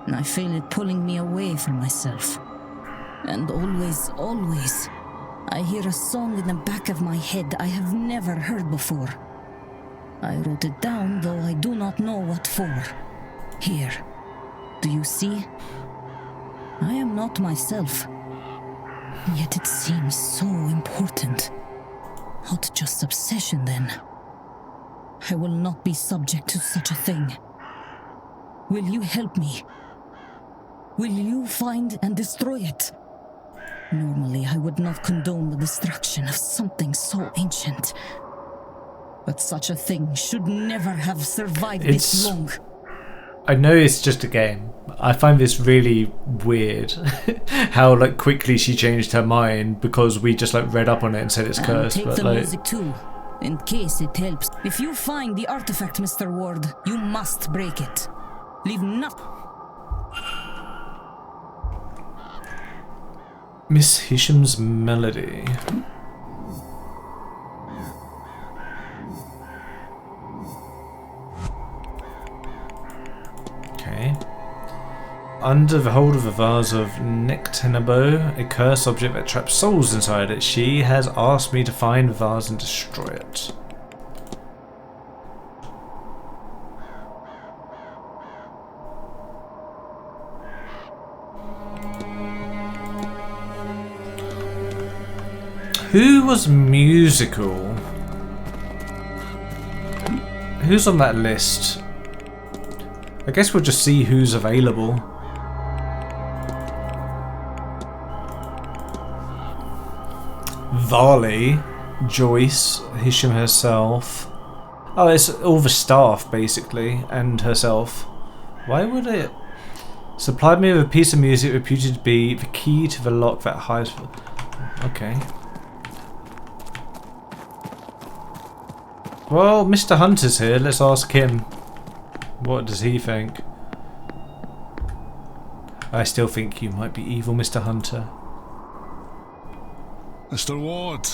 [SPEAKER 2] and I feel it pulling me away from myself. And always, always, I hear a song in the back of my head I have never heard before. I wrote it down, though I do not know what for. Here, do you see? I am not myself. Yet it seems so important. Not just obsession, then. I will not be subject to such a thing. Will you help me? Will you find and destroy it? Normally, I would not condone the destruction of something so ancient. But such a thing should never have survived this long.
[SPEAKER 1] I know it's just a game. I find this really weird. How like quickly she changed her mind because we just like read up on it and said it's cursed.
[SPEAKER 2] Take
[SPEAKER 1] but
[SPEAKER 2] the
[SPEAKER 1] like,
[SPEAKER 2] music too, in case it helps. If you find the artifact, Mr. Ward, you must break it. Leave nothing.
[SPEAKER 1] Miss Hisham's melody. Okay. Under the hold of a vase of Nectanebo, a cursed object that traps souls inside it, she has asked me to find the vase and destroy it. Who was musical? Who's on that list? I guess we'll just see who's available. Varley, Joyce, Hisham herself. Oh, it's all the staff basically, and herself. Why would it? Supplied me with a piece of music reputed to be the key to the lock that hides. Okay. Well, Mr. Hunter's here. Let's ask him. What does he think? I still think you might be evil, Mr. Hunter.
[SPEAKER 5] Mr. Ward.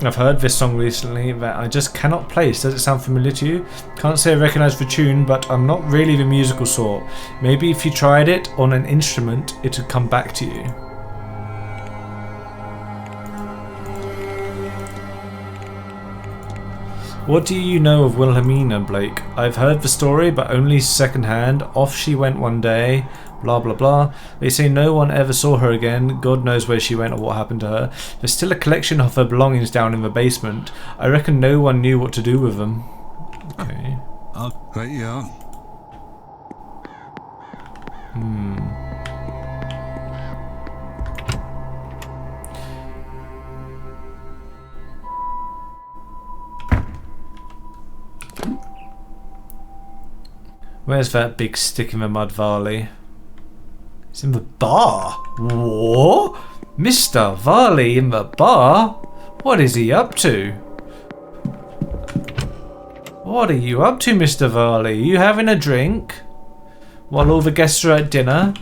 [SPEAKER 1] I've heard this song recently that I just cannot place. Does it sound familiar to you? Can't say I recognise the tune, but I'm not really the musical sort. Maybe if you tried it on an instrument, it would come back to you. What do you know of Wilhelmina, Blake? I've heard the story, but only second-hand. Off she went one day, blah blah blah. They say no one ever saw her again. God knows where she went or what happened to her. There's still a collection of her belongings down in the basement. I reckon no one knew what to do with them. Okay.
[SPEAKER 5] Right, yeah.
[SPEAKER 1] Where's that big stick in the mud, Varley? He's in the bar. What? Mr. Varley in the bar? What is he up to? What are you up to, Mr. Varley? Are you having a drink? While all the guests are at dinner?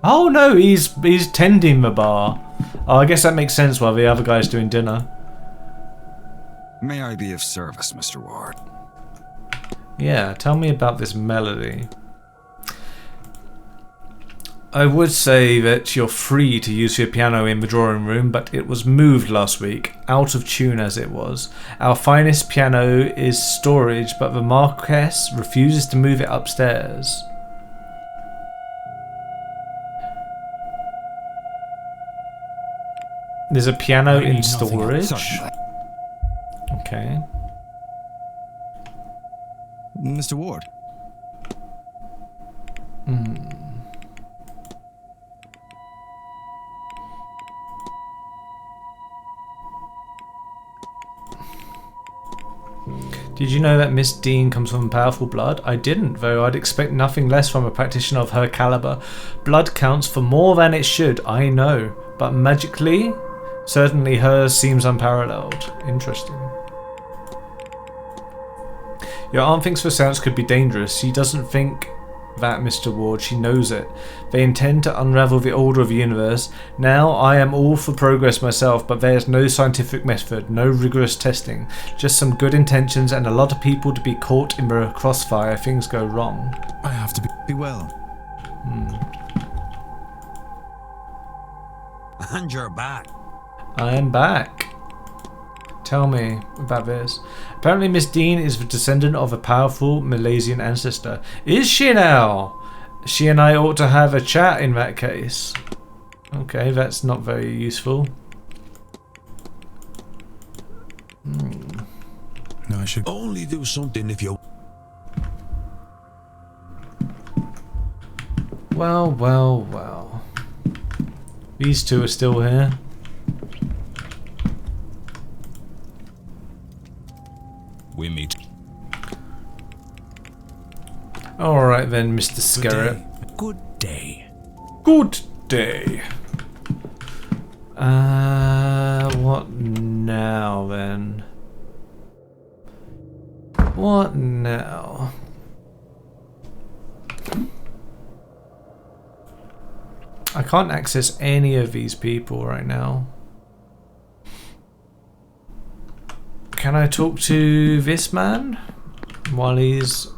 [SPEAKER 1] Oh no, he's tending the bar. Oh, I guess that makes sense while the other guy's doing dinner.
[SPEAKER 14] May I be of service, Mr. Ward?
[SPEAKER 1] Yeah, tell me about this melody. I would say that you're free to use your piano in the drawing room, but it was moved last week, out of tune as it was. Our finest piano is storage, but the Marquess refuses to move it upstairs. There's a piano in storage. Okay.
[SPEAKER 14] Mr. Ward.
[SPEAKER 1] Did you know that Miss Dean comes from powerful blood? I didn't, though I'd expect nothing less from a practitioner of her caliber. Blood counts for more than it should, I know, but magically, certainly hers seems unparalleled. Interesting. Your aunt thinks the Seance could be dangerous. She doesn't think that, Mr. Ward. She knows it. They intend to unravel the order of the universe. Now, I am all for progress myself, but there is no scientific method, no rigorous testing. Just some good intentions and a lot of people to be caught in the crossfire if things go wrong.
[SPEAKER 14] I have to be well. And you're back.
[SPEAKER 1] I am back. Tell me about this. Apparently Miss Dean is the descendant of a powerful Malaysian ancestor. Is she now? She and I ought to have a chat in that case. Okay, that's not very useful.
[SPEAKER 14] No, I should only do something if you...
[SPEAKER 1] Well, well, well. These two are still here.
[SPEAKER 14] We meet.
[SPEAKER 1] Alright then, Mr. Scarab.
[SPEAKER 14] Good day.
[SPEAKER 1] Good day. What now then? What now? I can't access any of these people right now. Can I talk to this man while he's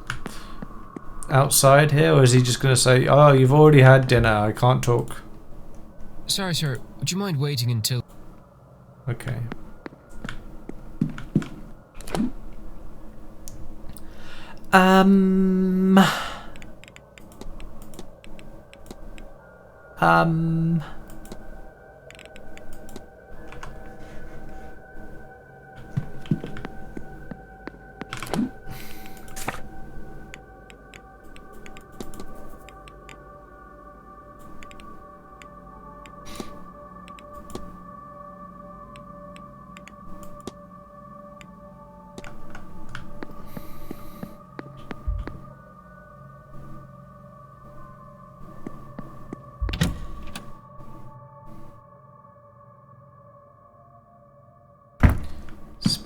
[SPEAKER 1] outside here, or is he just going to say, oh, you've already had dinner, I can't talk?
[SPEAKER 11] Sorry, sir. Would you mind waiting until...
[SPEAKER 1] Okay.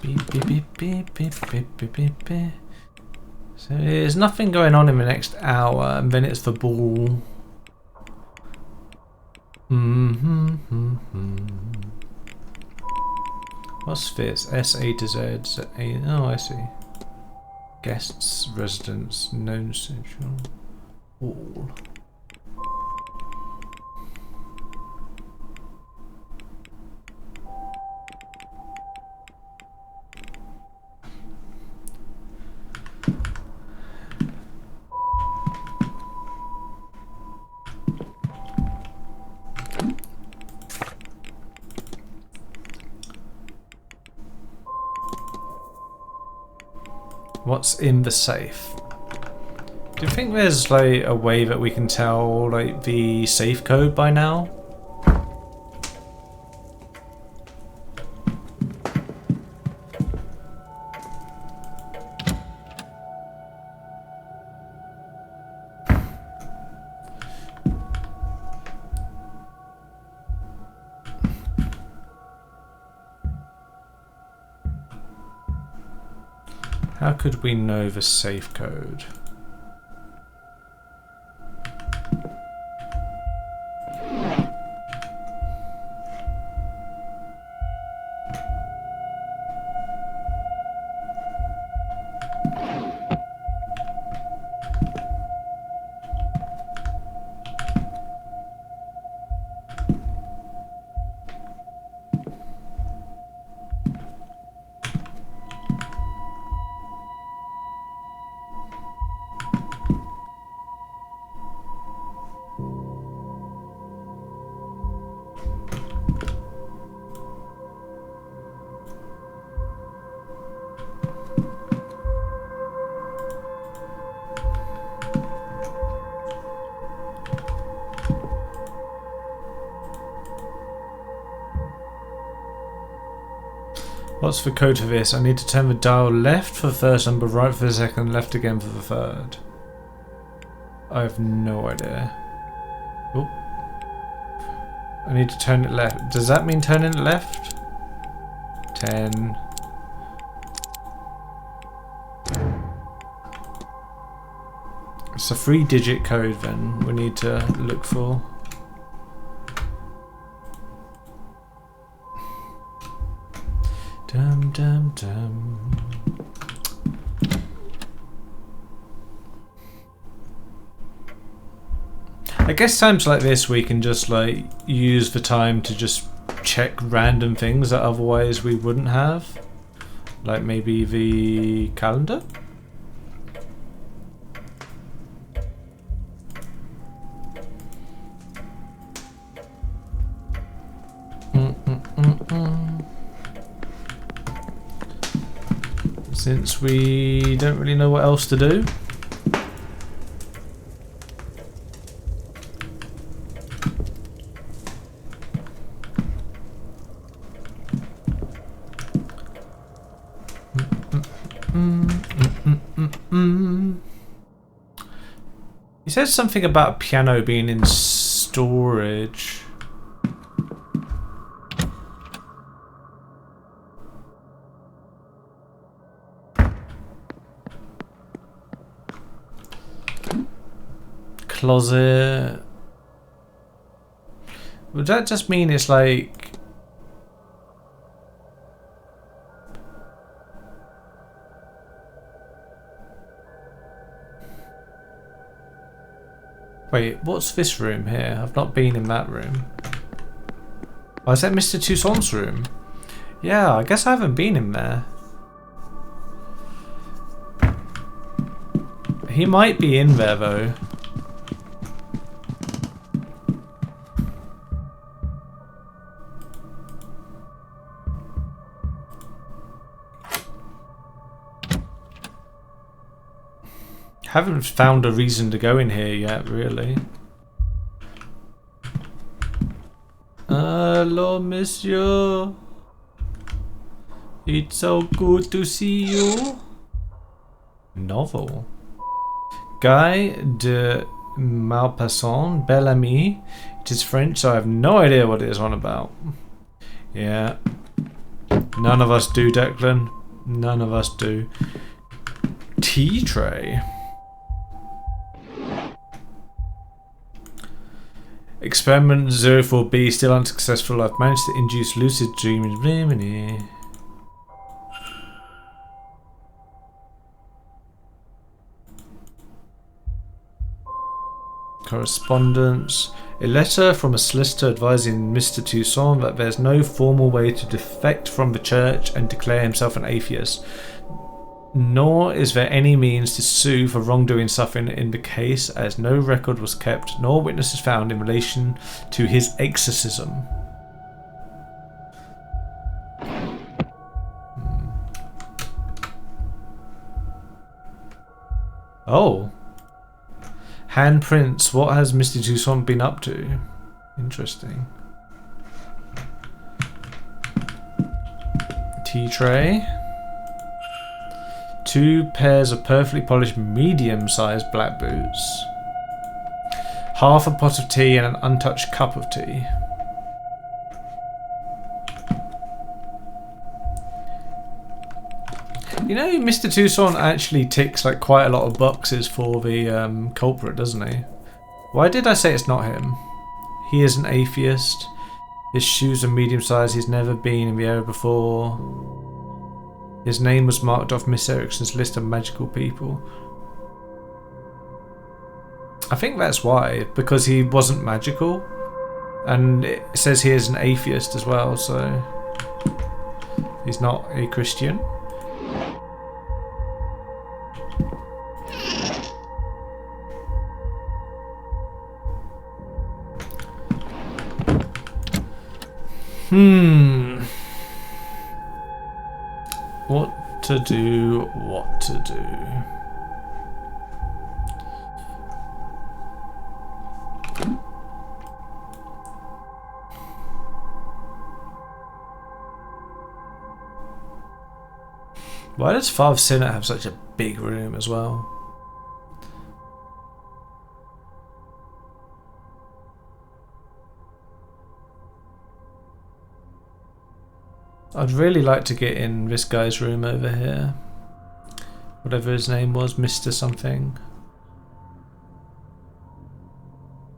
[SPEAKER 1] Beep, beep, beep, beep, beep, beep, beep, beep, beep. So there's nothing going on in the next hour, and then it's the ball. What's this? S A to Z. Oh, I see. Guests, residents, known central, all. What's in the safe? Do you think there's like a way that we can tell like the safe code by now? How could we know the safe code? What's the code for this? I need to turn the dial left for the first number, right for the second, left again for the third. I have no idea. Oh. I need to turn it left. Does that mean turning it left? 10. It's a 3-digit code then we need to look for. Dum dum dum. I guess times like this we can just like use the time to just check random things that otherwise we wouldn't have. Like maybe the calendar? Since we don't really know what else to do. He says something about a piano being in storage. Closet. Would that just mean it's like... Wait, what's this room here? I've not been in that room. Oh, is that Mr. Toussaint's room? Yeah, I guess I haven't been in there. He might be in there though. Haven't found a reason to go in here yet, really. Hello, monsieur. It's so good to see you. Novel. Guy de Maupassant, Bel Ami. It is French, so I have no idea what it is on about. Yeah. None of us do, Declan. None of us do. Tea tray. Experiment 04B still unsuccessful. I've managed to induce lucid dreaming. Correspondence. A letter from a solicitor advising Mr. Toussaint that there's no formal way to defect from the church and declare himself an atheist, nor is there any means to sue for wrongdoing suffering in the case, as no record was kept nor witnesses found in relation to his exorcism. Oh. Handprints. What has Mr. Toussaint been up to? Interesting. Tea tray. 2 pairs of perfectly polished medium-sized black boots. Half a pot of tea and an untouched cup of tea. You know, Mr. Toussaint actually ticks like quite a lot of boxes for the culprit, doesn't he? Why did I say it's not him? He is an atheist. His shoes are medium sized. He's never been in the area before. His name was marked off Miss Erickson's list of magical people. I think that's why, because he wasn't magical. And it says he is an atheist as well, so he's not a Christian. What to do, what to do. Why does Father Sinner have such a big room as well? I'd really like to get in this guy's room over here. Whatever his name was, Mr. something.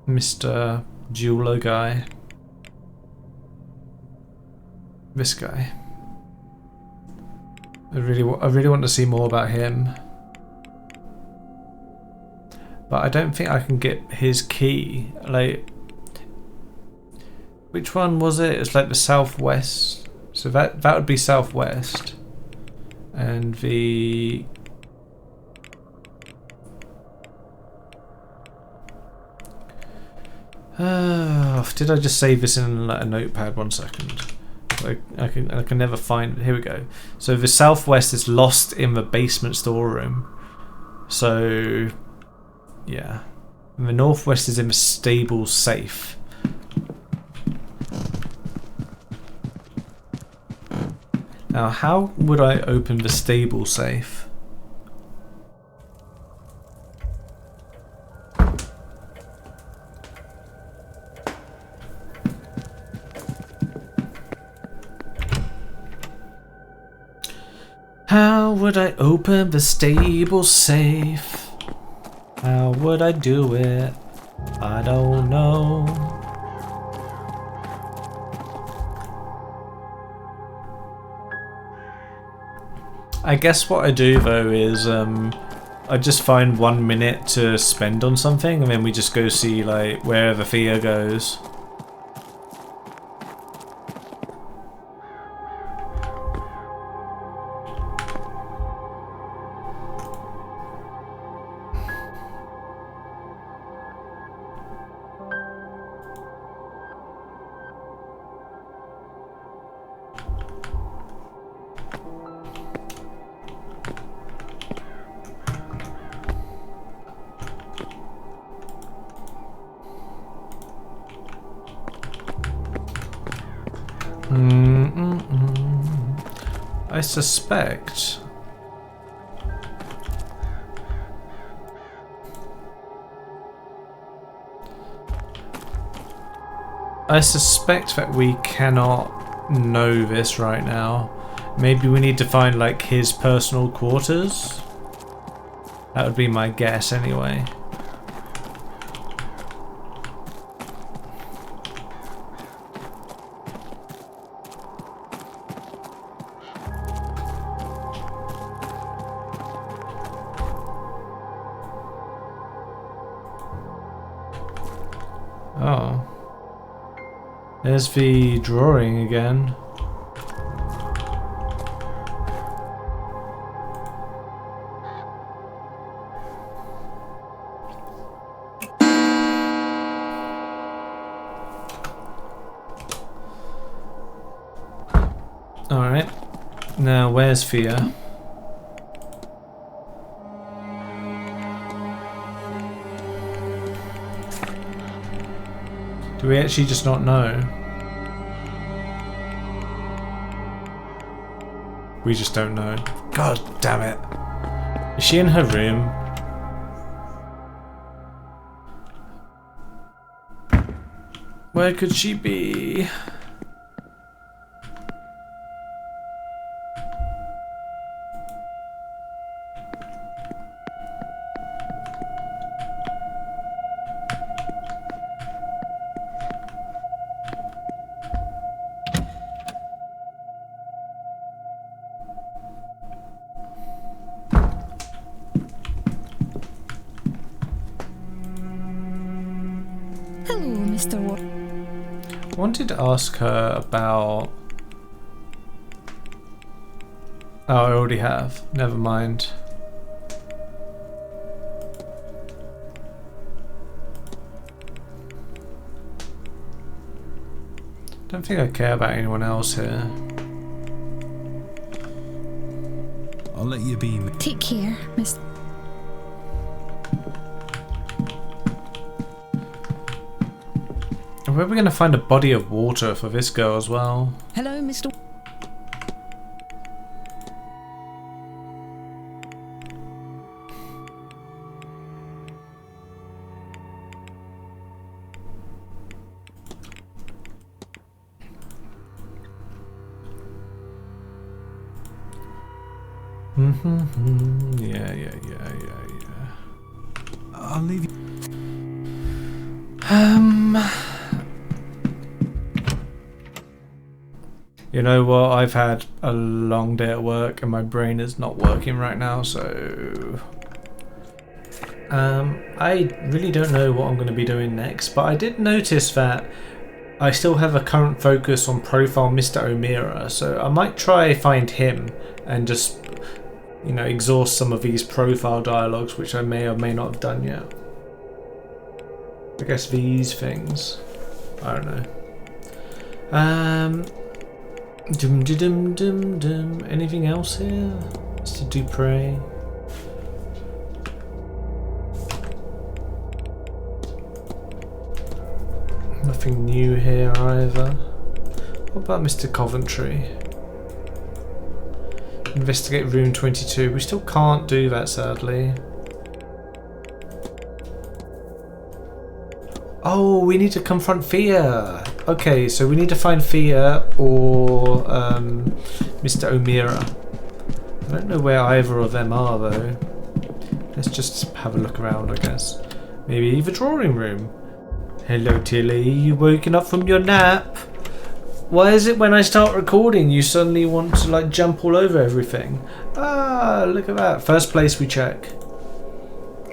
[SPEAKER 1] Mr. Jeweler guy. This guy. I really want to see more about him. But I don't think I can get his key. Like, which one was it? It's like the southwest. So that would be southwest. And the did I just save this in a notepad? 1 second. I can never find. Here we go. So the southwest is lost in the basement storeroom. So yeah, and the northwest is in the stable safe. Now, how would I open the stable safe? How would I open the stable safe? How would I do it? I don't know. I guess what I do though is I just find 1 minute to spend on something and then we just go see like wherever Thea goes. I suspect that we cannot know this right now. Maybe we need to find like his personal quarters. That would be my guess anyway. Oh. There's the drawing again. Alright. Now, where's Fia? Do we actually just not know? We just don't know. God damn it. Is she in her room? Where could she be?
[SPEAKER 2] Hello, Mr. Ward.
[SPEAKER 1] I wanted to ask her about... Oh, I already have. Never mind. Don't think I care about anyone else here.
[SPEAKER 9] I'll let you be.
[SPEAKER 2] Take care, Miss.
[SPEAKER 1] Where are we going to find a body of water for this girl as well?
[SPEAKER 2] Hello, Mr.
[SPEAKER 1] Yeah.
[SPEAKER 9] I'll leave you.
[SPEAKER 1] You know what? I've had a long day at work and my brain is not working right now, so... I really don't know what I'm going to be doing next, but I did notice that I still have a current focus on profile Mr. O'Meara, so I might try find him and just, you know, exhaust some of these profile dialogues, which I may or may not have done yet. I guess these things. I don't know. Anything else here? Mr. Dupre. Nothing new here either. What about Mr. Coventry? Investigate room 22. We still can't do that, sadly. Oh, we need to confront Fia. Okay, so we need to find Fia or Mr. O'Meara. I don't know where either of them are though. Let's just have a look around, I guess. Maybe the drawing room. Hello, Tilly. You woken up from your nap? Why is it when I start recording you suddenly want to like jump all over everything? Ah, look at that. First place we check.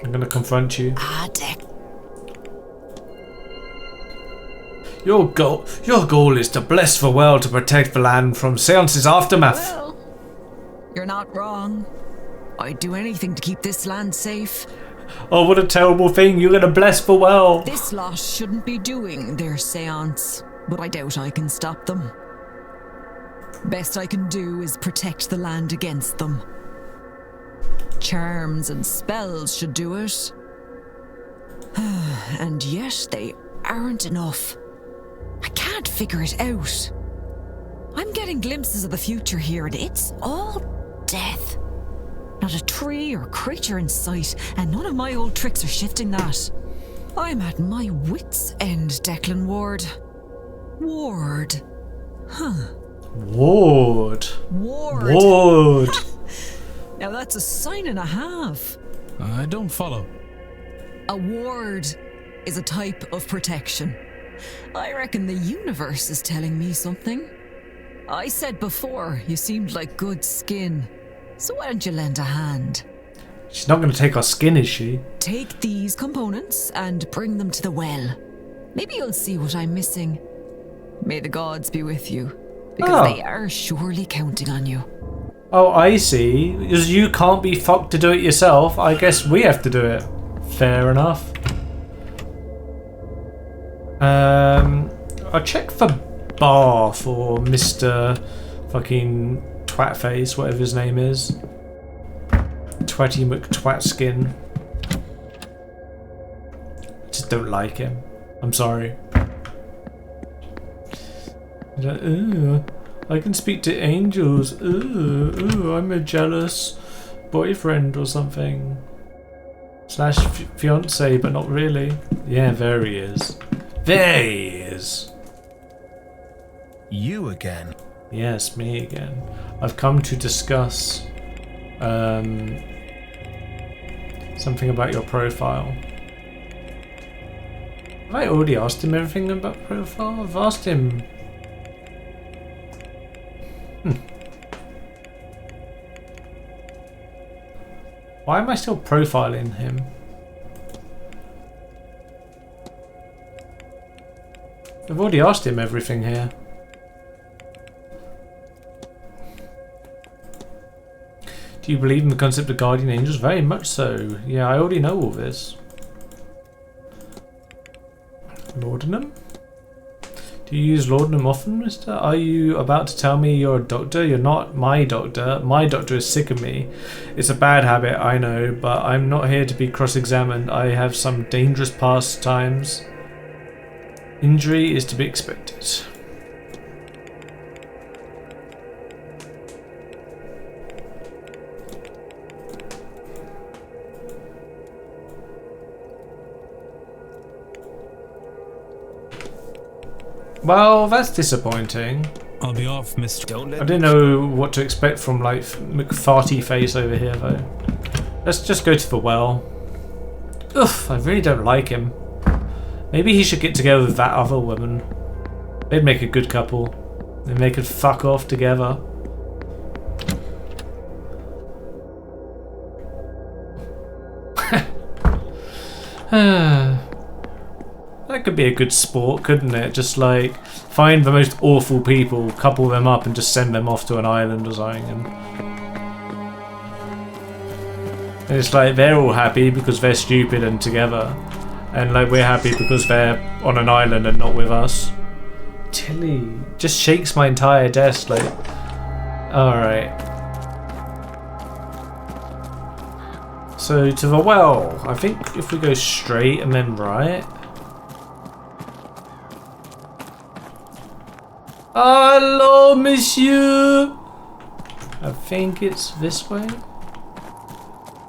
[SPEAKER 1] I'm gonna confront you.
[SPEAKER 12] Ah, Dick.
[SPEAKER 1] Your goal is to bless the world to protect the land from Seance's aftermath.
[SPEAKER 12] Well, you're not wrong. I'd do anything to keep this land safe.
[SPEAKER 1] Oh, what a terrible thing. You're gonna bless the world.
[SPEAKER 12] This lot shouldn't be doing their seance, but I doubt I can stop them. Best I can do is protect the land against them. Charms and spells should do it. And yet they aren't enough. I can't figure it out. I'm getting glimpses of the future here, and it's all death. Not a tree or creature in sight, and none of my old tricks are shifting that. I'm at my wits' end, Declan Ward. Ward. Huh.
[SPEAKER 1] Ward.
[SPEAKER 12] Ward.
[SPEAKER 1] Ward.
[SPEAKER 12] Now that's a sign and a half.
[SPEAKER 9] I don't follow.
[SPEAKER 12] A ward is a type of protection. I reckon the universe is telling me something. I said before, you seemed like good skin. So why don't you lend a hand?
[SPEAKER 1] She's not going to take our skin, is she?
[SPEAKER 12] Take these components and bring them to the well. Maybe you'll see what I'm missing. May the gods be with you, because they are surely counting on you.
[SPEAKER 1] Oh, I see. Because you can't be fucked to do it yourself, I guess we have to do it. Fair enough. I'll check for Bar for Mr. fucking Twatface, whatever his name is. Twatty McTwatskin. Just don't like him. I'm sorry. I can speak to angels. I'm a jealous boyfriend or something. Slash fiance, but not really. Yeah, there he is. There he is.
[SPEAKER 7] You again?
[SPEAKER 1] Yes, me again. I've come to discuss something about your profile. Have I already asked him everything about profile? I've asked him. Why am I still profiling him? I've already asked him everything here. Do you believe in the concept of guardian angels? Very much so. Yeah, I already know all this. Laudanum? Do you use laudanum often, mister? Are you about to tell me you're a doctor? You're not my doctor. My doctor is sick of me. It's a bad habit, I know, but I'm not here to be cross-examined. I have some dangerous pastimes. Injury is to be expected. Well, that's disappointing.
[SPEAKER 3] I'll be off, Mr.
[SPEAKER 1] I didn't know what to expect from like McFarty face over here though. Let's just go to the well. Ugh, I really don't like him. Maybe he should get together with that other woman. They'd make a good couple. Then they could fuck off together. That could be a good sport, couldn't it? Just like find the most awful people, couple them up, and just send them off to an island or something. And it's like they're all happy because they're stupid and together, and like we're happy because they're on an island and not with us. Tilly just shakes my entire desk. Like, all right. So to the well. I think if we go straight and then right. Hello, monsieur. I think it's this way.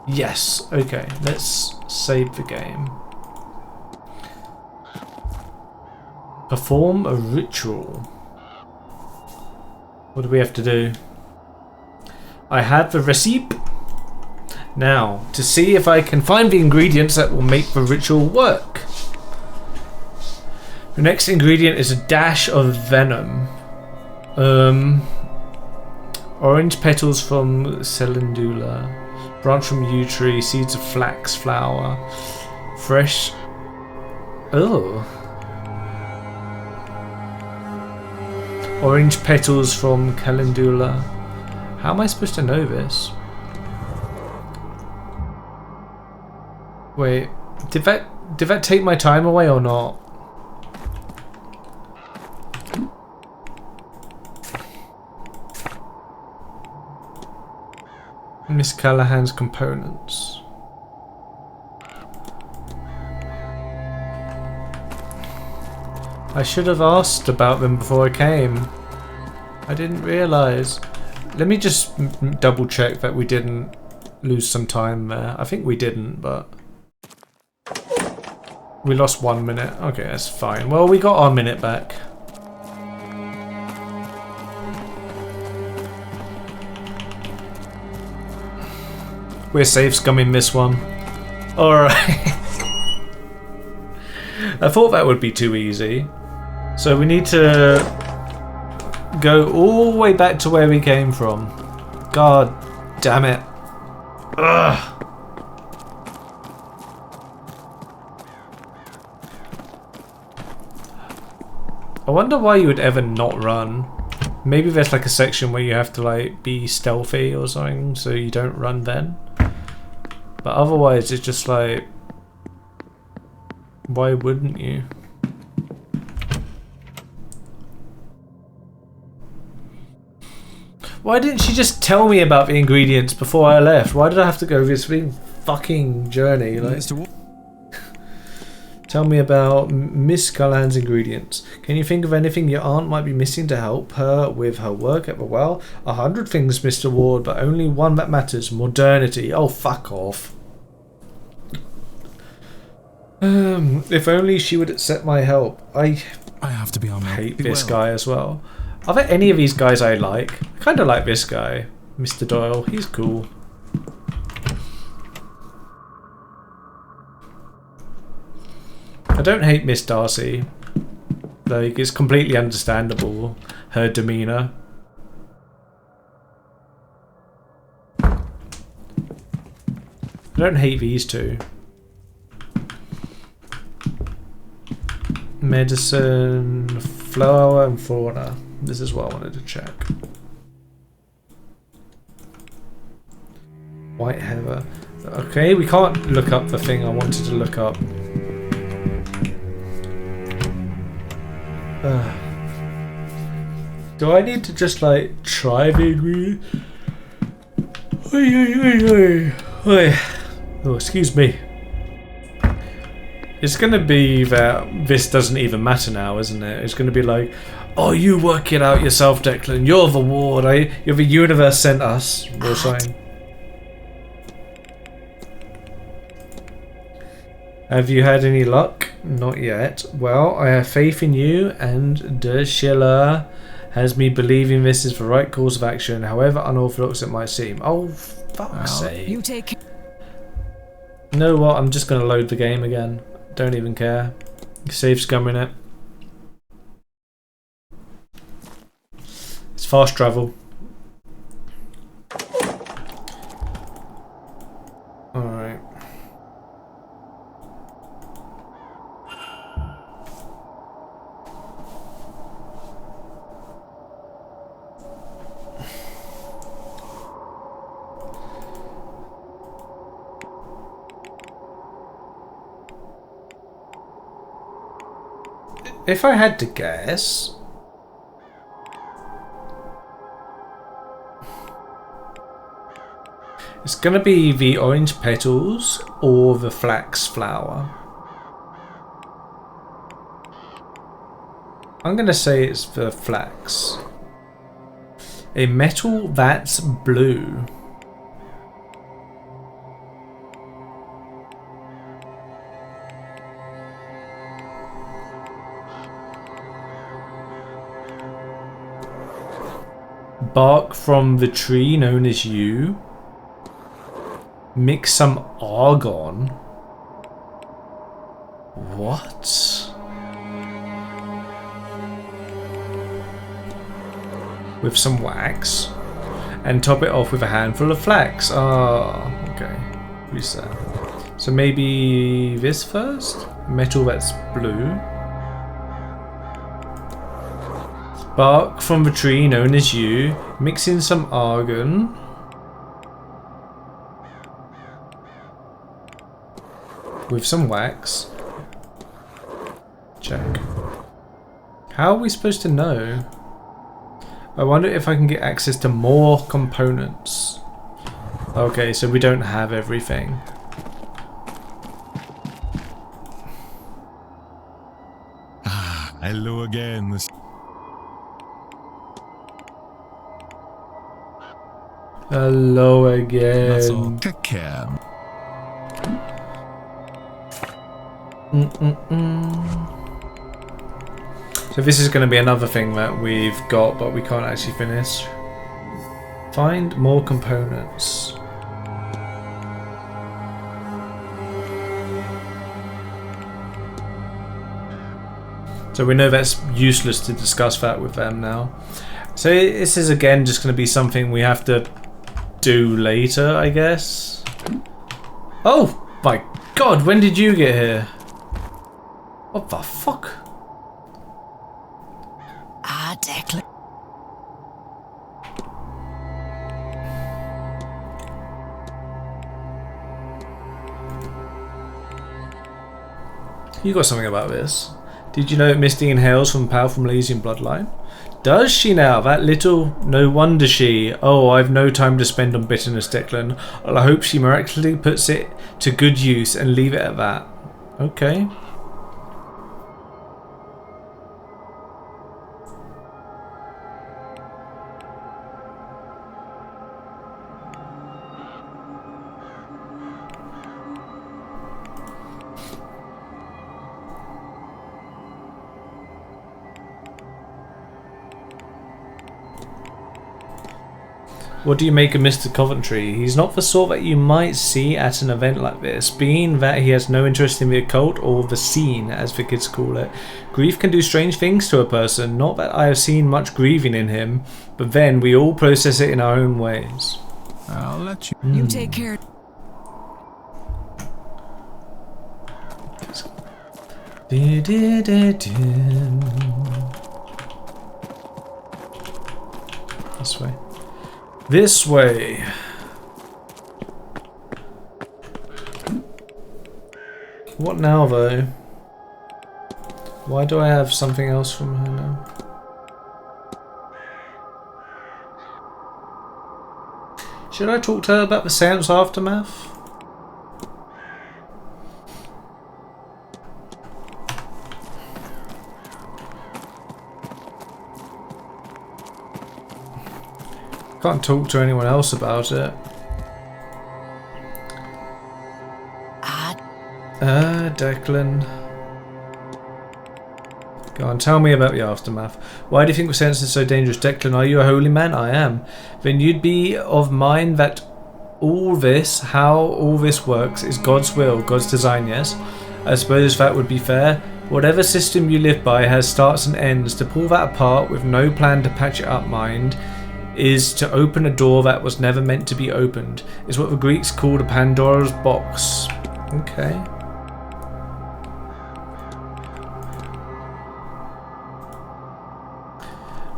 [SPEAKER 1] Yes. Okay. Let's save the game. Perform a ritual. What do we have to do? I have the recipe. Now, to see if I can find the ingredients that will make the ritual work. The next ingredient is a dash of venom. Orange petals from calendula, branch from yew tree, seeds of flax flower, fresh. Oh. Orange petals from calendula. How am I supposed to know this? Wait, did that take my time away or not? Miss Callahan's components. I should have asked about them before I came. I didn't realise. Let me just double check that we didn't lose some time there. I think we didn't, but we lost 1 minute. Okay, that's fine. Well, we got our minute back. We're safe scumming this one. Alright. I thought that would be too easy. So we need to go all the way back to where we came from. God damn it. Ugh. I wonder why you would ever not run. Maybe there's like a section where you have to like be stealthy or something so you don't run then. But otherwise it's just like, why wouldn't you? Why didn't she just tell me about the ingredients before I left? Why did I have to go this big fucking journey? Like, tell me about Miss Callahan's ingredients. Can you think of anything your aunt might be missing to help her with her work at the well? 100 things, Mr. Ward, but only one that matters. Modernity. Oh, fuck off. If only she would accept my help. I
[SPEAKER 5] have to be on my
[SPEAKER 1] hate this guy as well. Are there any of these guys I like? I kind of like this guy. Mr. Doyle. He's cool. I don't hate Miss Darcy. Like, it's completely understandable, her demeanour. I don't hate these two. Medicine, flower and fauna. This is what I wanted to check. White heather. Okay, we can't look up the thing I wanted to look up. Do I need to just like try the ingredient? Oh, excuse me. It's gonna be that this doesn't even matter now, isn't it? It's gonna be like, oh, you work it out yourself, Declan. You're the ward. You're the universe sent us. Or something. Have you had any luck? Not yet. Well, I have faith in you, and De Schiller has me believing this is the right course of action, however unorthodox it might seem. Oh, fuck's sake.
[SPEAKER 12] You take...
[SPEAKER 1] You know what? I'm just going to load the game again. Don't even care. Save scumming it. It's fast travel. Alright. If I had to guess, it's gonna be the orange petals or the flax flower. I'm gonna say it's the flax. A metal that's blue. Bark from the tree known as yew. Mix some argon. What? With some wax. And top it off with a handful of flax. Oh, okay. Reset. So maybe this first? Metal that's blue. Bark from the tree known as yew. Mix in some argon. With some wax. Check. How are we supposed to know? I wonder if I can get access to more components. Okay, so we don't have everything.
[SPEAKER 5] Ah, hello again.
[SPEAKER 1] Hello again.
[SPEAKER 5] That's all. Take care.
[SPEAKER 1] So this is going to be another thing that we've got, but we can't actually finish. Find more components. So we know that's useless to discuss that with them now. So this is again just going to be something we have to do later, I guess. Oh my god, when did you get here? What the fuck?
[SPEAKER 2] Ah, Declan.
[SPEAKER 1] You got something about this. Did you know that Misty hails from a powerful Milesian bloodline? Does she now? That little... No wonder she... Oh, I've no time to spend on bitterness, Declan. Well, I hope she miraculously puts it to good use and leave it at that. Okay. What do you make of Mr. Coventry? He's not the sort that you might see at an event like this, being that he has no interest in the occult or the scene, as the kids call it. Grief can do strange things to a person, not that I have seen much grieving in him, but then we all process it in our own ways.
[SPEAKER 9] I'll let you...
[SPEAKER 12] You take care.
[SPEAKER 1] This way. This way. What now, though? Why do I have something else from her now? Should I talk to her about the Seance aftermath? Can't talk to anyone else about it. Declan. Go on, tell me about the aftermath. Why do you think the Seance is so dangerous? Declan, are you a holy man? I am. Then you'd be of mind that all this, how all this works, is God's will, God's design, yes? I suppose that would be fair. Whatever system you live by has starts and ends. To pull that apart with no plan to patch it up, mind, is to open a door that was never meant to be opened. Is what the Greeks called a Pandora's box. Okay.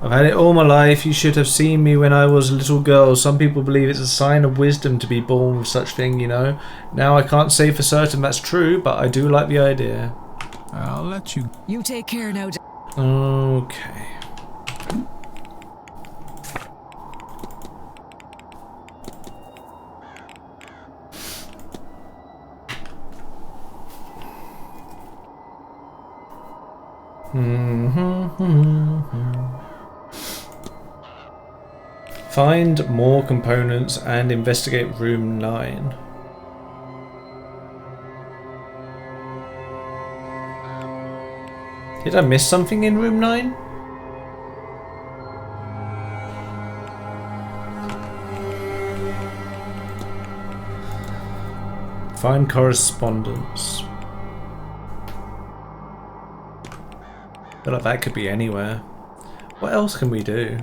[SPEAKER 1] I've had it all my life. You should have seen me when I was a little girl. Some people believe it's a sign of wisdom to be born with such thing, you know. Now I can't say for certain that's true, but I do like the idea.
[SPEAKER 9] I'll let you...
[SPEAKER 12] You take care now.
[SPEAKER 1] Okay. Find more components and investigate room 9. Did I miss something in room 9? Find correspondence. I feel like that could be anywhere. What else can we do?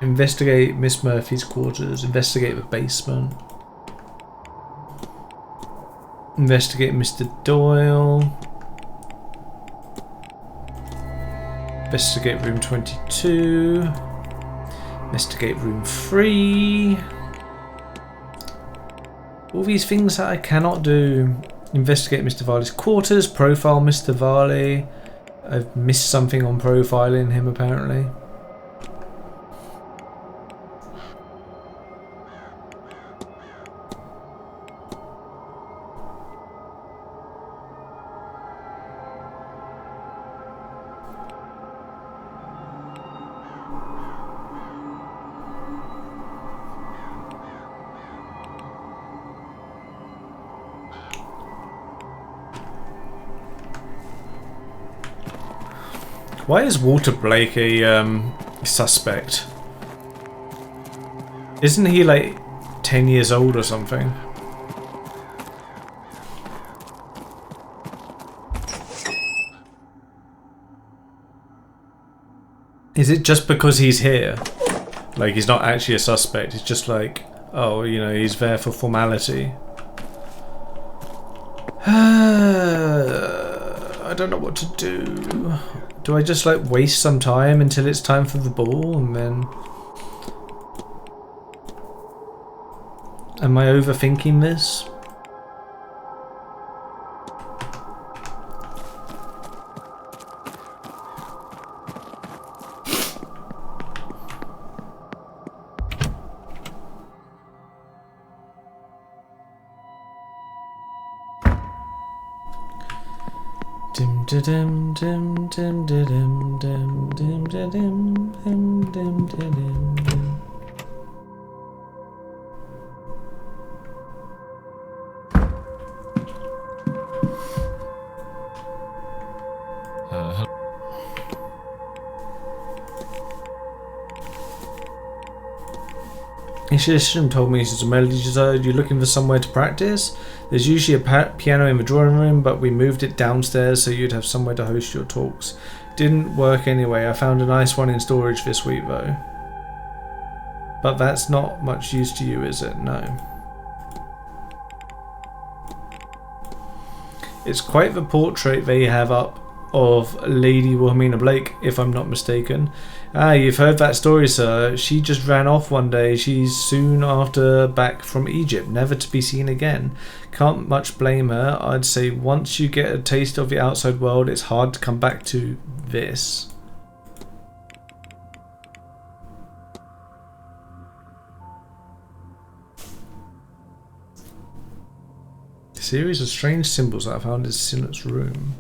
[SPEAKER 1] Investigate Miss Murphy's quarters. Investigate the basement. Investigate Mr. Doyle. Investigate room 22. Investigate room 3. All these things that I cannot do. Investigate Mr. Varley's quarters. Profile Mr. Varley. I've missed something on profiling him apparently. Why is Walter Blake a suspect? Isn't he like 10 years old or something? Is it just because he's here? Like, he's not actually a suspect, it's just like, oh, you know, he's there for formality. I don't know what to do. Do I just, like, waste some time until it's time for the ball, and then... Am I overthinking this? Dim dim dim dim dim dim dim dim dim dim dim dim. Ishishim told me he's a melody designer. You're looking for somewhere to practice? There's usually a piano in the drawing room, but we moved it downstairs so you'd have somewhere to host your talks. Didn't work anyway. I found a nice one in storage this week though. But that's not much use to you, is it? No. It's quite the portrait they have up of Lady Wilhelmina Blake, if I'm not mistaken. Ah, you've heard that story, sir. She just ran off one day. She's soon after back from Egypt, never to be seen again. Can't much blame her. I'd say once you get a taste of the outside world, it's hard to come back to this. A series of strange symbols that I found in Sinnott's room.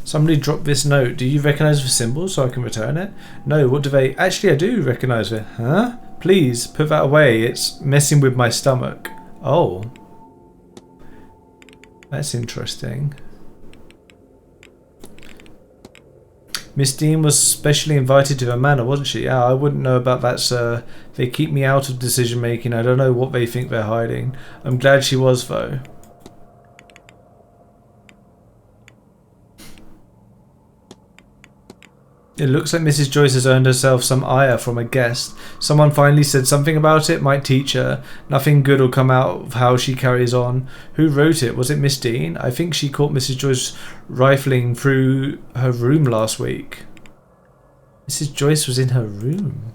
[SPEAKER 1] Somebody dropped this note. Do you recognise the symbols so I can return it? No, what do they... Actually, I do recognise it. Huh? Please, put that away. It's messing with my stomach. Oh. That's interesting. Miss Dean was specially invited to the manor, wasn't she? Yeah, I wouldn't know about that, sir. They keep me out of decision making. I don't know what they think they're hiding. I'm glad she was, though. It looks like Mrs. Joyce has earned herself some ire from a guest. Someone finally said something about it, might teach her. Nothing good will come out of how she carries on. Who wrote it? Was it Miss Dean? I think she caught Mrs. Joyce rifling through her room last week. Mrs. Joyce was in her room.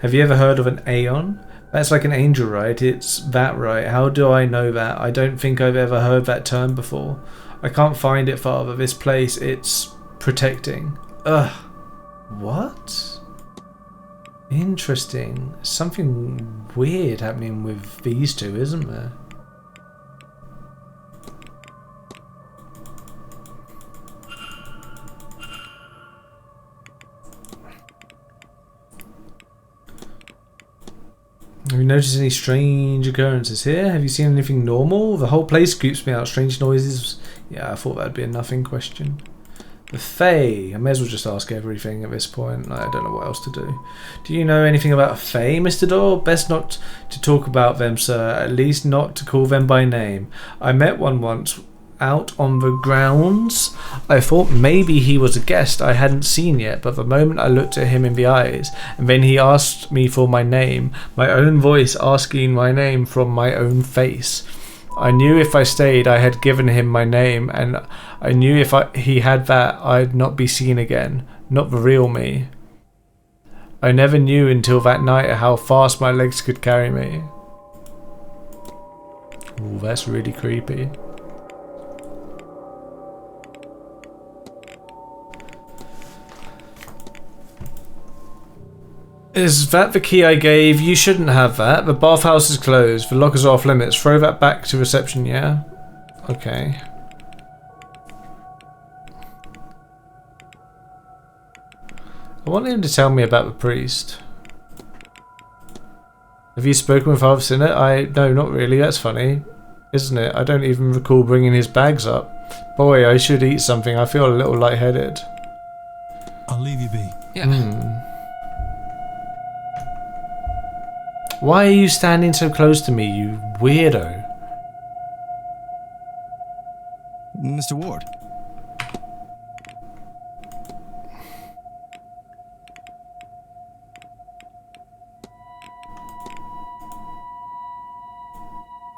[SPEAKER 1] Have you ever heard of an Aeon? That's like an angel, right? It's that, right? How do I know that? I don't think I've ever heard that term before. I can't find it, Father. This place, it's protecting. Ugh. What? Interesting. Something weird happening with these two, isn't there? Have you noticed any strange occurrences here? Have you seen anything normal? The whole place creeps me out. Strange noises. Yeah, I thought that'd be a nothing question. The Fae. I may as well just ask everything at this point. I don't know what else to do. Do you know anything about a Fae, Mr. Dorr? Best not to talk about them, sir. At least not to call them by name. I met one once out on the grounds. I thought maybe he was a guest I hadn't seen yet, but the moment I looked at him in the eyes, and then he asked me for my name, my own voice asking my name from my own face. I knew if I stayed I had given him my name, and I knew if he had that I'd not be seen again, not the real me. I never knew until that night how fast my legs could carry me. Ooh, that's really creepy. Is that the key I gave? You shouldn't have that. The bathhouse is closed. The lockers are off limits. Throw that back to reception, yeah? Okay. I want him to tell me about the priest. Have you spoken with Father Sinnott? No, not really. That's funny. Isn't it? I don't even recall bringing his bags up. Boy, I should eat something. I feel a little lightheaded.
[SPEAKER 9] I'll leave you be.
[SPEAKER 11] Yeah.
[SPEAKER 1] Why are you standing so close to me, you weirdo?
[SPEAKER 15] Mr. Ward.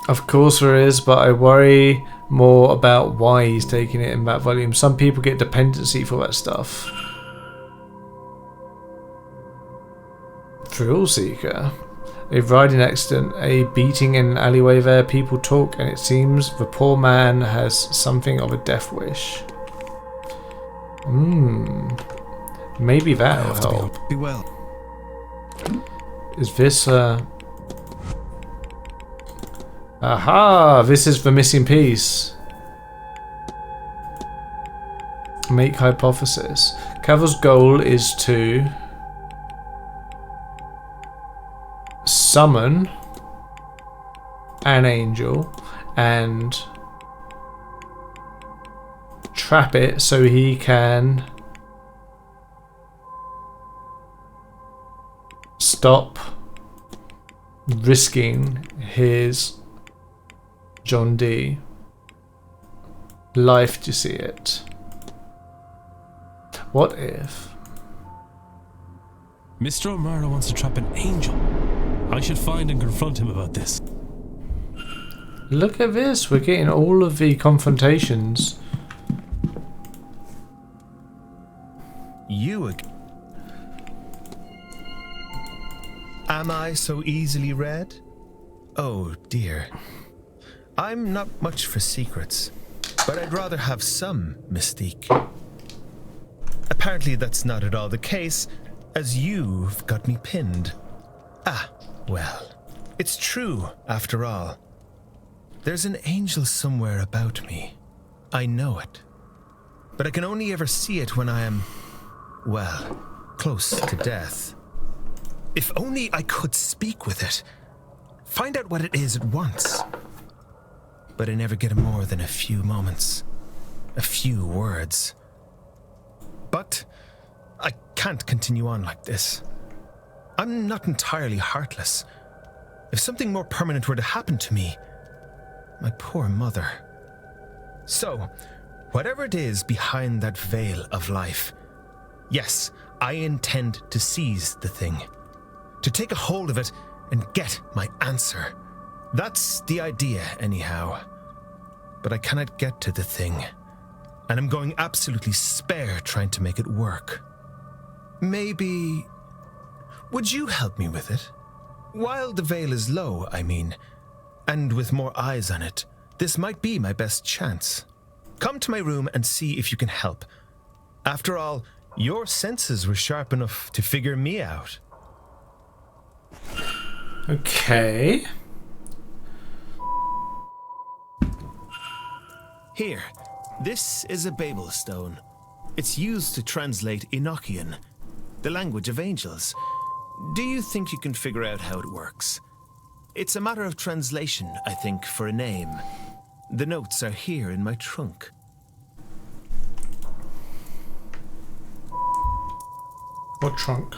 [SPEAKER 1] Of course there is, but I worry more about why he's taking it in that volume. Some people get dependency for that stuff. Thrill Seeker. A riding accident, a beating in an alleyway there, people talk, and it seems the poor man has something of a death wish. Maybe that'll help.
[SPEAKER 15] Be well.
[SPEAKER 1] Is this Aha! This is the missing piece. Make hypothesis. Cavill's goal is to summon an angel and trap it so he can stop risking his John D. life to see it. What if
[SPEAKER 3] Mr. O'Mara wants to trap an angel? I should find and confront him about this.
[SPEAKER 1] Look at this, we're getting all of the confrontations.
[SPEAKER 7] You again? Am I so easily read? Oh dear. I'm not much for secrets, but I'd rather have some mystique. Apparently that's not at all the case, as you've got me pinned. Ah, well, it's true after all. There's an angel somewhere about me. I know it. But I can only ever see it when I am, well, close to death. If only I could speak with it. Find out what it is at once. But I never get more than a few moments. A few words. But I can't continue on like this. I'm not entirely heartless. If something more permanent were to happen to me, my poor mother. So, whatever it is behind that veil of life, yes, I intend to seize the thing. To take a hold of it and get my answer. That's the idea, anyhow. But I cannot get to the thing, and I'm going absolutely spare trying to make it work. Maybe... would you help me with it? While the veil is low, I mean, and with more eyes on it, this might be my best chance. Come to my room and see if you can help. After all, your senses were sharp enough to figure me out.
[SPEAKER 1] Okay.
[SPEAKER 7] Here, this is a Babel stone. It's used to translate Enochian, the language of angels. Do you think you can figure out how it works? It's a matter of translation, I think, for a name. The notes are here in my trunk.
[SPEAKER 1] What trunk?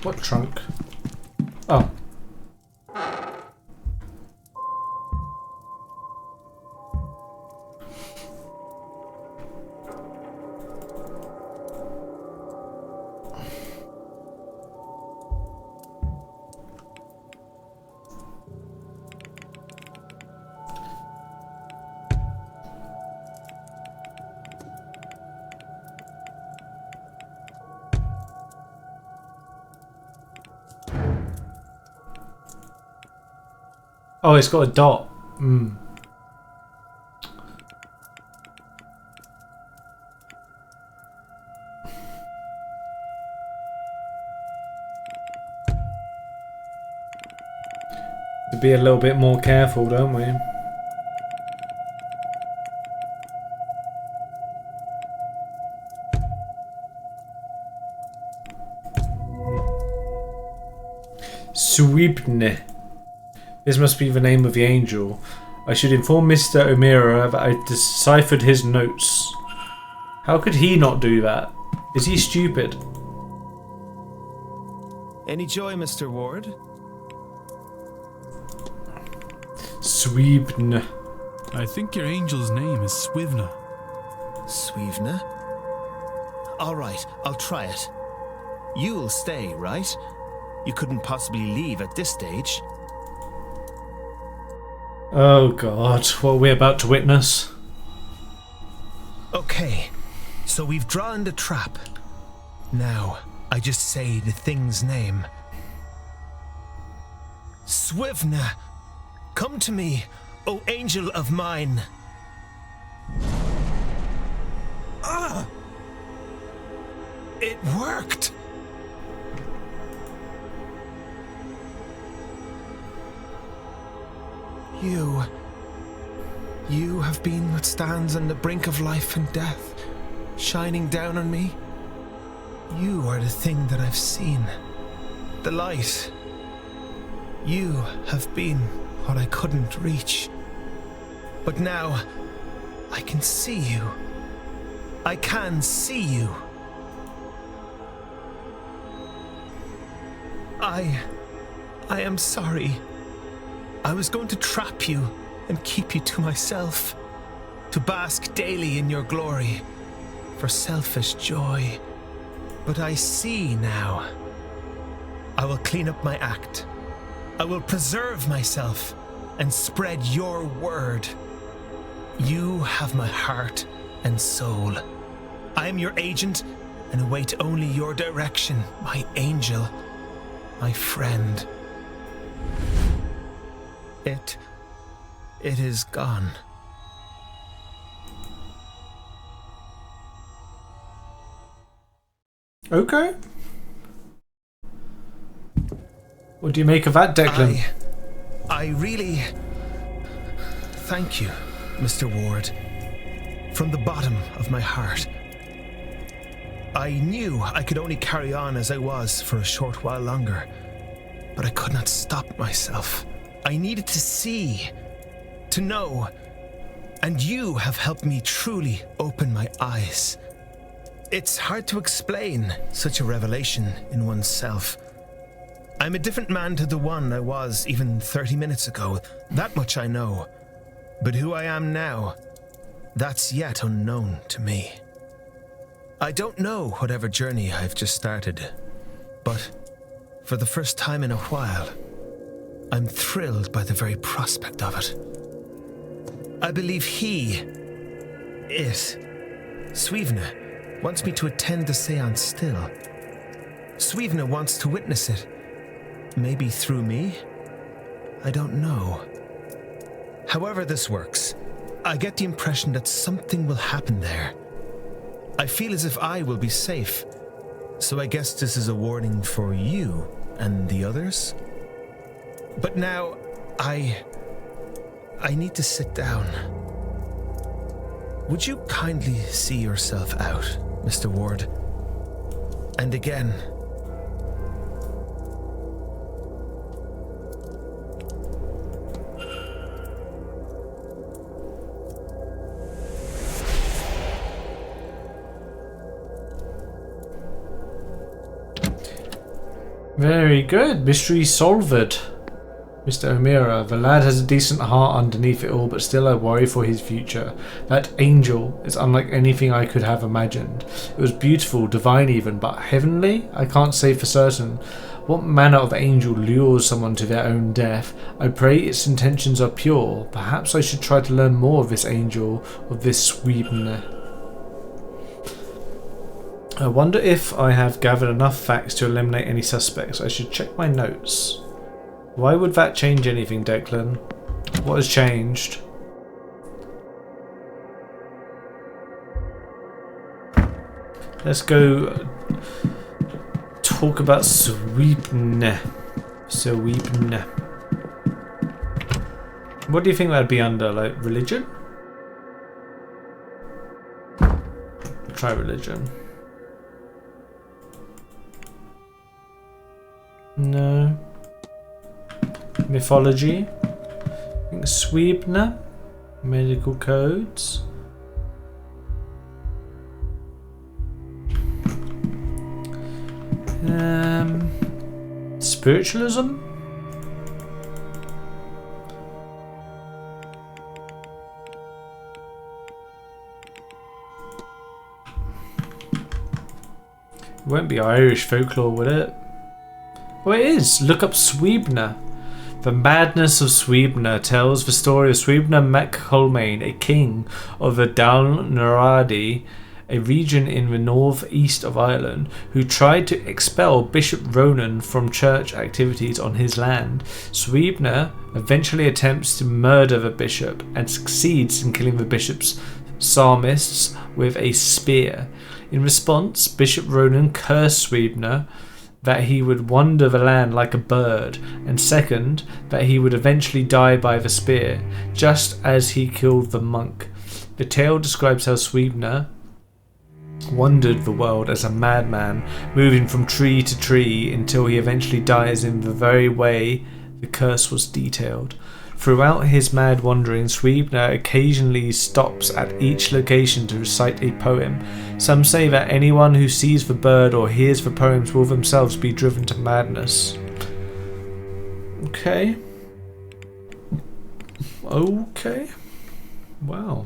[SPEAKER 1] What trunk? Oh. Oh, it's got a dot. To be a little bit more careful, don't we? Sweepne. This must be the name of the angel. I should inform Mr. O'Meara that I deciphered his notes. How could he not do that? Is he stupid?
[SPEAKER 7] Any joy, Mr. Ward?
[SPEAKER 1] Sweden.
[SPEAKER 9] I think your angel's name is Swivna.
[SPEAKER 7] Swivna? All right, I'll try it. You'll stay, right? You couldn't possibly leave at this stage.
[SPEAKER 1] Oh god, what are we about to witness?
[SPEAKER 8] Okay, so we've drawn the trap. Now, I just say the thing's name. Swivna, come to me, O angel of mine. Ah! It worked! You have been what stands on the brink of life and death, shining down on me. You are the thing that I've seen, the light. You have been what I couldn't reach. But now, I can see you. I can see you. I am sorry. I was going to trap you and keep you to myself, to bask daily in your glory, for selfish joy. But I see now. I will clean up my act. I will preserve myself and spread your word. You have my heart and soul. I am your agent and await only your direction, my angel, my friend. It is gone.
[SPEAKER 1] Okay. What do you make of that, Declan?
[SPEAKER 8] I really... Thank you, Mr. Ward. From the bottom of my heart. I knew I could only carry on as I was for a short while longer, but I could not stop myself. I needed to see, to know, and you have helped me truly open my eyes. It's hard to explain such a revelation in oneself. I'm a different man to the one I was even 30 minutes ago, that much I know. But who I am now, that's yet unknown to me. I don't know whatever journey I've just started, but for the first time in a while, I'm thrilled by the very prospect of it. I believe Swivna, wants me to attend the Seance still. Swivna wants to witness it. Maybe through me? I don't know. However this works, I get the impression that something will happen there. I feel as if I will be safe, so I guess this is a warning for you and the others? But now, I need to sit down. Would you kindly see yourself out, Mr. Ward? And again...
[SPEAKER 1] Very good. Mystery solved. Mr. O'Meara, the lad has a decent heart underneath it all, but still I worry for his future. That angel is unlike anything I could have imagined. It was beautiful, divine even, but heavenly? I can't say for certain. What manner of angel lures someone to their own death? I pray its intentions are pure. Perhaps I should try to learn more of this angel, of this Sweden. I wonder if I have gathered enough facts to eliminate any suspects. I should check my notes. Why would that change anything, Declan? What has changed? Let's go talk about Sweden. Sweden. What do you think that'd be under? Like religion? Try religion. No. Mythology. I think Sweden. Medical codes. spiritualism? It won't be Irish folklore, would it? Well, it is. Look up Sweebna. The Madness of Sweebna tells the story of Sweebna MacColmain, a king of the Dalnaradi, a region in the north-east of Ireland, who tried to expel Bishop Ronan from church activities on his land. Sweebna eventually attempts to murder the bishop and succeeds in killing the bishop's psalmists with a spear. In response, Bishop Ronan cursed Sweebna that he would wander the land like a bird, and second, that he would eventually die by the spear, just as he killed the monk. The tale describes how Sweebna wandered the world as a madman, moving from tree to tree until he eventually dies in the very way the curse was detailed. Throughout his mad wandering, Sweebna occasionally stops at each location to recite a poem. Some say that anyone who sees the bird or hears the poems will themselves be driven to madness. Okay. Okay. Wow.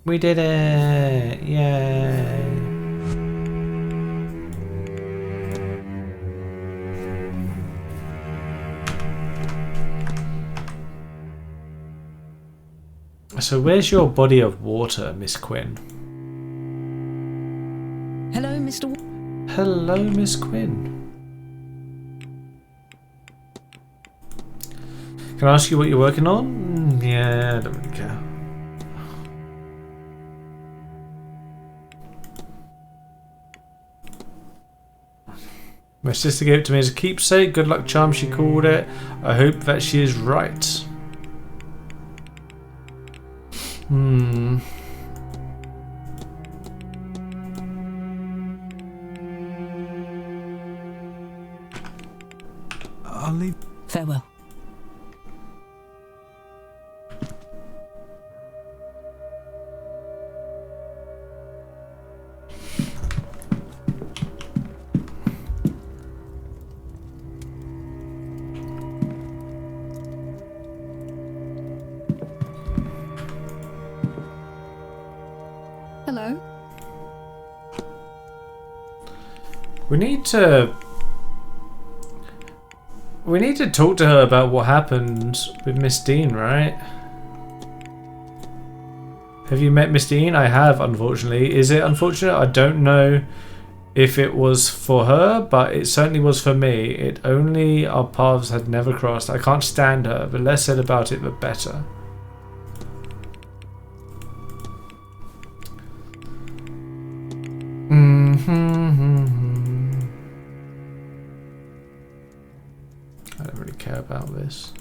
[SPEAKER 1] We did it! Yay! So where's your body of water, Miss Quinn?
[SPEAKER 2] Hello, Mr.
[SPEAKER 1] Hello, Miss Quinn. Can I ask you what you're working on? Yeah, I don't really care. My sister gave it to me as a keepsake. Good luck charm, she called it. I hope that she is right.
[SPEAKER 15] I'll leave.
[SPEAKER 2] Farewell.
[SPEAKER 4] Hello.
[SPEAKER 1] We need to talk to her about what happened with Miss Dean, right? Have you met Miss Dean? I have, unfortunately. Is it unfortunate? I don't know if it was for her, but it certainly was for me. It only our paths had never crossed. I can't stand her. The less said about it, the better. I don't really care about this.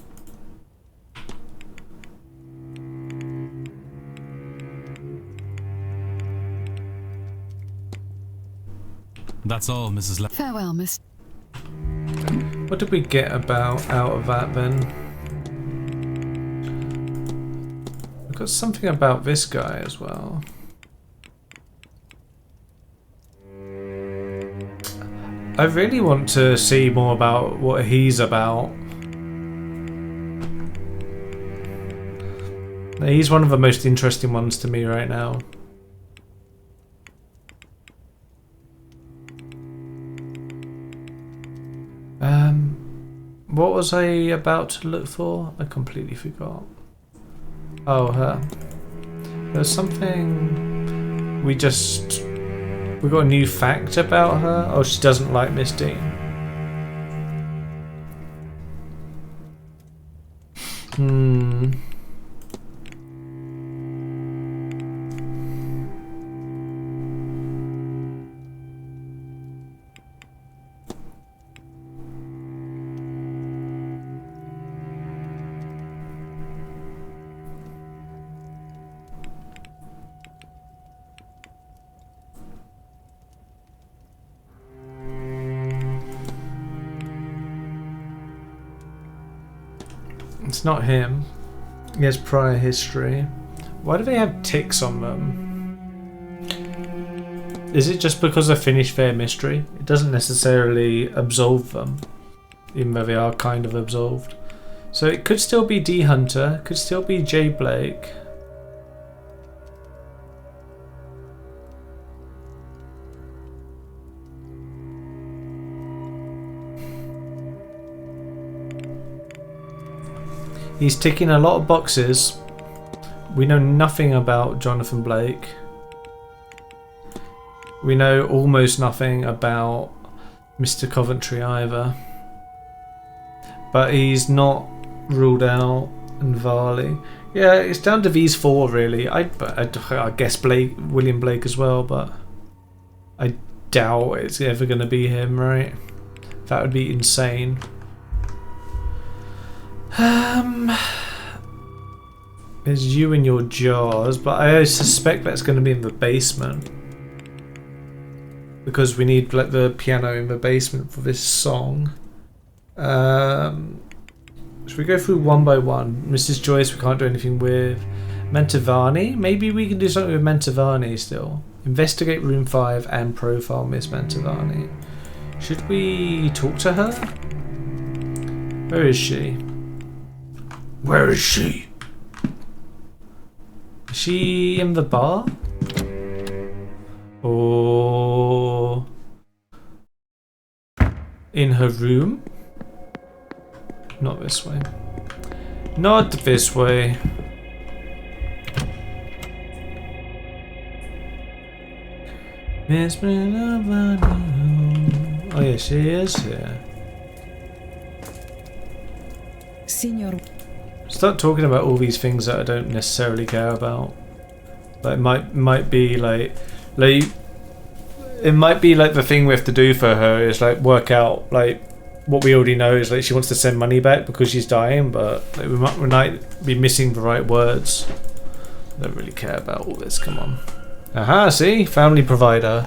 [SPEAKER 9] That's all, Mrs.
[SPEAKER 4] Farewell, Miss.
[SPEAKER 1] What did we get out of that then? We've got something about this guy as well. I really want to see more about what he's about. He's one of the most interesting ones to me right now. What was I about to look for? I completely forgot. Oh, her. There's something we got a new fact about her. Oh, she doesn't like Miss Dean. It's not him. He has prior history. Why do they have ticks on them? Is it just because I finished their mystery? It doesn't necessarily absolve them, even though they are kind of absolved. So it could still be D Hunter, could still be J Blake. He's ticking a lot of boxes. We know nothing about Jonathan Blake. We know almost nothing about Mr. Coventry either. But he's not ruled out. And Varley. Yeah, it's down to these four really. I guess Blake, William Blake as well, but I doubt it's ever going to be him, right? That would be insane. There's you and your jars, but I suspect that's going to be in the basement. Because we need like the piano in the basement for this song. Should we go through one by one? Mrs. Joyce we can't do anything with. Mantovani? Maybe we can do something with Mantovani still. Investigate room 5 and profile Miss Mantovani. Should we talk to her? Where is she? Where is she? Is she in the bar? Or in her room? Not this way. Not this way. Miss Mantovani. Oh yeah, she is here.
[SPEAKER 2] Signor.
[SPEAKER 1] Start talking about all these things that I don't necessarily care about. Like might be like it might be like the thing we have to do for her is like work out like what we already know is like she wants to send money back because she's dying, but like, we might be missing the right words. I don't really care about all this. Come on. Aha! See, family provider.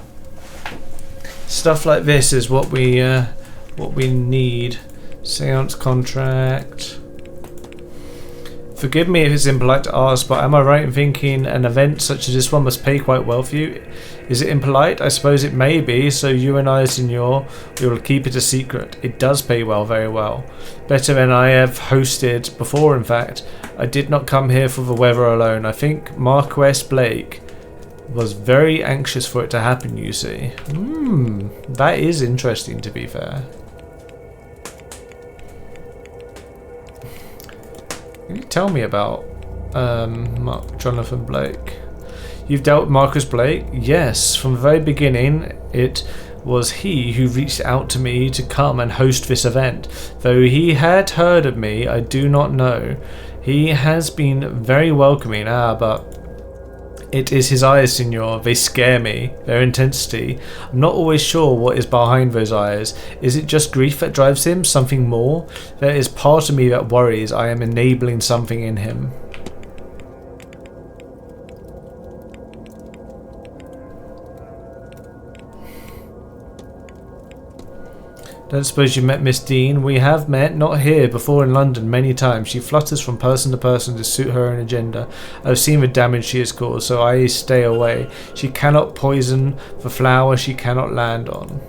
[SPEAKER 1] Stuff like this is what we need. Seance contract. Forgive me if it's impolite to ask, but am I right in thinking an event such as this one must pay quite well for you? Is it impolite? I suppose it may be, so you and I, Signor, we will keep it a secret. It does pay well, very well. Better than I have hosted before, in fact. I did not come here for the weather alone. I think Marquess Blake was very anxious for it to happen, you see. That is interesting, to be fair. Can you tell me about Jonathan Blake? You've dealt with Marcus Blake? Yes, from the very beginning it was he who reached out to me to come and host this event. Though he had heard of me, I do not know. He has been very welcoming, but it is his eyes, Signor. They scare me, their intensity. I'm not always sure what is behind those eyes. Is it just grief that drives him? Something more? There is part of me that worries I am enabling something in him. Don't suppose you met Miss Dean? We have met, not here, before in London many times. She flutters from person to person to suit her own agenda. I've seen the damage she has caused, so I stay away. She cannot poison the flower she cannot land on.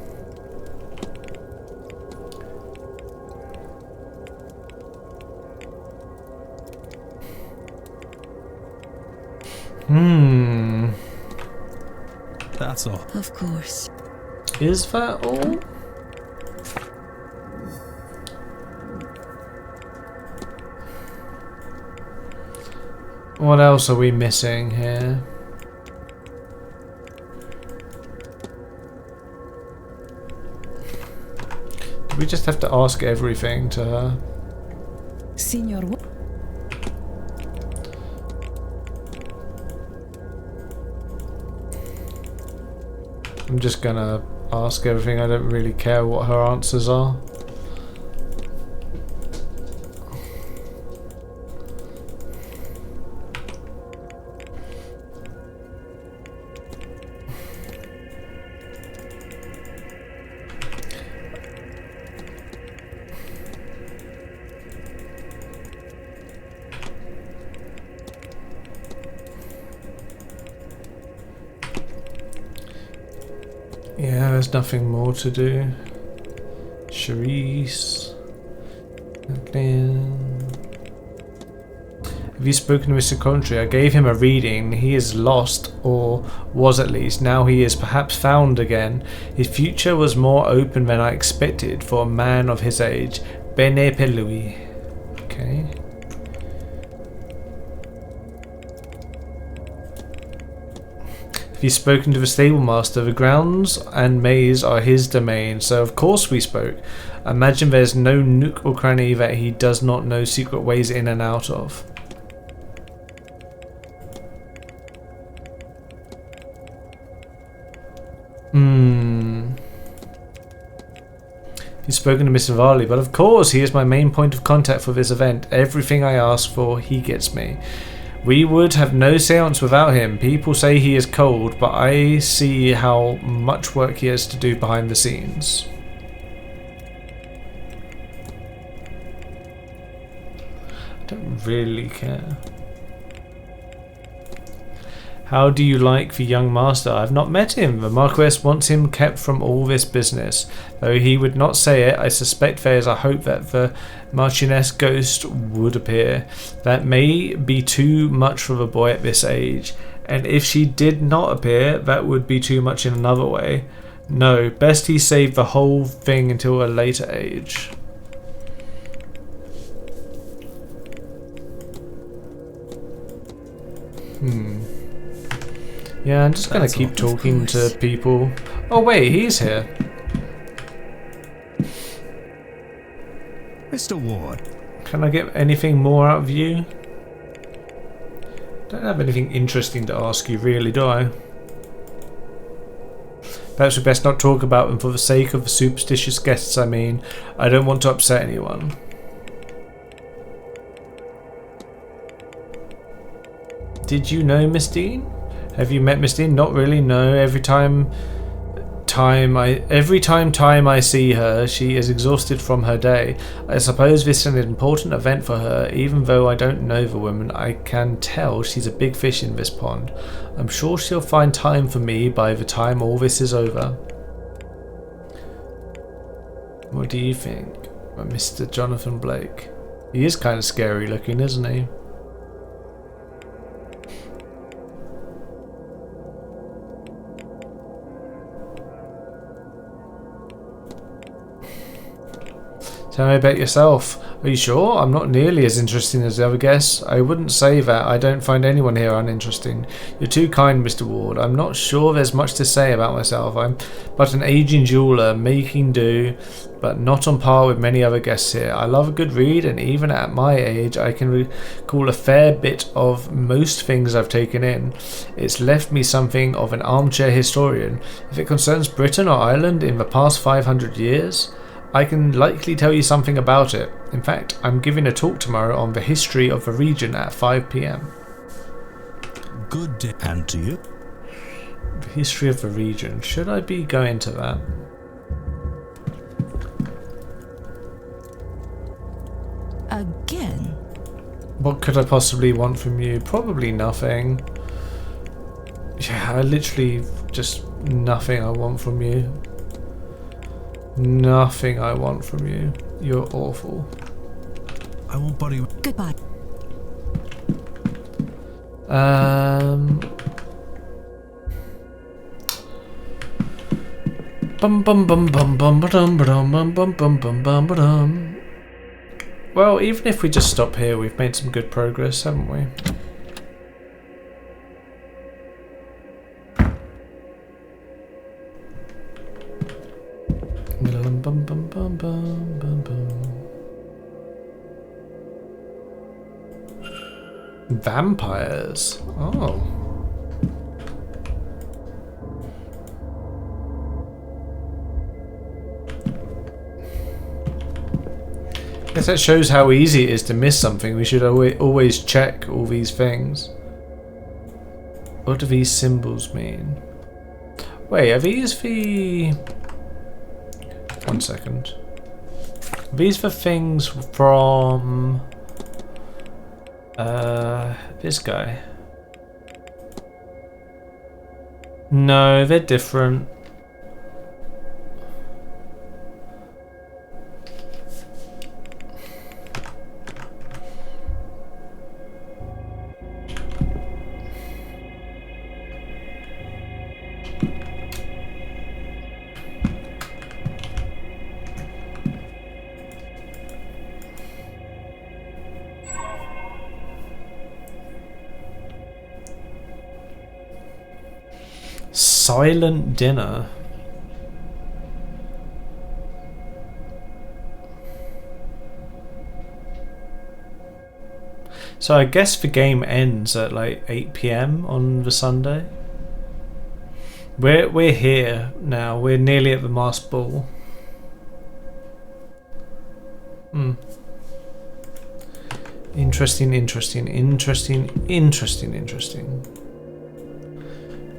[SPEAKER 9] That's all.
[SPEAKER 2] Of course.
[SPEAKER 1] Is that all? What else are we missing here? Do we just have to ask everything to her?
[SPEAKER 2] Signor.
[SPEAKER 1] I'm just gonna ask everything. I don't really care what her answers are. there's nothing more to do. Charisse. Have you spoken to Mr. Country? I gave him a reading. He is lost, or was at least. Now he is perhaps found again. His future was more open than I expected for a man of his age. Bene per lui. Okay. Have you spoken to the stable master? The grounds and maze are his domain, so of course we spoke. Imagine there's no nook or cranny that he does not know secret ways in and out of. You've spoken to Mr. Varley, but of course he is my main point of contact for this event. Everything I ask for, he gets me. We would have no seance without him. People say he is cold, but I see how much work he has to do behind the scenes. I don't really care. How do you like the young master? I've not met him. The Marquess wants him kept from all this business. Though he would not say it, I suspect there is a hope that the Marchioness ghost would appear. That may be too much for the boy at this age. And if she did not appear, that would be too much in another way. No, best he save the whole thing until a later age. Yeah, I'm just gonna keep talking to people. Oh wait, he's here.
[SPEAKER 15] Mr. Ward.
[SPEAKER 1] Can I get anything more out of you? Don't have anything interesting to ask you, really, do I? Perhaps we best not talk about them for the sake of the superstitious guests, I mean. I don't want to upset anyone. Did you know Miss Dean? Have you met Miss Dean? Not really, no. Every time I see her, she is exhausted from her day. I suppose this is an important event for her. Even though I don't know the woman, I can tell she's a big fish in this pond. I'm sure she'll find time for me by the time all this is over. What do you think, Mr. Jonathan Blake? He is kind of scary looking, isn't he? Tell me about yourself. Are you sure? I'm not nearly as interesting as the other guests. I wouldn't say that. I don't find anyone here uninteresting. You're too kind, Mr. Ward. I'm not sure there's much to say about myself. I'm but an aging jeweller, making do, but not on par with many other guests here. I love a good read, and even at my age, I can recall a fair bit of most things I've taken in. It's left me something of an armchair historian. If it concerns Britain or Ireland in the past 500 years, I can likely tell you something about it. In fact, I'm giving a talk tomorrow on the history of the region at 5 PM.
[SPEAKER 15] Good day. And to you?
[SPEAKER 1] The history of the region. Should I be going to that?
[SPEAKER 2] Again?
[SPEAKER 1] What could I possibly want from you? Probably nothing. Yeah, literally just nothing I want from you. Nothing I want from you. You're awful.
[SPEAKER 15] I won't bother you.
[SPEAKER 2] Goodbye.
[SPEAKER 1] Well, even if we just stop here, we've made some good progress, haven't we? Vampires. Oh. I guess that shows how easy it is to miss something. We should always check all these things. What do these symbols mean? Wait, are these the... One second. Are these the things from... this guy? No, they're different. silent dinner. So I guess the game ends at like 8 PM on the Sunday. We're here now. We're nearly at the masked ball. Interesting.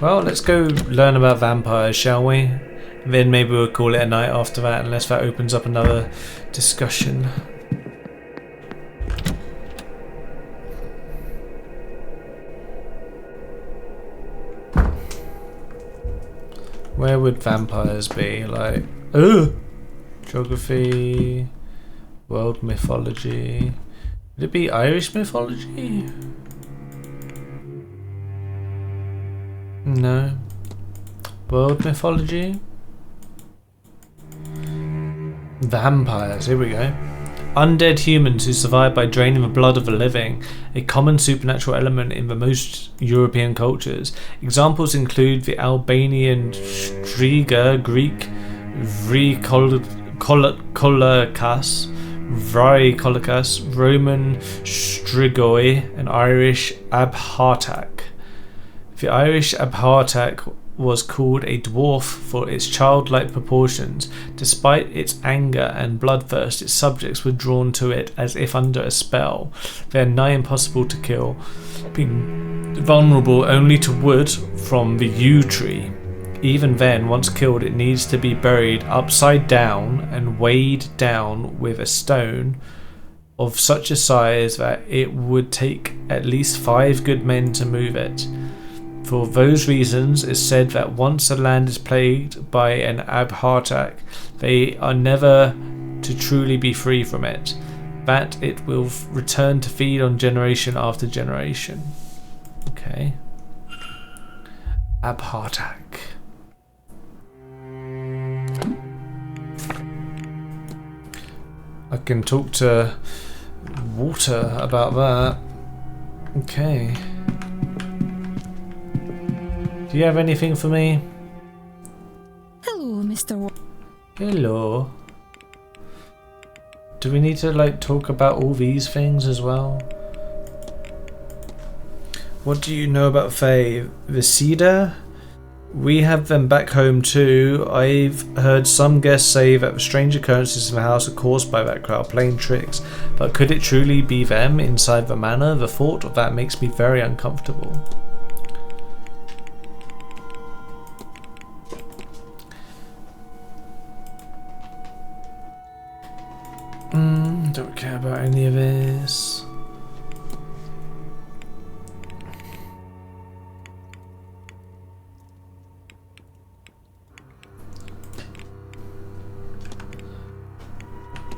[SPEAKER 1] Well, let's go learn about vampires, shall we? Then maybe we'll call it a night after that, unless that opens up another discussion. Where would vampires be? Like, geography, world mythology. Would it be Irish mythology? No. World mythology? Vampires, here we go. Undead humans who survive by draining the blood of the living, a common supernatural element in the most European cultures. Examples include the Albanian Striga, Greek Vrikolakas, Roman Strigoi, and Irish Abhartak. The Irish Abhartak was called a dwarf for its childlike proportions. Despite its anger and bloodthirst, its subjects were drawn to it as if under a spell. They are nigh impossible to kill, being vulnerable only to wood from the yew tree. Even then, once killed, it needs to be buried upside down and weighed down with a stone of such a size that it would take at least 5 good men to move it. For those reasons, it's said that once a land is plagued by an Abhartak, they are never to truly be free from it, that it will return to feed on generation after generation. Okay. Abhartak. I can talk to water about that. Okay. Do you have anything for me?
[SPEAKER 2] Hello, Mr. Ward.
[SPEAKER 1] Hello. Do we need to like talk about all these things as well? What do you know about Fae? The Cedar? We have them back home too. I've heard some guests say that the strange occurrences in the house are caused by that crowd playing tricks, but could it truly be them inside the manor? The thought of that makes me very uncomfortable. Don't care about any of this.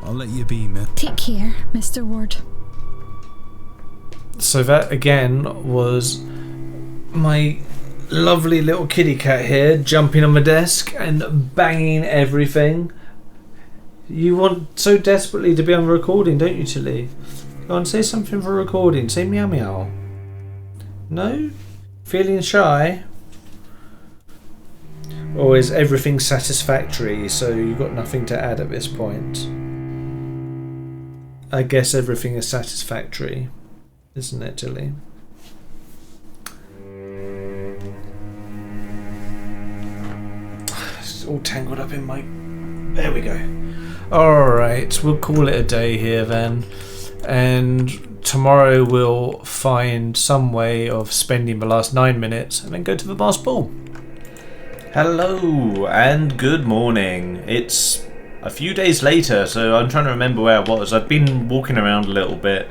[SPEAKER 15] I'll let you be, man.
[SPEAKER 2] Take care, Mr. Ward.
[SPEAKER 1] So that again was my lovely little kitty cat here jumping on my desk and banging everything. You want so desperately to be on recording, don't you, Tilly? Go on, say something for recording. Say meow meow. No? Feeling shy? Or is everything satisfactory, so you've got nothing to add at this point? I guess everything is satisfactory, isn't it, Tilly? It's all tangled up in my... There we go. Alright, we'll call it a day here then. And tomorrow we'll find some way of spending the last 9 minutes and then go to the masked ball. Hello and good morning. It's a few days later, so I'm trying to remember where I was. I've been walking around a little bit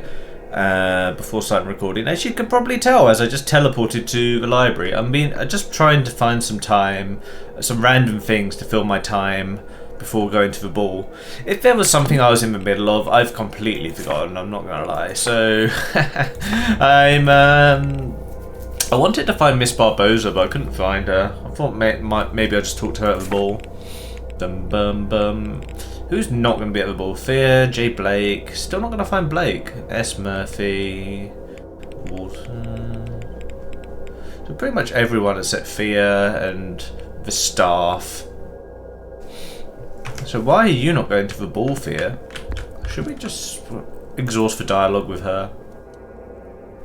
[SPEAKER 1] before starting recording. As you can probably tell, as I just teleported to the library, I'm just trying to find some time, some random things to fill my time before going to the ball. If there was something I was in the middle of, I've completely forgotten, I'm not gonna lie. So I wanted to find Miss Barbosa, but I couldn't find her. I thought maybe I'll just talk to her at the ball. Who's not going to be at the ball? Fear, J. Blake. Still not going to find Blake. S. Murphy. Walton. So pretty much everyone except Thea and the staff. So why are you not going to the ball, Thea? Should we just exhaust the dialogue with her?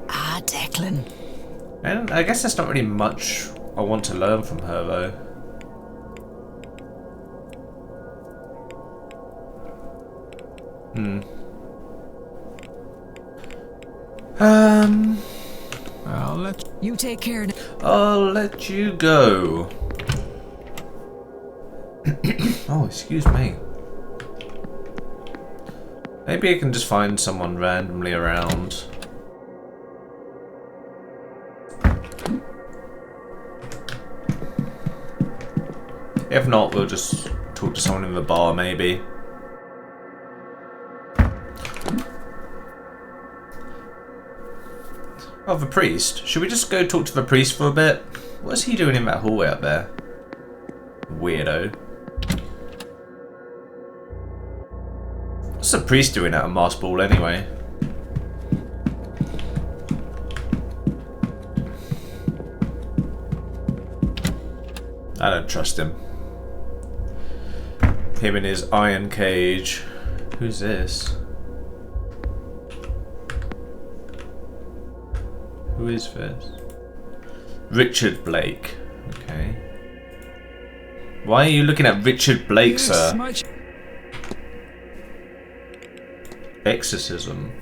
[SPEAKER 2] Ah, Declan.
[SPEAKER 1] And I guess there's not really much I want to learn from her, though.
[SPEAKER 15] I'll let
[SPEAKER 12] you take care now.
[SPEAKER 1] I'll let you go. Oh, excuse me. Maybe I can just find someone randomly around. If not, we'll just talk to someone in the bar, maybe. Oh, the priest. Should we just go talk to the priest for a bit? What's he doing in that hallway up there? Weirdo. What's the priest doing at a mass ball anyway? I don't trust him. Him in his iron cage. Who's this? Who is this? Richard Blake. Okay. Why are you looking at Richard Blake, sir? Exorcism.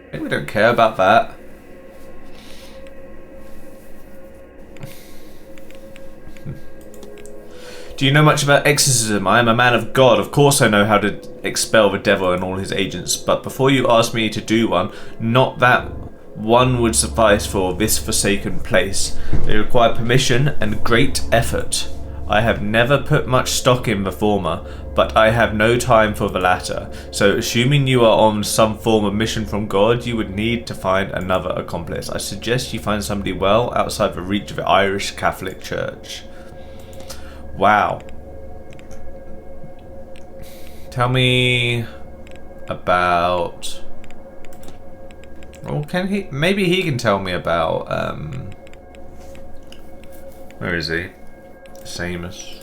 [SPEAKER 1] I think we don't care about that. Do you know much about exorcism? I am a man of God. Of course I know how to expel the devil and all his agents. But before you ask me to do one, not that one would suffice for this forsaken place. They require permission and great effort. I have never put much stock in the former, but I have no time for the latter. So assuming you are on some form of mission from God, you would need to find another accomplice. I suggest you find somebody well outside the reach of the Irish Catholic Church. Wow. Tell me about... Well, can he... Maybe he can tell me about... Where is he? Seamus.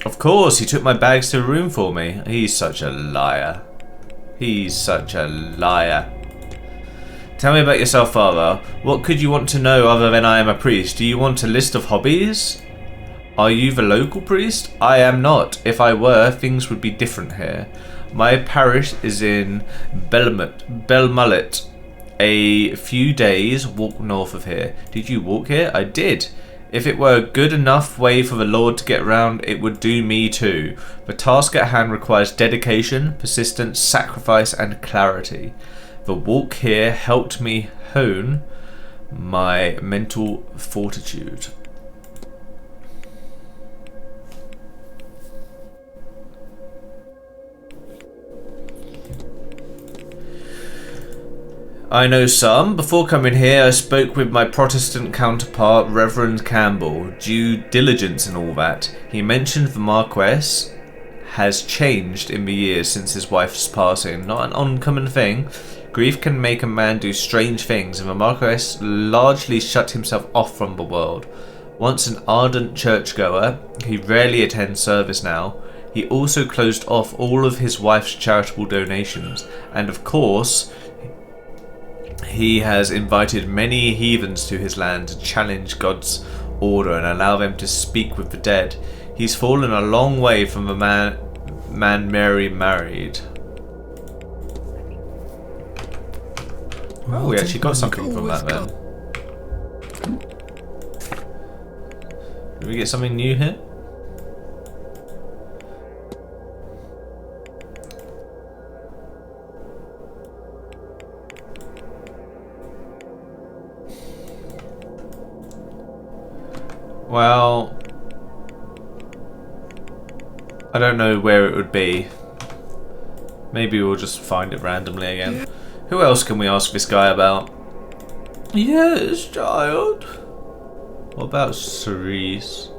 [SPEAKER 1] Of course, he took my bags to a room for me. He's such a liar. He's such a liar. Tell me about yourself, Father. What could you want to know other than I am a priest? Do you want a list of hobbies? Are you the local priest? I am not. If I were, things would be different here. My parish is in Belmullet, a few days walk north of here. Did you walk here? I did. If it were a good enough way for the Lord to get around, it would do me too. The task at hand requires dedication, persistence, sacrifice, and clarity. The walk here helped me hone my mental fortitude. I know some. Before coming here, I spoke with my Protestant counterpart, Reverend Campbell. Due diligence and all that. He mentioned the Marquess has changed in the years since his wife's passing. Not an uncommon thing. Grief can make a man do strange things, and the Marquess largely shut himself off from the world. Once an ardent churchgoer, he rarely attends service now. He also closed off all of his wife's charitable donations, and of course, he has invited many heathens to his land to challenge God's order and allow them to speak with the dead. He's fallen a long way from the man Mary married. Oh, we actually got something from that then. Did we get something new here? Well, I don't know where it would be. Maybe we'll just find it randomly again. Who else can we ask this guy about? Yes, child. What about Cerise?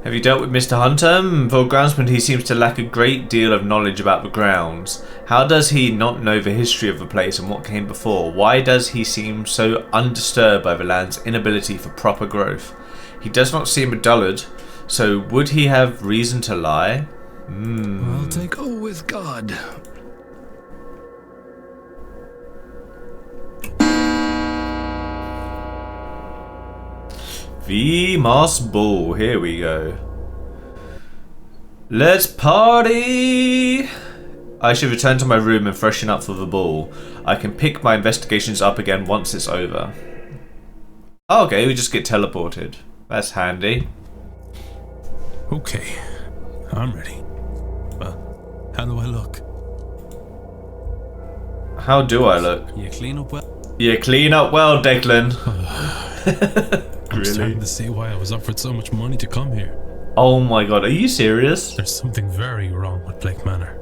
[SPEAKER 1] Have Have you dealt with Mr. Hunter? For a groundsman, he seems to lack a great deal of knowledge about the grounds. How does he not know the history of the place and what came before? Why does he seem so undisturbed by the land's inability for proper growth? He does not seem a dullard, so would he have reason to lie?
[SPEAKER 13] I'll go with God.
[SPEAKER 1] The Moss Ball, here we go. Let's party! I should return to my room and freshen up for the ball. I can pick my investigations up again once it's over. Okay, we just get teleported. That's handy.
[SPEAKER 9] Okay, I'm ready. Well, how do I look?
[SPEAKER 1] How do I look?
[SPEAKER 9] You clean up well?
[SPEAKER 1] You clean up well, Declan.
[SPEAKER 9] I'm starting to see why I was offered so much money to come here.
[SPEAKER 1] Oh my god, are you serious?
[SPEAKER 9] There's something very wrong with Blake Manor,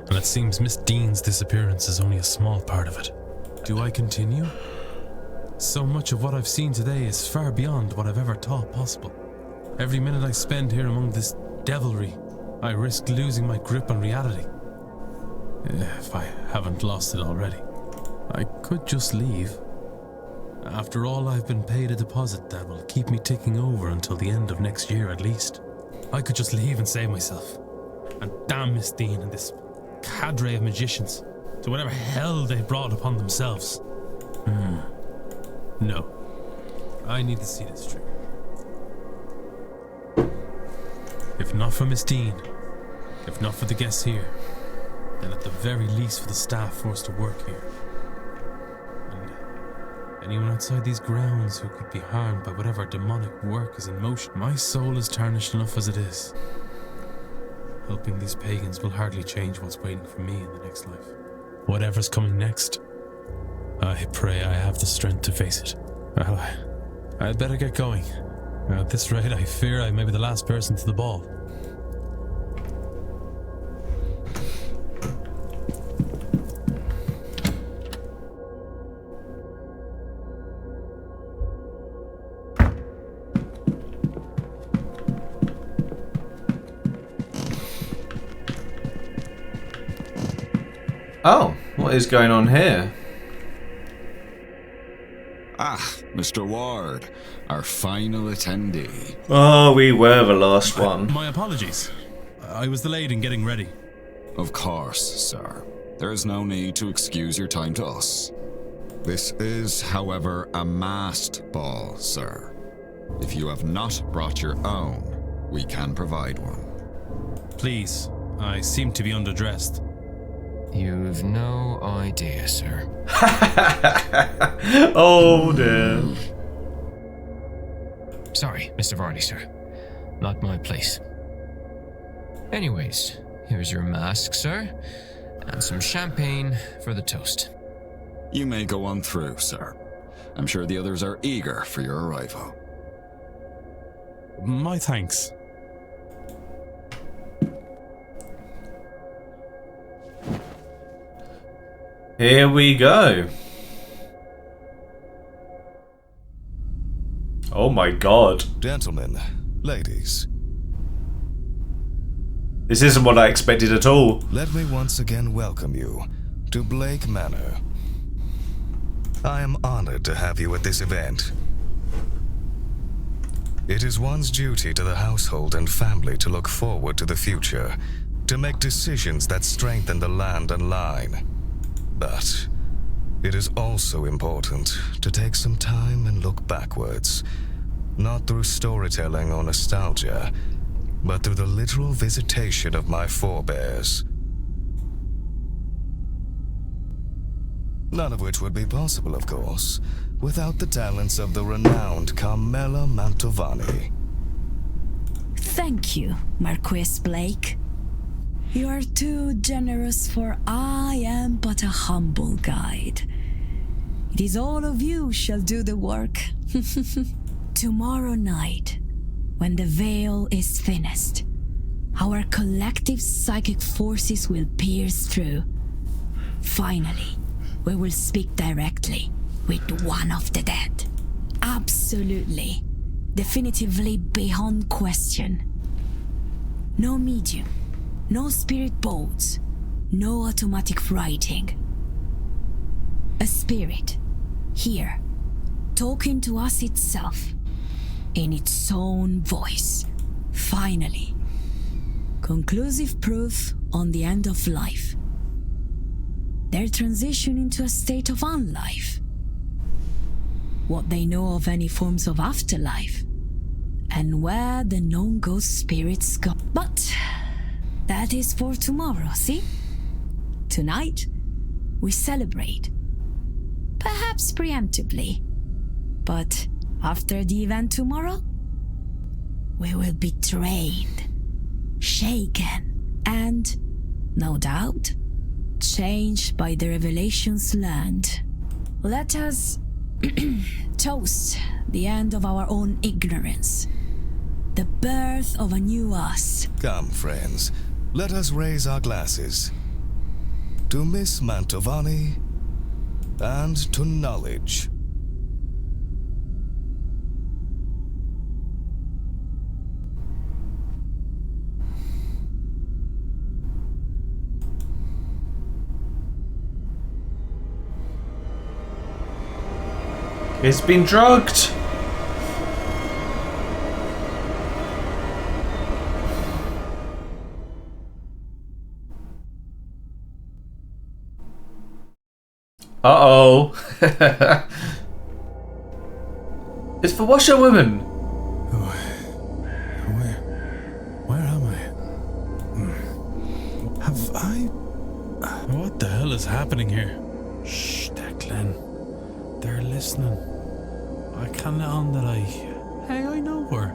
[SPEAKER 9] and it seems Miss Dean's disappearance is only a small part of it. Do I continue? So much of what I've seen today is far beyond what I've ever thought possible. Every minute I spend here among this devilry, I risk losing my grip on reality. If I haven't lost it already. I could just leave. After all, I've been paid a deposit that will keep me ticking over until the end of next year at least. I could just leave and save myself. And damn Miss Dean and this cadre of magicians to whatever hell they brought upon themselves. No. I need to see this through. If not for Miss Dean, if not for the guests here, then at the very least for the staff forced to work here. Anyone outside these grounds who could be harmed by whatever demonic work is in motion. My soul is tarnished enough as it is. Helping these pagans will hardly change what's waiting for me in the next life. Whatever's coming next, I pray I have the strength to face it. Well, I'd better get going. At this rate, I fear I may be the last person to the ball.
[SPEAKER 1] Oh, what is going on here?
[SPEAKER 14] Ah, Mr. Ward, our final attendee.
[SPEAKER 1] Oh, we were the last one.
[SPEAKER 9] My apologies. I was delayed in getting ready.
[SPEAKER 14] Of course, sir. There is no need to excuse your time to us. This is, however, a masked ball, sir. If you have not brought your own, we can provide one.
[SPEAKER 9] Please, I seem to be underdressed.
[SPEAKER 11] You've no idea, sir.
[SPEAKER 1] Oh dear.
[SPEAKER 11] Sorry, Mr. Varley, sir. Not my place. Anyways, here's your mask, sir, and some champagne for the toast.
[SPEAKER 14] You may go on through, sir. I'm sure the others are eager for your arrival.
[SPEAKER 9] My thanks.
[SPEAKER 1] Here we go. Oh my god.
[SPEAKER 16] Gentlemen, ladies.
[SPEAKER 1] This isn't what I expected at all.
[SPEAKER 16] Let me once again welcome you to Blake Manor. I am honored to have you at this event. It is one's duty to the household and family to look forward to the future, to make decisions that strengthen the land and line. But it is also important to take some time and look backwards, not through storytelling or nostalgia, but through the literal visitation of my forebears. None of which would be possible, of course, without the talents of the renowned Carmela Mantovani.
[SPEAKER 2] Thank you, Marquis Blake. You are too generous, for I am but a humble guide. It is all of you shall do the work. Tomorrow night, when the veil is thinnest, our collective psychic forces will pierce through. Finally, we will speak directly with one of the dead. Absolutely, definitively beyond question. No medium, no spirit boats, no automatic writing. A spirit, here, talking to us itself, in its own voice. Finally, conclusive proof on the end of life. Their transition into a state of unlife. What they know of any forms of afterlife, and where the known ghost spirits go. But that is for tomorrow, see? Tonight, we celebrate. Perhaps preemptively. But after the event tomorrow, we will be drained, shaken, and, no doubt, changed by the revelations learned. Let us toast the end of our own ignorance, the birth of a new us.
[SPEAKER 16] Come, friends, let us raise our glasses to Miss Mantovani and to knowledge.
[SPEAKER 1] It's been drugged! Uh-oh. It's for washerwomen.
[SPEAKER 9] Where am I? Have I... What the hell is happening here? Shh, Declan. They're listening. I can't let on that Hey, I know her.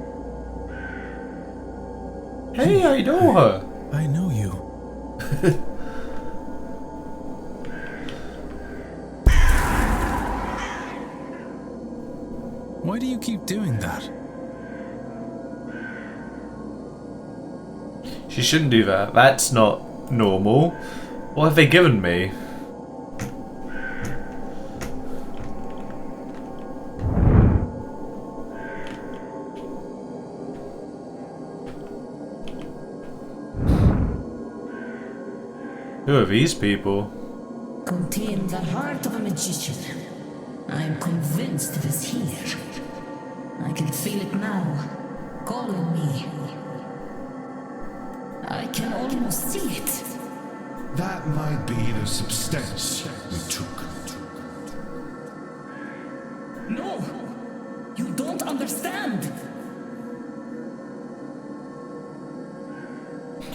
[SPEAKER 1] Hey, I know her.
[SPEAKER 9] I know you. Why do you keep doing that?
[SPEAKER 1] She shouldn't do that. That's not normal. What have they given me? Who are these people?
[SPEAKER 2] Contain the heart of a magician. I am convinced it is here. I can feel it now, calling me. I can almost see it.
[SPEAKER 17] That might be the substance we took.
[SPEAKER 2] No! You don't understand!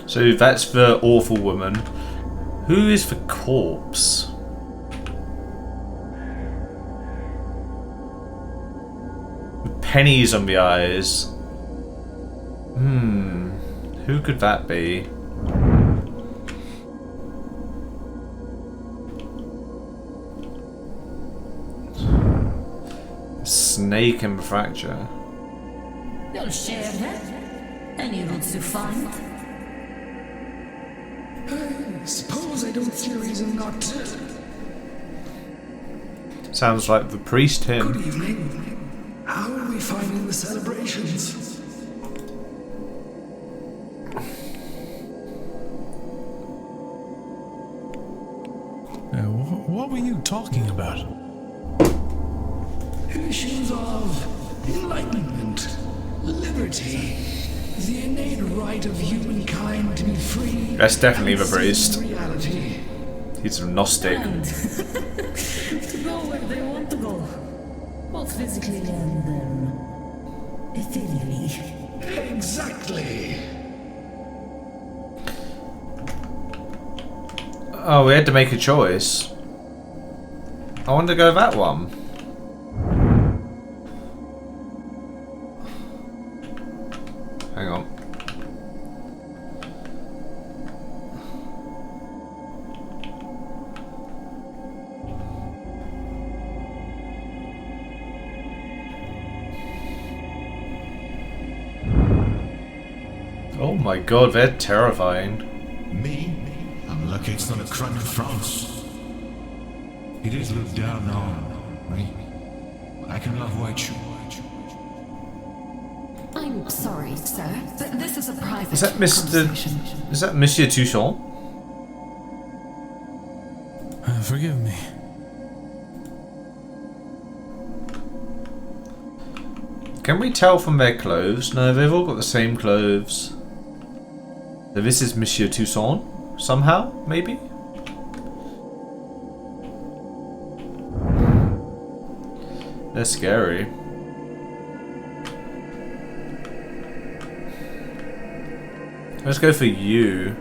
[SPEAKER 1] So that's the awful woman. Who is the corpse? With pennies on the eyes. Who could that be? Snake and fracture.
[SPEAKER 2] You'll share that? Any roots you find?
[SPEAKER 13] Suppose I don't see a reason not to.
[SPEAKER 1] Sounds like the priest him.
[SPEAKER 13] Good evening. How are we finding the celebrations?
[SPEAKER 9] What were you talking about?
[SPEAKER 13] Issues of enlightenment, liberty, the innate right of humankind to be free.
[SPEAKER 1] That's definitely the priest.
[SPEAKER 13] Reality.
[SPEAKER 1] He's a Gnostic.
[SPEAKER 2] To go where they want to go. Both physically and ethereally.
[SPEAKER 13] Exactly.
[SPEAKER 1] Oh, we had to make a choice. I want to go that one. Hang on. Oh my god, they're terrifying.
[SPEAKER 17] Me? I'm lucky it's not a crime in France. It is looked down on, right? I can love white you.
[SPEAKER 2] I
[SPEAKER 18] I'm sorry, sir, but this is a private
[SPEAKER 1] Is that Mr. Is that Monsieur Toussaint?
[SPEAKER 9] Forgive me.
[SPEAKER 1] Can we tell from their clothes? No, they've all got the same clothes. So this is Monsieur Toussaint, somehow, maybe? They're scary. Let's go for you.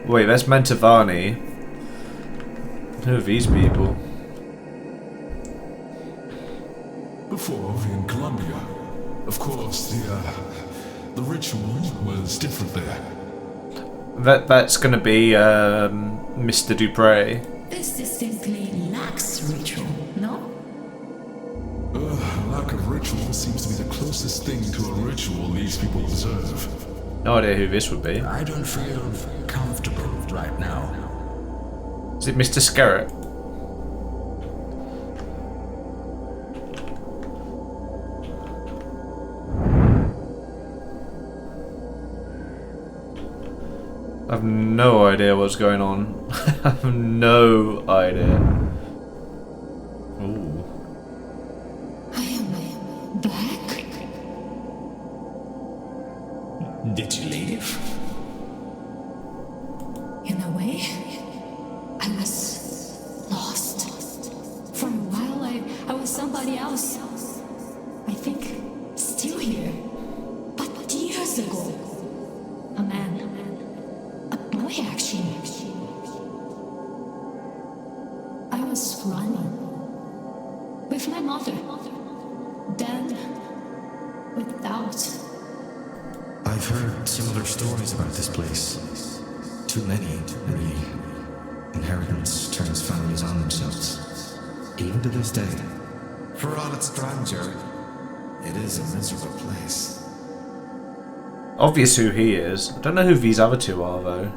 [SPEAKER 1] Wait, that's Mantovani. Who are these people?
[SPEAKER 5] Before in Colombia, of course, the ritual was different there.
[SPEAKER 1] That's gonna be Mr. Dupre.
[SPEAKER 18] This distinctly lacks ritual, no?
[SPEAKER 5] Lack of ritual seems to be the closest thing to a ritual these people observe.
[SPEAKER 1] No idea who this would be.
[SPEAKER 13] I don't feel comfortable right now.
[SPEAKER 1] Is it Mr. Scarrett? I have no idea what's going on. I have no idea. Ooh.
[SPEAKER 18] I am back.
[SPEAKER 13] Did you leave?
[SPEAKER 18] In a way, I was lost. For a while, I was somebody else. I think still here. But years ago, a man, a boy actually. I was running with my mother. Then, without.
[SPEAKER 19] I've heard similar stories about this place. Too many, really. Inheritance turns families on themselves. Even to this day.
[SPEAKER 17] For all its grandeur, it is a miserable place.
[SPEAKER 1] Obvious who he is. I don't know who these other two are though.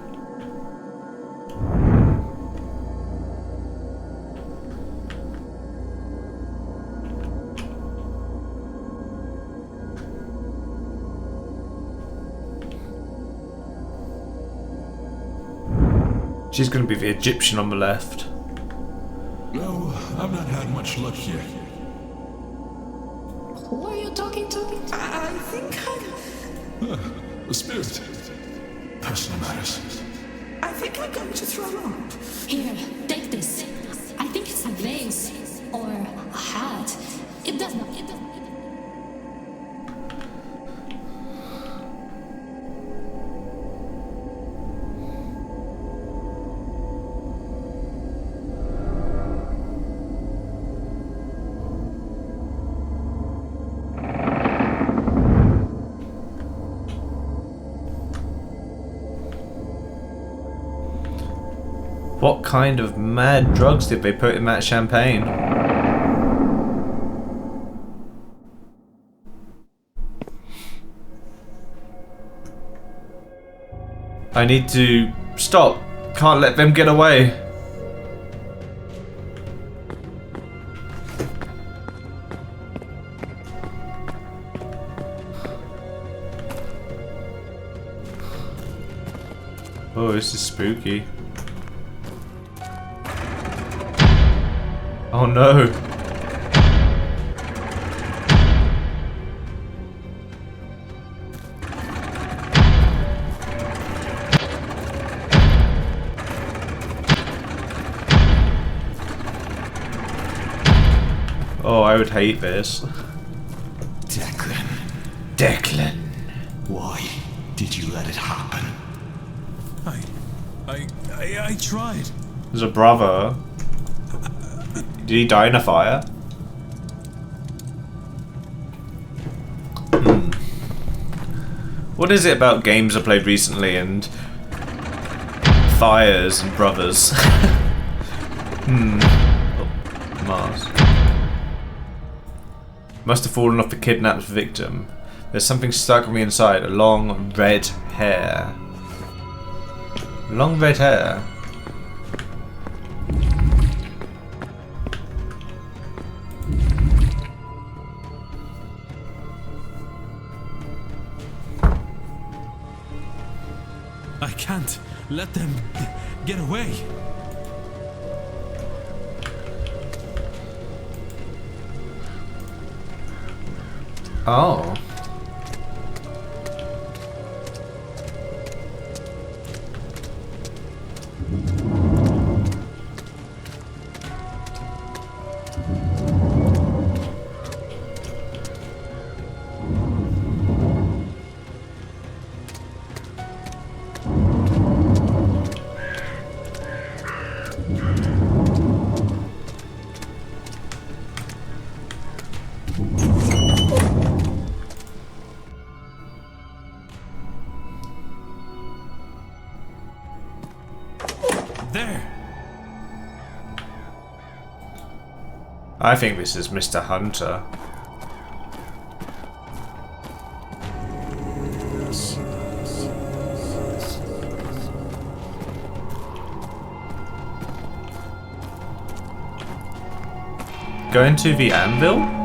[SPEAKER 1] She's going to be the Egyptian on the left.
[SPEAKER 5] No, I've not had much luck yet.
[SPEAKER 18] Who are you talking to?
[SPEAKER 4] I think
[SPEAKER 5] The spirit. Personal matters.
[SPEAKER 4] I think I'm going to throw up.
[SPEAKER 18] Here, take this. I think it's a vase or a hat. It doesn't.
[SPEAKER 1] What kind of mad drugs did they put in that champagne? I need to stop. Can't let them get away. Oh, this is spooky. Oh no. Oh, I would hate this.
[SPEAKER 13] Declan.
[SPEAKER 1] Declan.
[SPEAKER 13] Why did you let it happen?
[SPEAKER 9] I tried.
[SPEAKER 1] There's a brother. Did he die in a fire? What is it about games I played recently and fires and brothers? Oh, Mars. Must have fallen off the kidnapped victim. There's something stuck on the inside. A long red hair. Long red hair.
[SPEAKER 3] can't let them get away.
[SPEAKER 1] Oh. I think this is Mr. Hunter. Going to the anvil?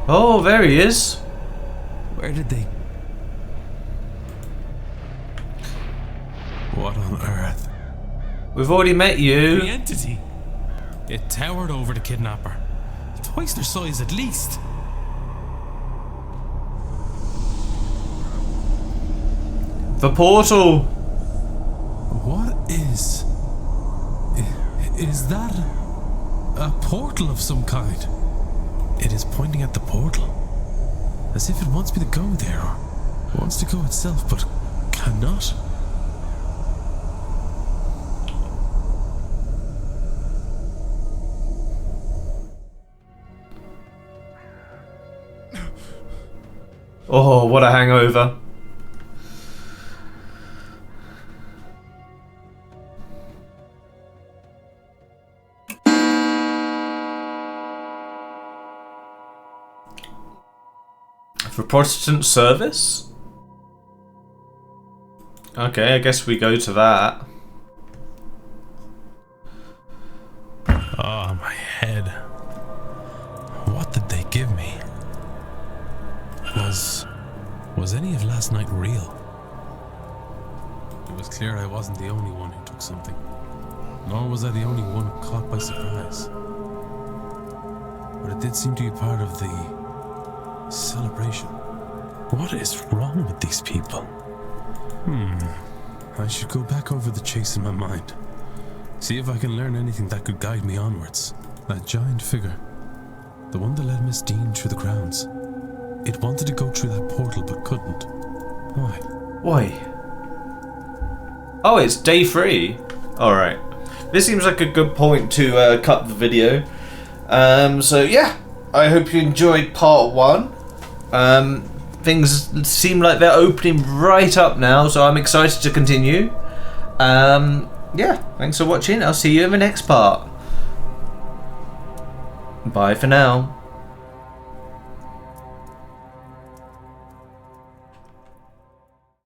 [SPEAKER 1] Oh, there he is.
[SPEAKER 3] Where did they... What on earth?
[SPEAKER 1] We've already met you.
[SPEAKER 3] The entity. It towered over the kidnapper. Twice their size at least.
[SPEAKER 1] The portal.
[SPEAKER 3] What is... Is that a portal of some kind? It is pointing at the portal, as if it wants me to go there, or wants to go itself, but cannot.
[SPEAKER 1] Oh, what a hangover. For Protestant service? Okay, I guess we go to that.
[SPEAKER 3] Oh, my head. What did they give me? Was any of last night real? It was clear I wasn't the only one who took something. Nor was I the only one caught by surprise. But it did seem to be part of the celebration. What is wrong with these people? I should go back over the chase in my mind. See if I can learn anything that could guide me onwards. That giant figure. The one that led Miss Dean through the grounds. It wanted to go through that portal but couldn't. Why?
[SPEAKER 1] Why? Oh, it's day 3. Alright. This seems like a good point to cut the video. So yeah, I hope you enjoyed part 1. Things seem like they're opening right up now, so I'm excited to continue. Yeah, thanks for watching. I'll see you in the next part. Bye for now.